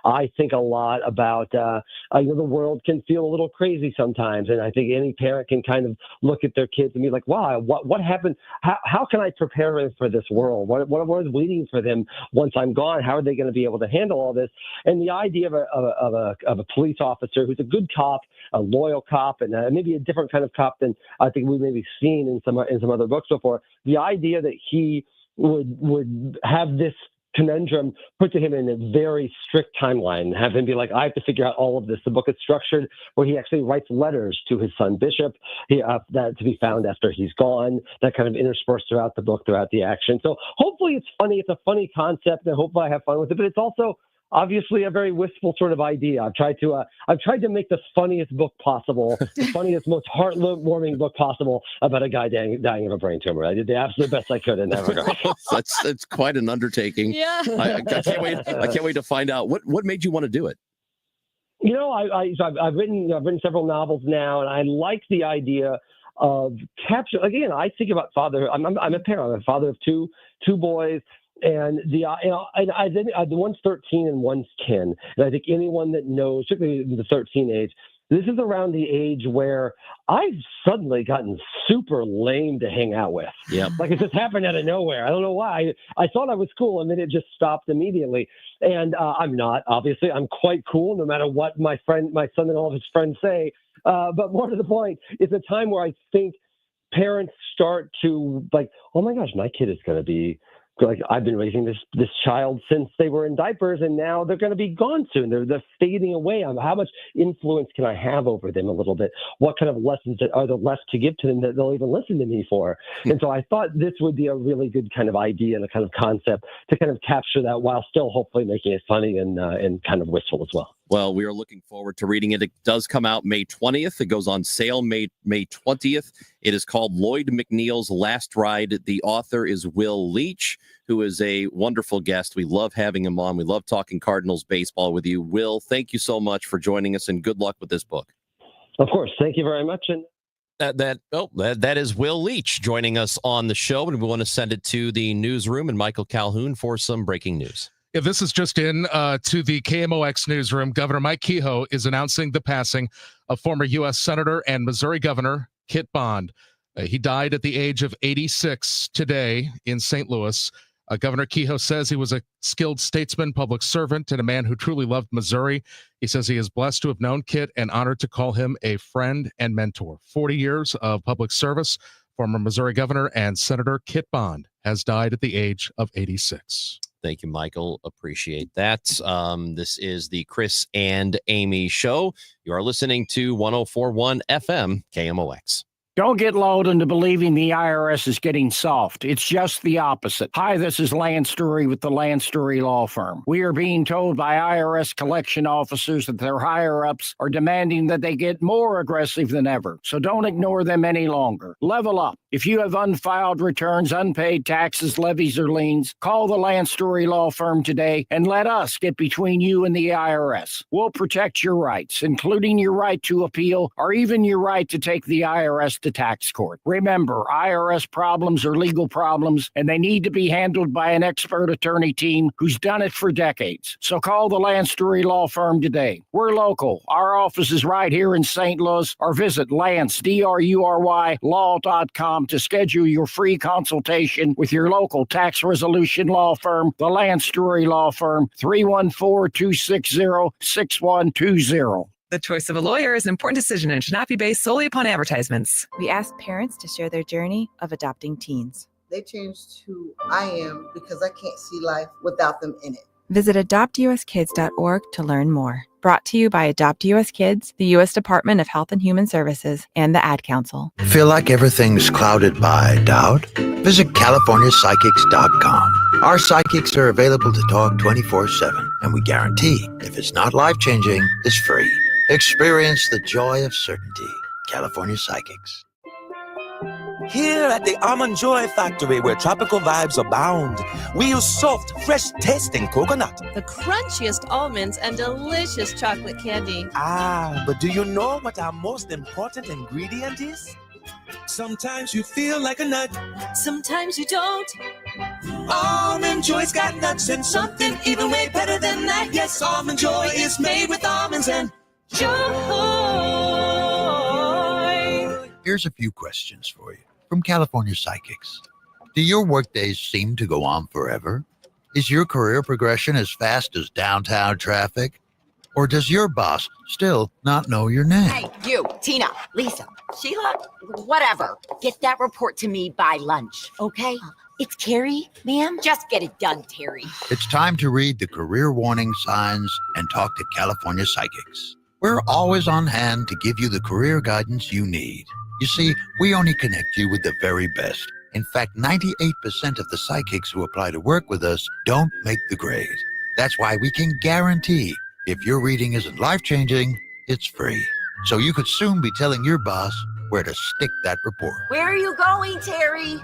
I think a lot about, the world can feel a little crazy sometimes. And I think any parent can kind of look at their kids and be like, wow, what happened? How can I prepare them for this world? What is waiting for them once I'm gone? How are they going to be able to handle all this? And the idea of a police officer who's a good cop, a loyal cop, and maybe a different kind of cop than I think we've maybe seen in some other books before. The idea that he would have this conundrum put to him in a very strict timeline, have him be like, I have to figure out all of this. The book is structured where he actually writes letters to his son Bishop that to be found after he's gone, that kind of interspersed throughout the book, throughout the action. So hopefully it's funny. It's a funny concept, and hopefully I have fun with it, but it's also obviously a very wistful sort of idea. I've tried to make the funniest book possible, the funniest, most heartwarming book possible about a guy dying of a brain tumor. I did the absolute best I could in that regard. That's quite an undertaking. Yeah. I can't wait to find out what made you want to do it. I've written several novels now, and I like the idea of capture. Again, I think about fatherhood. I'm a parent. I'm a father of two boys. And one's 13 and one's 10. And I think anyone that knows, particularly the 13 age, this is around the age where I've suddenly gotten super lame to hang out with. Yeah. Like it just happened out of nowhere. I don't know why. I thought I was cool, and then it just stopped immediately. And I'm not, obviously. I'm quite cool no matter what my son and all of his friends say. But more to the point, it's a time where I think parents start to like, oh my gosh, my kid is going to be like, I've been raising this child since they were in diapers, and now they're going to be gone soon. They're fading away. How much influence can I have over them a little bit? What kind of lessons are there left to give to them that they'll even listen to me for? And so I thought this would be a really good kind of idea and a kind of concept to kind of capture that while still hopefully making it funny and kind of wistful as well. Well, we are looking forward to reading it. It does come out May 20th. It goes on sale May 20th. It is called Lloyd McNeil's Last Ride. The author is Will Leitch, who is a wonderful guest. We love having him on. We love talking Cardinals baseball with you. Will, thank you so much for joining us, and good luck with this book. Of course. Thank you very much. And that is Will Leitch joining us on the show, and we want to send it to the newsroom and Michael Calhoun for some breaking news. Yeah, this is just in to the KMOX newsroom. Governor Mike Kehoe is announcing the passing of former U.S. Senator and Missouri Governor Kit Bond. He died at the age of 86 today in St. Louis. Governor Kehoe says he was a skilled statesman, public servant, and a man who truly loved Missouri. He says he is blessed to have known Kit and honored to call him a friend and mentor. 40 years of public service. Former Missouri Governor and Senator Kit Bond has died at the age of 86. Thank you, Michael. Appreciate that. This is the Chris and Amy Show. You are listening to 104.1 FM KMOX. Don't get lulled into believing the IRS is getting soft. It's just the opposite. Hi, this is Lance Story with the Lance Story Law Firm. We are being told by IRS collection officers that their higher-ups are demanding that they get more aggressive than ever. So don't ignore them any longer. Level up. If you have unfiled returns, unpaid taxes, levies, or liens, call the Lance Story Law Firm today and let us get between you and the IRS. We'll protect your rights, including your right to appeal or even your right to take the IRS to tax court. Remember, IRS problems are legal problems, and they need to be handled by an expert attorney team who's done it for decades. So call the Lance Story Law Firm today. We're local. Our office is right here in St. Louis, or visit Lance, DRURY, law.com to schedule your free consultation with your local tax resolution law firm, the Lance Story Law Firm, 314-260-6120. The choice of a lawyer is an important decision and should not be based solely upon advertisements. We asked parents to share their journey of adopting teens. They changed who I am because I can't see life without them in it. Visit adoptuskids.org to learn more. Brought to you by Adopt US Kids, the U.S. Department of Health and Human Services, and the Ad Council. Feel like everything's clouded by doubt? Visit CaliforniaPsychics.com. Our psychics are available to talk 24/7, and we guarantee if it's not life-changing, it's free. Experience the joy of certainty. California Psychics. Here at the Almond Joy Factory, where tropical vibes abound, we use soft, fresh-tasting coconut. The crunchiest almonds and delicious chocolate candy. Ah, but do you know what our most important ingredient is? Sometimes you feel like a nut. Sometimes you don't. Almond Joy's got nuts and something even way better than that. Yes, Almond Joy is made with almonds and joy. Here's a few questions for you from California Psychics. Do your workdays seem to go on forever? Is your career progression as fast as downtown traffic? Or does your boss still not know your name? Hey, you, Tina, Lisa, Sheila, whatever. Get that report to me by lunch, okay? It's Terry, ma'am. Just get it done, Terry. It's time to read the career warning signs and talk to California Psychics. We're always on hand to give you the career guidance you need. You see, we only connect you with the very best. In fact, 98% of the psychics who apply to work with us don't make the grade. That's why we can guarantee if your reading isn't life-changing, it's free. So you could soon be telling your boss where to stick that report. Where are you going, Terry?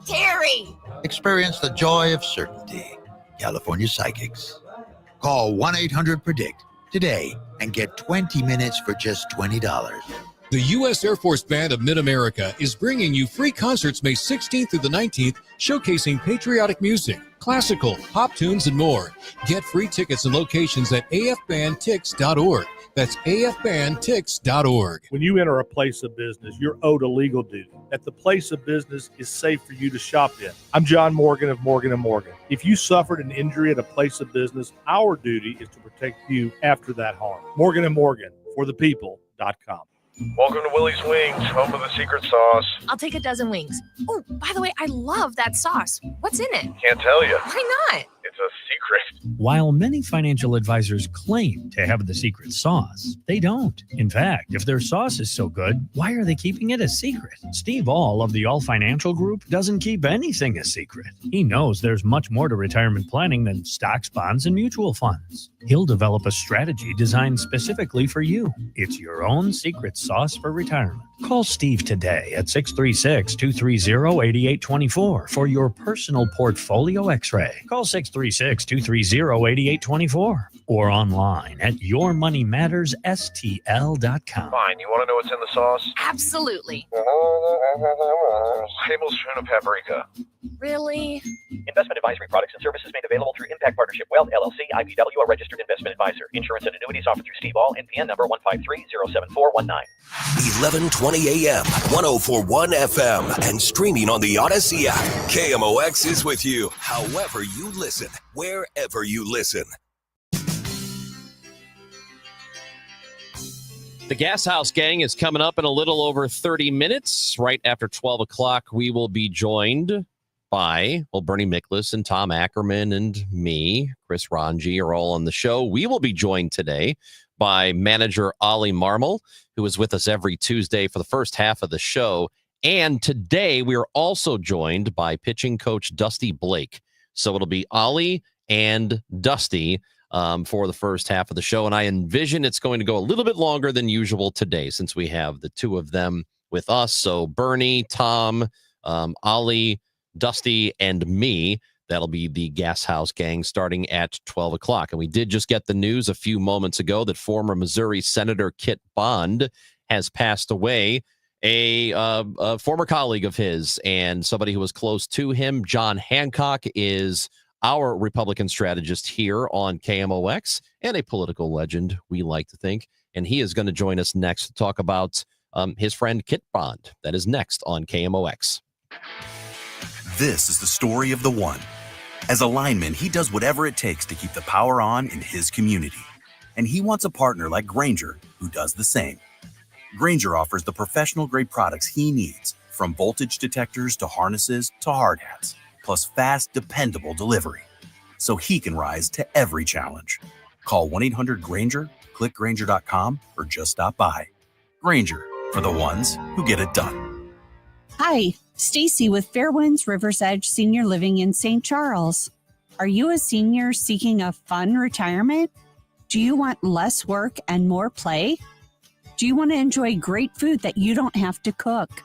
Terry! Experience the joy of certainty. California Psychics. Call 1-800-PREDICT today and get 20 minutes for just $20. The U.S. Air Force Band of Mid-America is bringing you free concerts May 16th through the 19th, showcasing patriotic music, classical, pop tunes, and more. Get free tickets and locations at afbandtix.org. That's afbandtix.org. When you enter a place of business, you're owed a legal duty that the place of business is safe for you to shop in. I'm John Morgan of Morgan & Morgan. If you suffered an injury at a place of business, our duty is to protect you after that harm. Morgan & Morgan, for the people.com. Welcome to Willie's Wings, home of the secret sauce. I'll take a dozen wings. Oh, by the way, I love that sauce. What's in it? Can't tell you. Why not? It's a secret. While many financial advisors claim to have the secret sauce, they don't. In fact, if their sauce is so good, why are they keeping it a secret? Steve All of the All Financial Group doesn't keep anything a secret. He knows there's much more to retirement planning than stocks, bonds, and mutual funds. He'll develop a strategy designed specifically for you. It's your own secret sauce for retirement. Call Steve today at 636-230-8824 for your personal portfolio x-ray. Call 636 836-230-8824 or online at yourmoneymattersstl.com. Fine, you want to know what's in the sauce? Absolutely. Tablespoon of paprika. Really? Investment advisory products and services made available through Impact Partnership Wealth, LLC, IPW, a registered investment advisor. Insurance and annuities offered through Steve Ball, NPN number 153-07419. 1120 AM, 1041 FM, and streaming on the Odyssey app. KMOX is with you, however you listen, wherever you listen. The Gas House Gang is coming up in a little over 30 minutes. Right after 12 o'clock, we will be joined by, Bernie Miklasz and Tom Ackerman and me, Chris Ranji, are all on the show. We will be joined today by manager Ollie Marmol, who is with us every Tuesday for the first half of the show. And today we are also joined by pitching coach Dusty Blake. So it'll be Ollie and Dusty for the first half of the show. And I envision it's going to go a little bit longer than usual today since we have the two of them with us. So Bernie, Tom, Ollie, Dusty, and me. That'll be the Gas House Gang starting at 12 o'clock. And we did just get the news a few moments ago that former Missouri Senator Kit Bond has passed away. A former colleague of his and somebody who was close to him, John Hancock, is our Republican strategist here on KMOX and a political legend, we like to think. And he is going to join us next to talk about his friend Kit Bond. That is next on KMOX. This is the story of the one. As a lineman, he does whatever it takes to keep the power on in his community. And he wants a partner like Grainger who does the same. Grainger offers the professional-grade products he needs, from voltage detectors to harnesses to hard hats, plus fast, dependable delivery, so he can rise to every challenge. Call 1-800-GRAINGER, click Grainger.com, or just stop by. Grainger, for the ones who get it done. Hi, Stacy with Fairwinds Rivers Edge Senior Living in St. Charles. Are you a senior seeking a fun retirement? Do you want less work and more play? Do you want to enjoy great food that you don't have to cook?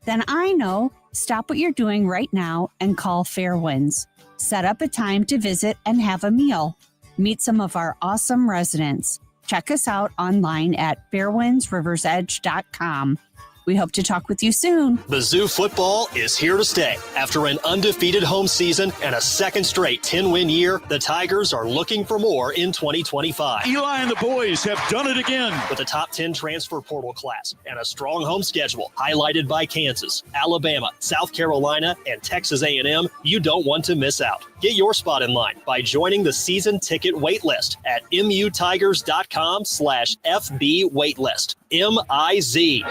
Then I know. Stop what you're doing right now and call Fairwinds. Set up a time to visit and have a meal. Meet some of our awesome residents. Check us out online at fairwindsriversedge.com. We hope to talk with you soon. Mizzou football is here to stay. After an undefeated home season and a second straight 10-win year, the Tigers are looking for more in 2025. Eli and the boys have done it again. With a top 10 transfer portal class and a strong home schedule highlighted by Kansas, Alabama, South Carolina, and Texas A&M, you don't want to miss out. Get your spot in line by joining the season ticket waitlist at mutigers.com/FB waitlist. MIZ.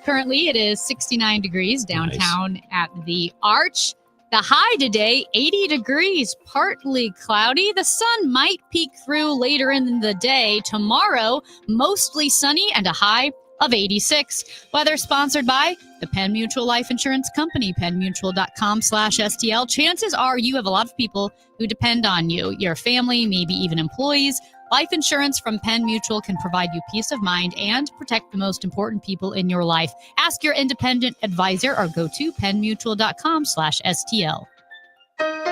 Currently, it is 69 degrees downtown at the Arch. The high today, 80 degrees, partly cloudy. The sun might peek through later in the day. Tomorrow, mostly sunny and a high of 86. Weather sponsored by the Penn Mutual Life Insurance Company, pennmutual.com/STL. Chances are you have a lot of people who depend on you, your family, maybe even employees. Life insurance from Penn Mutual can provide you peace of mind and protect the most important people in your life. Ask your independent advisor or go to pennmutual.com/STL.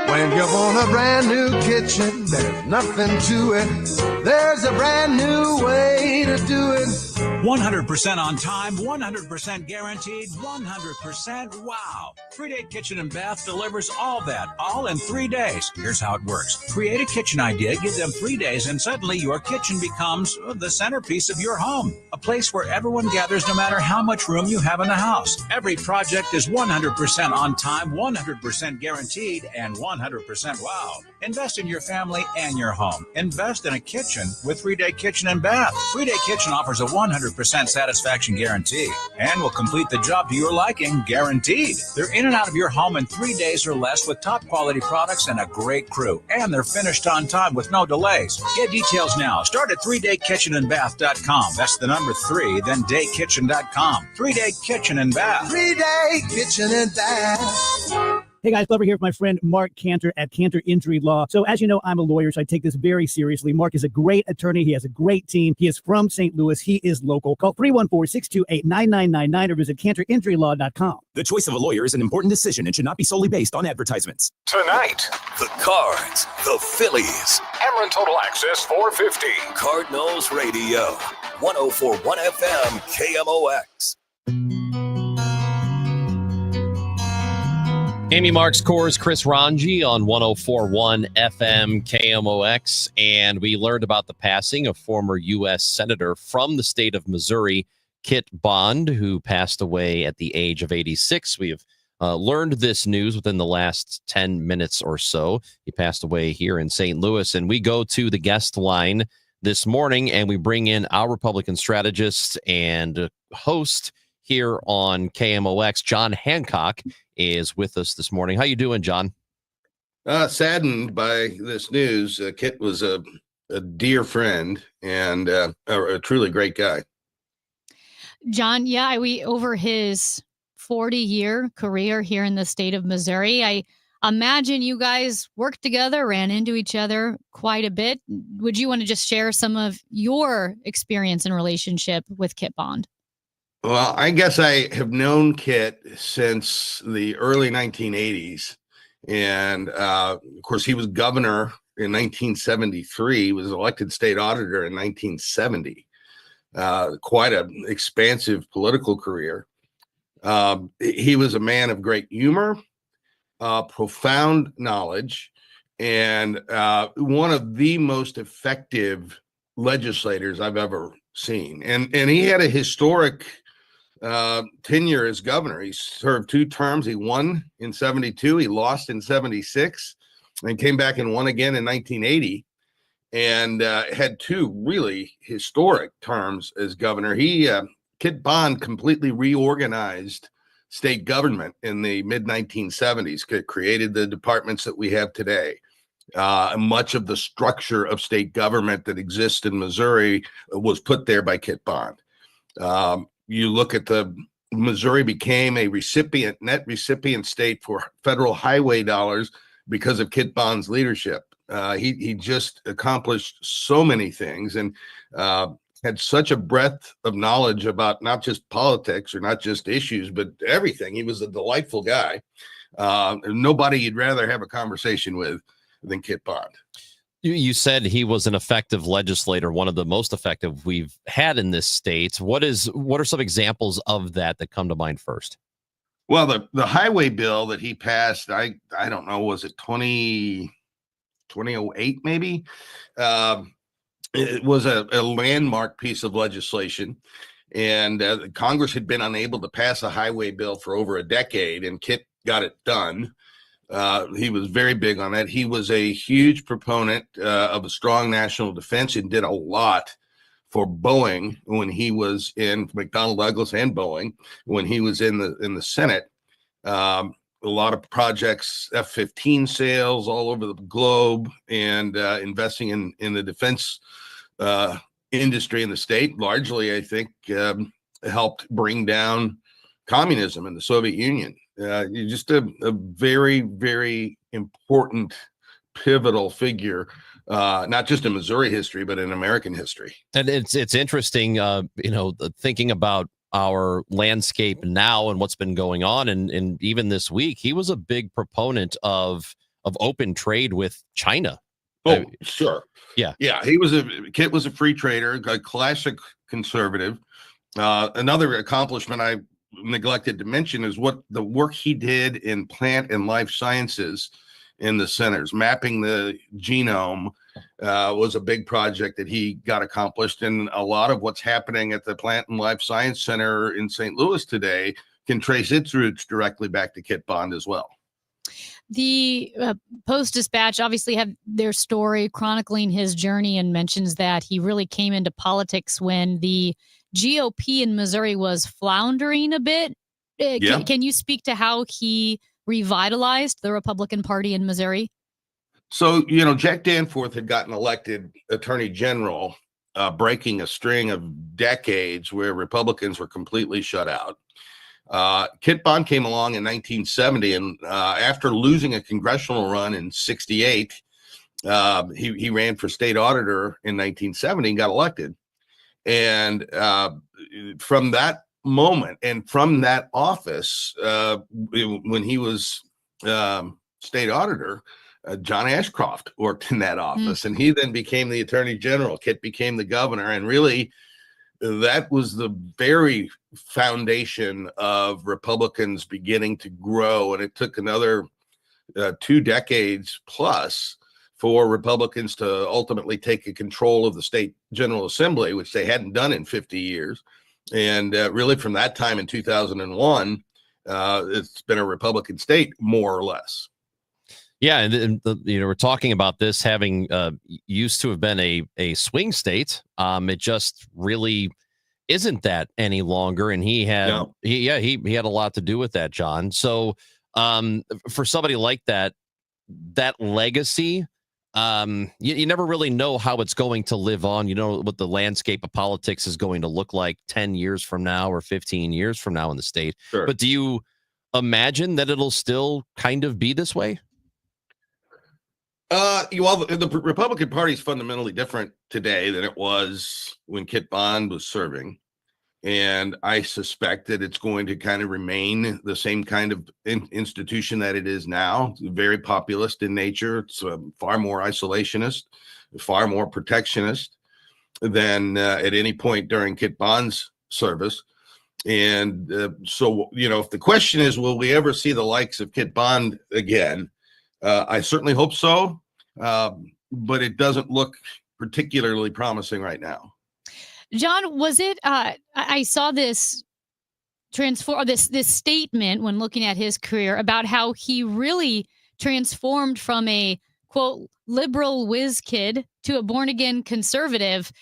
When you want a brand new kitchen, there's nothing to it. There's a brand new way to do it. 100% on time, 100% guaranteed, 100% wow. 3-Day Kitchen and Bath delivers all that, all in 3 days. Here's how it works. Create a kitchen idea, give them 3 days, and suddenly your kitchen becomes the centerpiece of your home. A place where everyone gathers no matter how much room you have in the house. Every project is 100% on time, 100% guaranteed, and 100% wow. Invest in your family and your home. Invest in a kitchen with 3-Day Kitchen and Bath. 3-Day Kitchen offers a 100% satisfaction guarantee and will complete the job to your liking, guaranteed. They're in and out of your home in 3 days or less with top quality products and a great crew. And they're finished on time with no delays. Get details now. Start at 3daykitchenandbath.com. That's the number 3, then daykitchen.com. 3-Day Kitchen and Bath. 3-Day Kitchen and Bath. Hey guys, Glover here with my friend Mark Cantor at Cantor Injury Law. So as you know, I'm a lawyer, so I take this very seriously. Mark is a great attorney. He has a great team. He is from St. Louis. He is local. Call 314-628-9999 or visit cantorinjurylaw.com. The choice of a lawyer is an important decision and should not be solely based on advertisements. Tonight, the Cards, the Phillies. Ameren Total Access 450. Cardinals Radio. 104.1 FM KMOX. Amy Marks Coors, Chris Ranji on 104.1 FM KMOX. And we learned about the passing of former U.S. Senator from the state of Missouri, Kit Bond, who passed away at the age of 86. We have learned this news within the last 10 minutes or so. He passed away here in St. Louis. And we go to the guest line this morning and we bring in our Republican strategist and host here on KMOX, John Hancock, is with us this morning. How you doing, John? Saddened by this news. Kit was a dear friend and a truly great guy. John, we over his 40-year career here in the state of Missouri, I imagine you guys worked together, ran into each other quite a bit. Would you want to just share some of your experience and relationship with Kit Bond? Well, I guess I have known Kit since the early 1980s. And of course, he was governor in 1973. He was elected state auditor in 1970. Quite an expansive political career. He was a man of great humor, profound knowledge, and one of the most effective legislators I've ever seen. And he had a historic tenure as governor. He served 2 terms. He won in 72. He lost in 76 and came back and won again in 1980 and had 2 really historic terms as governor. Kit Bond completely reorganized state government in the mid 1970s, created the departments that we have today. Much of the structure of state government that exists in Missouri was put there by Kit Bond. You look at Missouri became a net recipient state for federal highway dollars because of Kit Bond's leadership. He just accomplished so many things and had such a breadth of knowledge about not just politics or not just issues, but everything. He was a delightful guy. Nobody you'd rather have a conversation with than Kit Bond. You said he was an effective legislator, one of the most effective we've had in this state. What are some examples of that come to mind first? Well, the highway bill that he passed, I don't know, was it 2008 maybe? It was a landmark piece of legislation, and Congress had been unable to pass a highway bill for over a decade, and Kit got it done. He was very big on that. He was a huge proponent of a strong national defense and did a lot for Boeing when he was in McDonnell Douglas and Boeing when he was in the Senate. A lot of projects, F-15 sales all over the globe, and investing in the defense industry in the state. Largely, I think, helped bring down communism in the Soviet Union. Just a very, very important, pivotal figure, not just in Missouri history, but in American history. And it's interesting, thinking about our landscape now and what's been going on. And even this week, he was a big proponent of open trade with China. Oh, sure. Yeah. Yeah. Kit was a free trader, a classic conservative. Another accomplishment I neglected to mention is what the work he did in plant and life sciences in the centers. Mapping the genome was a big project that he got accomplished, and a lot of what's happening at the Plant and Life Science Center in St. Louis today can trace its roots directly back to Kit Bond as well. The Post-Dispatch obviously have their story chronicling his journey and mentions that he really came into politics when the GOP in Missouri was floundering a bit. Can you speak to how he revitalized the Republican Party in Missouri? So, Jack Danforth had gotten elected Attorney General, breaking a string of decades where Republicans were completely shut out. Kit Bond came along in 1970, and after losing a congressional run in 68, he ran for state auditor in 1970 and got elected. And from that moment and from that office, when he was state auditor, John Ashcroft worked in that office, and he then became the attorney general. Kit became the governor, and really that was the very foundation of Republicans beginning to grow. And it took another 2 decades plus for Republicans to ultimately take control of the state General Assembly, which they hadn't done in 50 years. And really from that time in 2001, it's been a Republican state, more or less. Yeah, and we're talking about this having used to have been a swing state. It just really isn't that any longer, and he had he had a lot to do with that, John. So for somebody like that legacy, you never really know how it's going to live on. You know what the landscape of politics is going to look like 10 years from now or 15 years from now in the state. Sure. But do you imagine that it'll still kind of be this way? Well, the Republican Party is fundamentally different today than it was when Kit Bond was serving. And I suspect that it's going to kind of remain the same kind of institution that it is now. It's very populist in nature. It's far more isolationist, far more protectionist than at any point during Kit Bond's service. And so, if the question is, will we ever see the likes of Kit Bond again? I certainly hope so, but it doesn't look particularly promising right now. John, was it? I saw this this statement when looking at his career about how he really transformed from a quote liberal whiz kid to a born again conservative.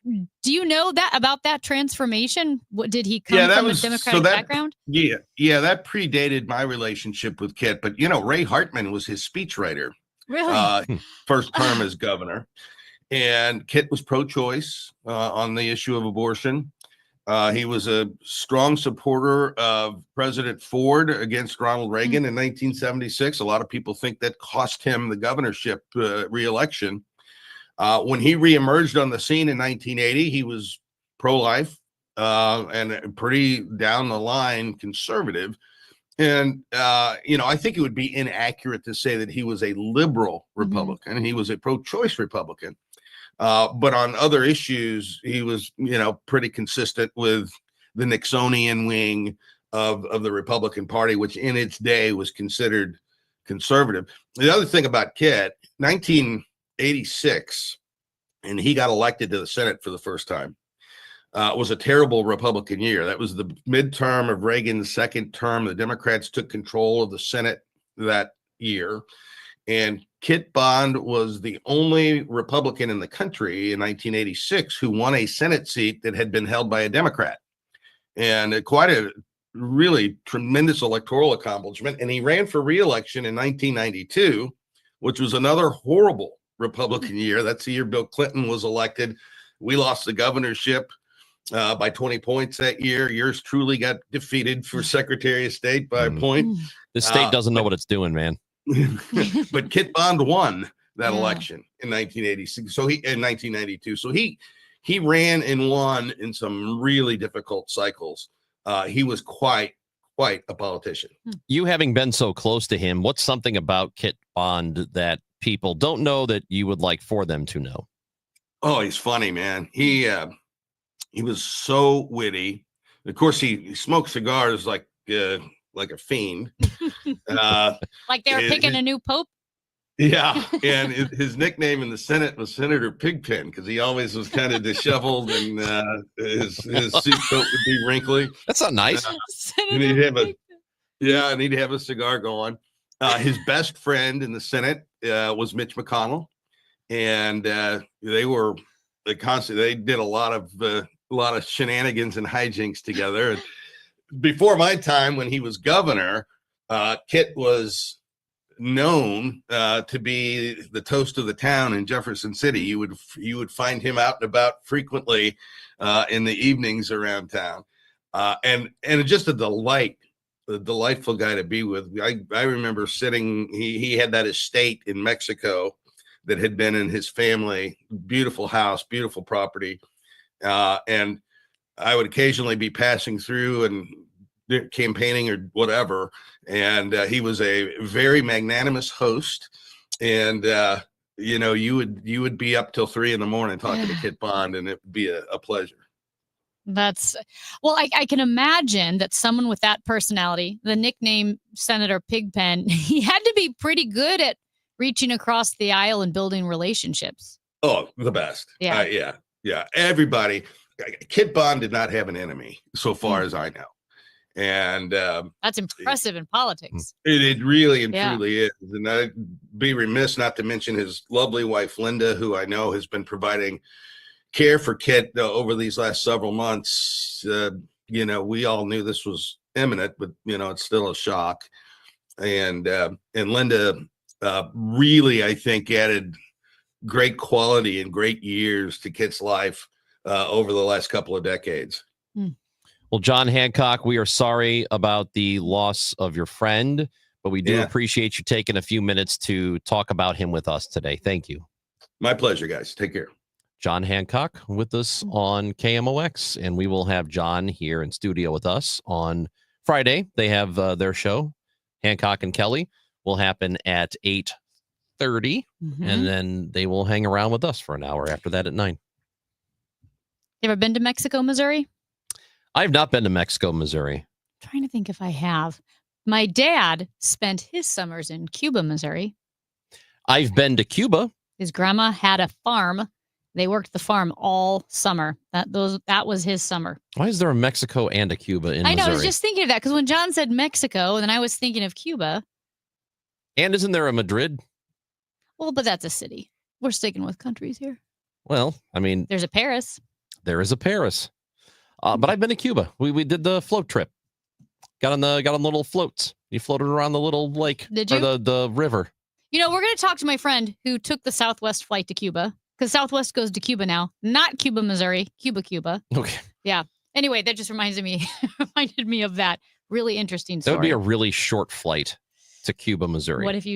Do you know that about that transformation? What did he come from a Democratic background? Yeah, that predated my relationship with Kit. But Ray Hartman was his speechwriter. Really? First term as governor, and Kit was pro-choice on the issue of abortion. He was a strong supporter of President Ford against Ronald Reagan in 1976. A lot of people think that cost him the governorship re-election. When he reemerged on the scene in 1980, he was pro-life and pretty down the line conservative. And, I think it would be inaccurate to say that he was a liberal Republican. Mm-hmm. He was a pro-choice Republican. But on other issues, he was, pretty consistent with the Nixonian wing of the Republican Party, which in its day was considered conservative. The other thing about Kit, 1986, and he got elected to the Senate for the first time. It was a terrible Republican year. That was the midterm of Reagan's second term. The Democrats took control of the Senate that year. And Kit Bond was the only Republican in the country in 1986 who won a Senate seat that had been held by a Democrat. And quite a really tremendous electoral accomplishment. And he ran for re-election in 1992, which was another horrible Republican year. That's the year Bill Clinton was elected. We lost the governorship by 20 points that year. Yours truly got defeated for Secretary of State by a point. The state doesn't know what it's doing, man. But Kit Bond won that election in 1986. So in 1992. So he ran and won in some really difficult cycles. He was quite a politician. You having been so close to him, what's something about Kit Bond that people don't know that you would like for them to know? Oh, he's funny, man. He was so witty. Of course, he smoked cigars like a fiend. Like they were picking a new pope. Yeah, and his nickname in the Senate was Senator Pigpen because he always was kind of disheveled and his suit coat would be wrinkly. That's not nice. And he'd have a cigar going. His best friend in the Senate was Mitch McConnell, and they did a lot of shenanigans and hijinks together. And before my time, when he was governor, Kit was known to be the toast of the town in Jefferson City. You would find him out and about frequently in the evenings around town. and just a delightful guy to be with. I remember sitting. He had that estate in Mexico that had been in his family. Beautiful house, beautiful property, and I would occasionally be passing through and campaigning or whatever, and he was a very magnanimous host, and you would be up till 3 a.m. talking to Kit Bond, and it would be a pleasure. I can imagine that someone with that personality, the nickname Senator Pigpen, he had to be pretty good at reaching across the aisle and building relationships. Oh, the best. Yeah. Yeah. Everybody. Kit Bond did not have an enemy so far as I know. And that's impressive in politics. It really and truly is. And I'd be remiss not to mention his lovely wife, Linda, who I know has been providing care for Kit over these last several months. We all knew this was imminent, but it's still a shock. And Linda really, I think, added great quality and great years to Kit's life over the last couple of decades. Well, John Hancock, we are sorry about the loss of your friend, but we do appreciate you taking a few minutes to talk about him with us today. Thank you. My pleasure, guys. Take care. John Hancock with us on KMOX, and we will have John here in studio with us on Friday. They have their show, Hancock and Kelly, will happen at 8:30, and then they will hang around with us for an hour after that at 9. You ever been to Mexico, Missouri? I've not been to Mexico, Missouri. I'm trying to think if I have. My dad spent his summers in Cuba, Missouri. I've been to Cuba. His grandma had a farm. They worked the farm all summer. That was his summer. Why is there a Mexico and a Cuba in Missouri? I know. I was just thinking of that because when John said Mexico, then I was thinking of Cuba. And isn't there a Madrid? Well, but that's a city. We're sticking with countries here. Well, I mean, there's a Paris. There is a Paris. But I've been to Cuba. We did the float trip. Got on the little floats. You floated around the little lake. Did you? Or the river. We're going to talk to my friend who took the Southwest flight to Cuba, because Southwest goes to Cuba now, not Cuba, Missouri, Cuba. Okay. Yeah. Anyway, that just reminded me of that really interesting story. That would be a really short flight to Cuba, Missouri. What if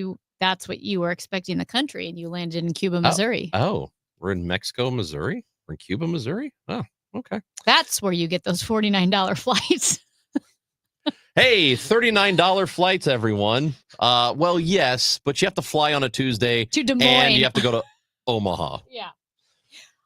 that's what you were expecting the country and you landed in Cuba, Missouri? Oh, we're in Mexico, Missouri? We're in Cuba, Missouri? Oh, okay. That's where you get those $49 flights. Hey, $39 flights, everyone. Well, yes, but you have to fly on a Tuesday. To Des Moines. And you have to go to Omaha. Yeah.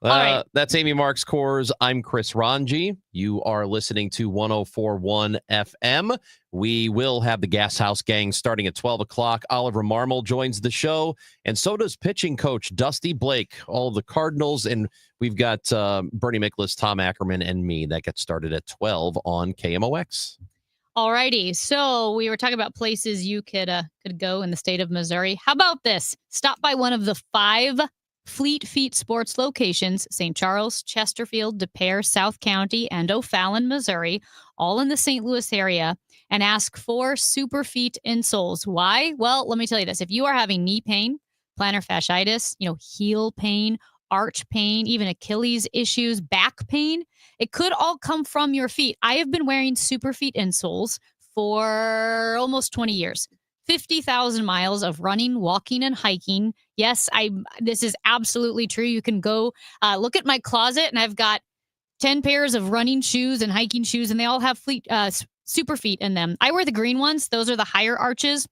All right. That's Amy Marks Coors. I'm Chris Ranji. You are listening to 104.1 FM. We will have the Gas House Gang starting at 12 o'clock. Oliver Marmol joins the show, and so does pitching coach Dusty Blake, all of the Cardinals. And we've got Bernie Miklasz, Tom Ackerman, and me. That gets started at 12 on KMOX. All righty. So we were talking about places you could go in the state of Missouri. How about this? Stop by one of the 5 Fleet Feet sports locations: St. Charles, Chesterfield, Des Peres, South County, and O'Fallon, Missouri, all in the St. Louis area, and ask for Super Feet insoles. Why? Well, let me tell you this. If you are having knee pain, plantar fasciitis, heel pain, arch pain, even Achilles issues, back pain, it could all come from your feet. I have been wearing Super Feet insoles for almost 20 years. 50,000 miles of running, walking, and hiking. Yes, this is absolutely true. You can go look at my closet, and I've got 10 pairs of running shoes and hiking shoes, and they all have Super Feet in them. I wear the green ones. Those are the higher arches,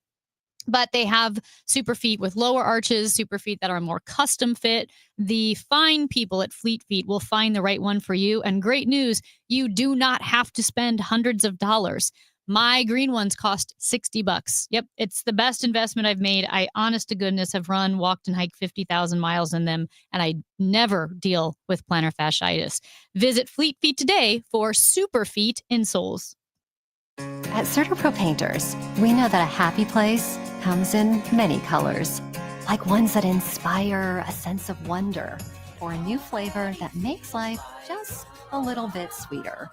but they have Super Feet with lower arches, Super Feet that are more custom fit. The fine people at Fleet Feet will find the right one for you. And great news, you do not have to spend hundreds of dollars. My green ones cost $60. Yep, it's the best investment I've made. I, honest to goodness, have run, walked, and hiked 50,000 miles in them, and I never deal with plantar fasciitis. Visit Fleet Feet today for Super Feet insoles. At CertaPro Painters, we know that a happy place comes in many colors, like ones that inspire a sense of wonder, or a new flavor that makes life just a little bit sweeter,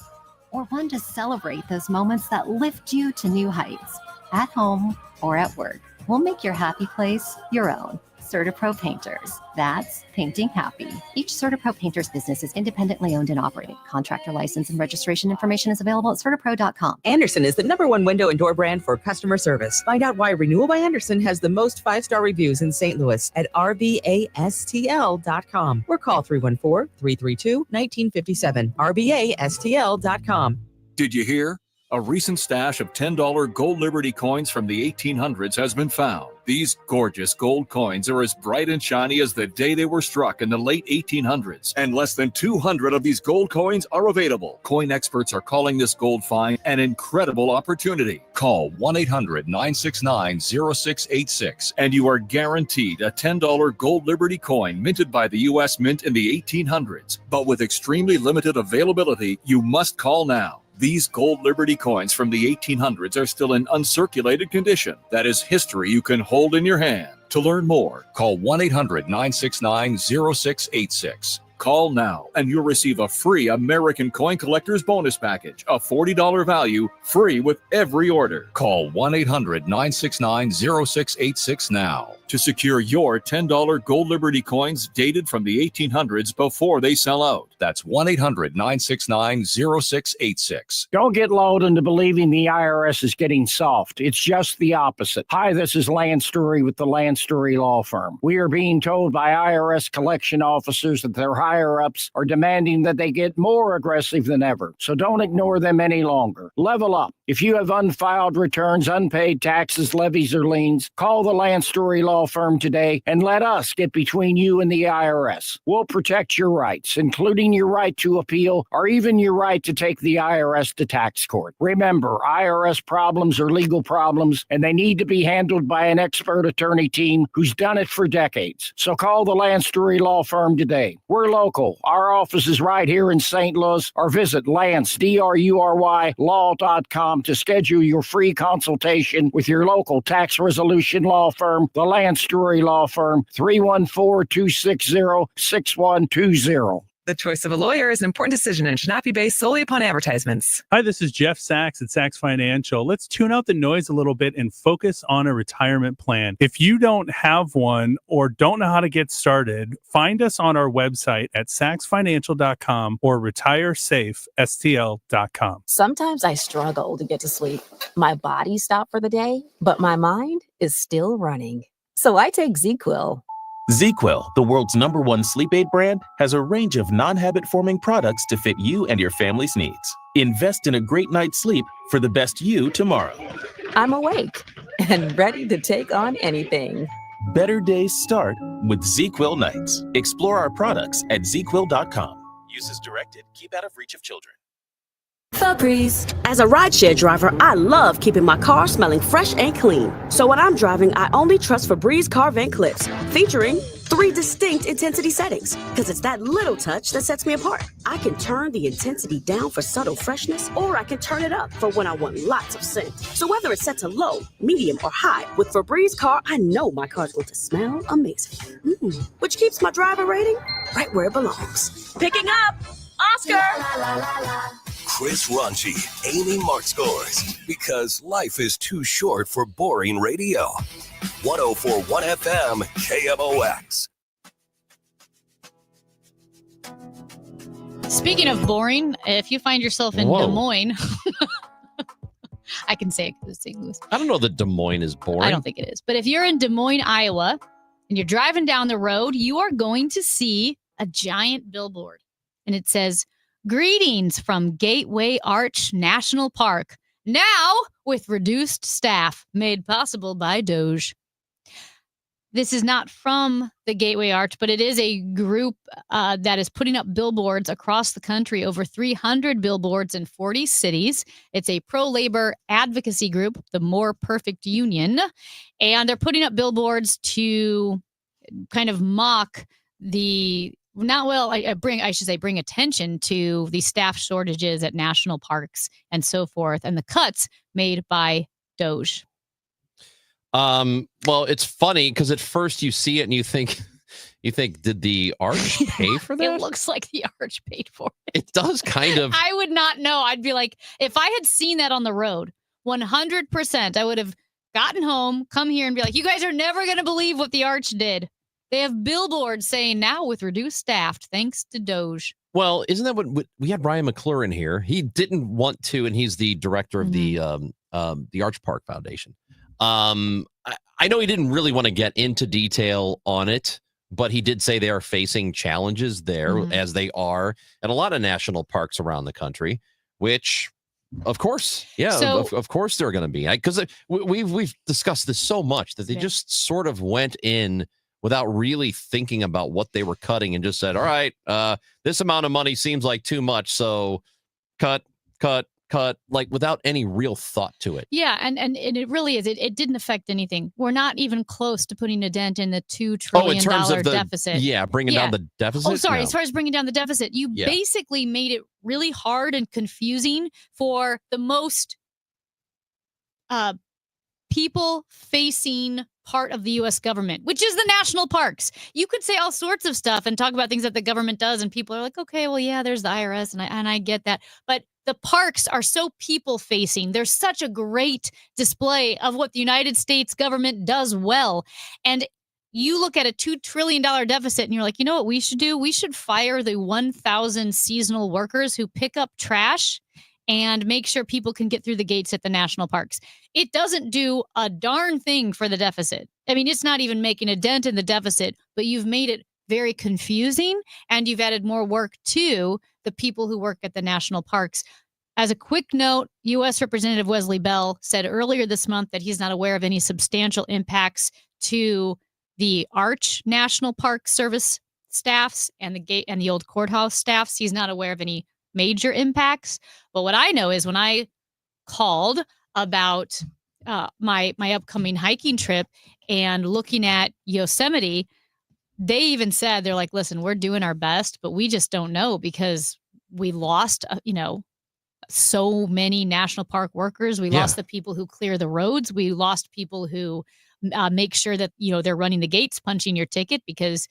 or one to celebrate those moments that lift you to new heights, at home or at work. We'll make your happy place your own. CertaPro Painters. That's painting happy. Each CertaPro Painters business is independently owned and operated. Contractor license and registration information is available at CertaPro.com. Anderson is the #1 window and door brand for customer service. Find out why Renewal by Anderson has the most 5-star reviews in St. Louis at RBASTL.com or call 314-332-1957. RBASTL.com. Did you hear? A recent stash of $10 gold Liberty coins from the 1800s has been found. These gorgeous gold coins are as bright and shiny as the day they were struck in the late 1800s, and less than 200 of these gold coins are available. Coin experts are calling this gold find an incredible opportunity. Call 1-800-969-0686 and you are guaranteed a $10 gold Liberty coin minted by the U.S. Mint in the 1800s. But with extremely limited availability, you must call now. These gold Liberty coins from the 1800s are still in uncirculated condition. That is history you can hold in your hand. To learn more, call 1-800-969-0686. Call now and you'll receive a free American Coin Collector's Bonus Package, a $40 value, free with every order. Call 1-800-969-0686 now to secure your $10 gold Liberty coins dated from the 1800s before they sell out. That's 1-800-969-0686. Don't get lulled into believing the IRS is getting soft. It's just the opposite. Hi, this is Lance Story with the Lance Story Law Firm. We are being told by IRS collection officers that their higher-ups are demanding that they get more aggressive than ever. So don't ignore them any longer. Level up. If you have unfiled returns, unpaid taxes, levies, or liens, call the Lance Story Law Firm today and let us get between you and the IRS. We'll protect your rights, including your right to appeal or even your right to take the IRS to tax court. Remember, IRS problems are legal problems and they need to be handled by an expert attorney team who's done it for decades. So call the Lance Story Law Firm today. We're local. Our office is right here in St. Louis, or visit Lance, DRURY, law.com to schedule your free consultation with your local tax resolution law firm, the Lance Story Law Firm, 314-260-6120. The choice of a lawyer is an important decision and should not be based solely upon advertisements. Hi, this is Jeff Sachs at Sachs Financial. Let's tune out the noise a little bit and focus on a retirement plan. If you don't have one or don't know how to get started, find us on our website at saxfinancial.com or retiresafestl.com. Sometimes I struggle to get to sleep. My body stopped for the day, but my mind is still running. So I take ZQuil. ZQuil, the world's #1 sleep aid brand, has a range of non-habit-forming products to fit you and your family's needs. Invest in a great night's sleep for the best you tomorrow. I'm awake and ready to take on anything. Better days start with ZQuil nights. Explore our products at ZQuil.com. Use as directed. Keep out of reach of children. Febreze. As a rideshare driver, I love keeping my car smelling fresh and clean. So when I'm driving, I only trust Febreze car vent clips, featuring 3 distinct intensity settings, because it's that little touch that sets me apart. I can turn the intensity down for subtle freshness, or I can turn it up for when I want lots of scent. So whether it's set to low, medium, or high, with Febreze car, I know my car's going to smell amazing. Which keeps my driver rating right where it belongs. Picking up Oscar! Chris Ronchi, Amy Mark scores, because life is too short for boring radio. 104.1 FM, KMOX. Speaking of boring, if you find yourself in Des Moines, I can say it because it's St. Louis. I don't know that Des Moines is boring. I don't think it is. But if you're in Des Moines, Iowa, and you're driving down the road, you are going to see a giant billboard. And it says, "Greetings from Gateway Arch National Park, now with reduced staff, made possible by Doge." This is not from the Gateway Arch, but it is a group that is putting up billboards across the country, over 300 billboards in 40 cities. It's a pro-labor advocacy group, the More Perfect Union, and they're putting up billboards to kind of mock bring attention to the staff shortages at national parks and so forth, and the cuts made by Doge. Well, it's funny because at first you see it and you think, did the Arch pay for that? It looks like the Arch paid for it. It does kind of. I would not know. I'd be like, if I had seen that on the road, 100%, I would have gotten home, come here and be like, you guys are never going to believe what the Arch did. They have billboards saying now with reduced staff, thanks to Doge. Well, isn't that what we had Brian McClure in here? He didn't want to, and he's the director of the Arch Park Foundation. I know he didn't really want to get into detail on it, but he did say they are facing challenges there, as they are at a lot of national parks around the country, which, of course, of course they're going to be. Because we've discussed this so much that they just sort of went in without really thinking about what they were cutting and just said, all right, this amount of money seems like too much, so cut, like without any real thought to it. Yeah, and it really is. It didn't affect anything. We're not even close to putting a dent in the $2 trillion deficit. Yeah, bringing down the deficit? Oh, sorry. No. As far as bringing down the deficit, you basically made it really hard and confusing for the most people-facing part of the U.S. government, which is the national parks. You could say all sorts of stuff and talk about things that the government does, and people are like, okay, well, yeah, there's the IRS, and I get that. But the parks are so people-facing. There's such a great display of what the United States government does well. And you look at a $2 trillion deficit, and you're like, you know what we should do? We should fire the 1,000 seasonal workers who pick up trash and make sure people can get through the gates at the national parks. It doesn't do a darn thing for the deficit. I mean, it's not even making a dent in the deficit, but you've made it very confusing, and you've added more work to the people who work at the national parks. As a quick note, U.S. Representative Wesley Bell said earlier this month that he's not aware of any substantial impacts to the Arch National Park Service staffs and the gate and the old courthouse staffs. He's not aware of any major impacts. But what I know is when I called about my upcoming hiking trip and looking at Yosemite, they even said, they're like, listen, we're doing our best, but we just don't know because we lost, so many national park workers. We lost the people who clear the roads. We lost people who make sure that, they're running the gates, punching your ticket because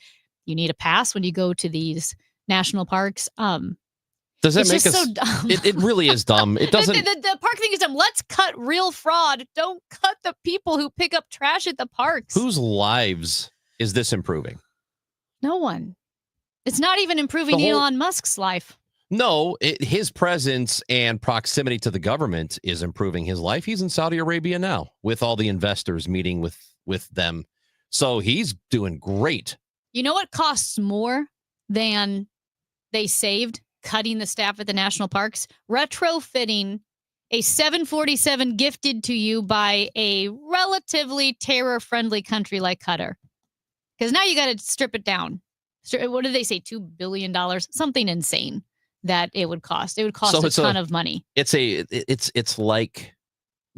you need a pass when you go to these national parks. Does that make us so dumb? It really is dumb. It doesn't. The park thing is dumb. Let's cut real fraud. Don't cut the people who pick up trash at the parks. Whose lives is this improving? No one. It's not even improving Elon Musk's life. No, his presence and proximity to the government is improving his life. He's in Saudi Arabia now with all the investors meeting with them. So he's doing great. You know what costs more than they saved cutting the staff at the national parks? Retrofitting a 747 gifted to you by a relatively terror-friendly country like Qatar. Because now you got to strip it down. What did they say? $2 billion? Something insane that it would cost. It would cost a ton of money. It's like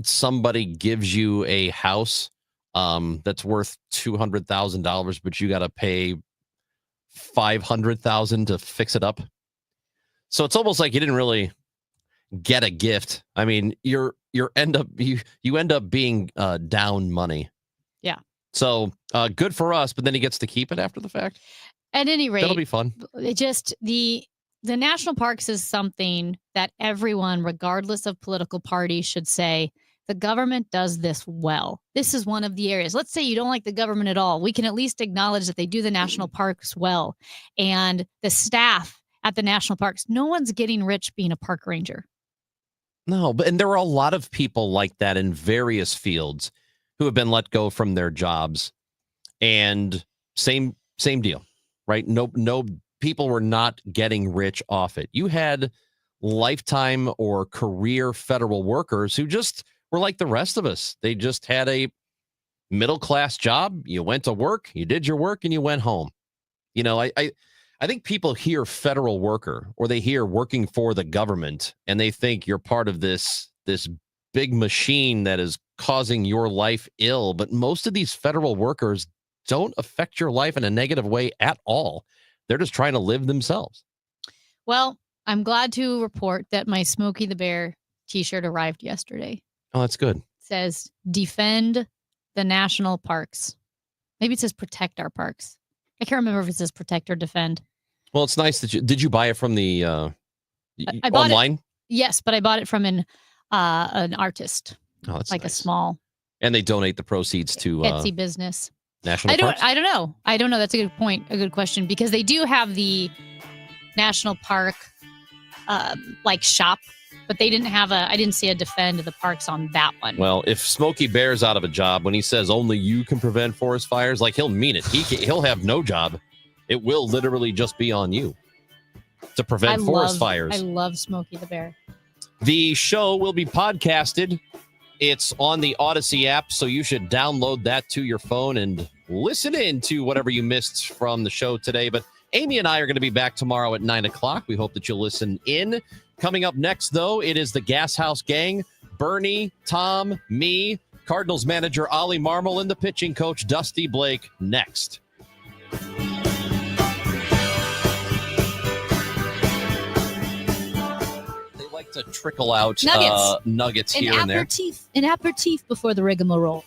somebody gives you a house that's worth $200,000, but you got to pay $500,000 to fix it up. So it's almost like you didn't really get a gift. I mean, you end up being down money. Yeah. So good for us, but then he gets to keep it after the fact. At any rate, that'll be fun. It just the national parks is something that everyone, regardless of political party, should say the government does this well. This is one of the areas. Let's say you don't like the government at all. We can at least acknowledge that they do the national parks well, and the staff at the national parks. No one's getting rich being a park ranger. No, and there are a lot of people like that in various fields who have been let go from their jobs, and same deal, right? No, people were not getting rich off it. You had lifetime or career federal workers who just were like the rest of us. They just had a middle-class job. You went to work, you did your work, and you went home. I think people hear federal worker or they hear working for the government and they think you're part of this big machine that is causing your life ill. But most of these federal workers don't affect your life in a negative way at all. They're just trying to live themselves. Well, I'm glad to report that my Smokey the Bear t-shirt arrived yesterday. Oh, that's good. It says, defend the national parks. Maybe it says protect our parks. I can't remember if it says protect or defend. Well, it's nice that did you buy it from the I bought online? Yes, but I bought it from an artist. Oh, that's like nice. a small. And they donate the proceeds to Etsy business. national parks? I don't know. That's a good point. A good question, because they do have the national park shop, but they didn't have I didn't see a defend the parks on that one. Well, if Smokey Bear's out of a job, when he says only you can prevent forest fires, like, he'll mean it. He'll have no job. It will literally just be on you to prevent forest fires. I love Smokey the Bear. The show will be podcasted. It's on the Odyssey app, so you should download that to your phone and listen in to whatever you missed from the show today. But Amy and I are going to be back tomorrow at 9 o'clock. We hope that you'll listen in. Coming up next, though, it is the Gas House Gang. Bernie, Tom, me, Cardinals manager Ollie Marmol, and the pitching coach Dusty Blake next. They like to trickle out nuggets here and there. An aperitif before the rigmarole.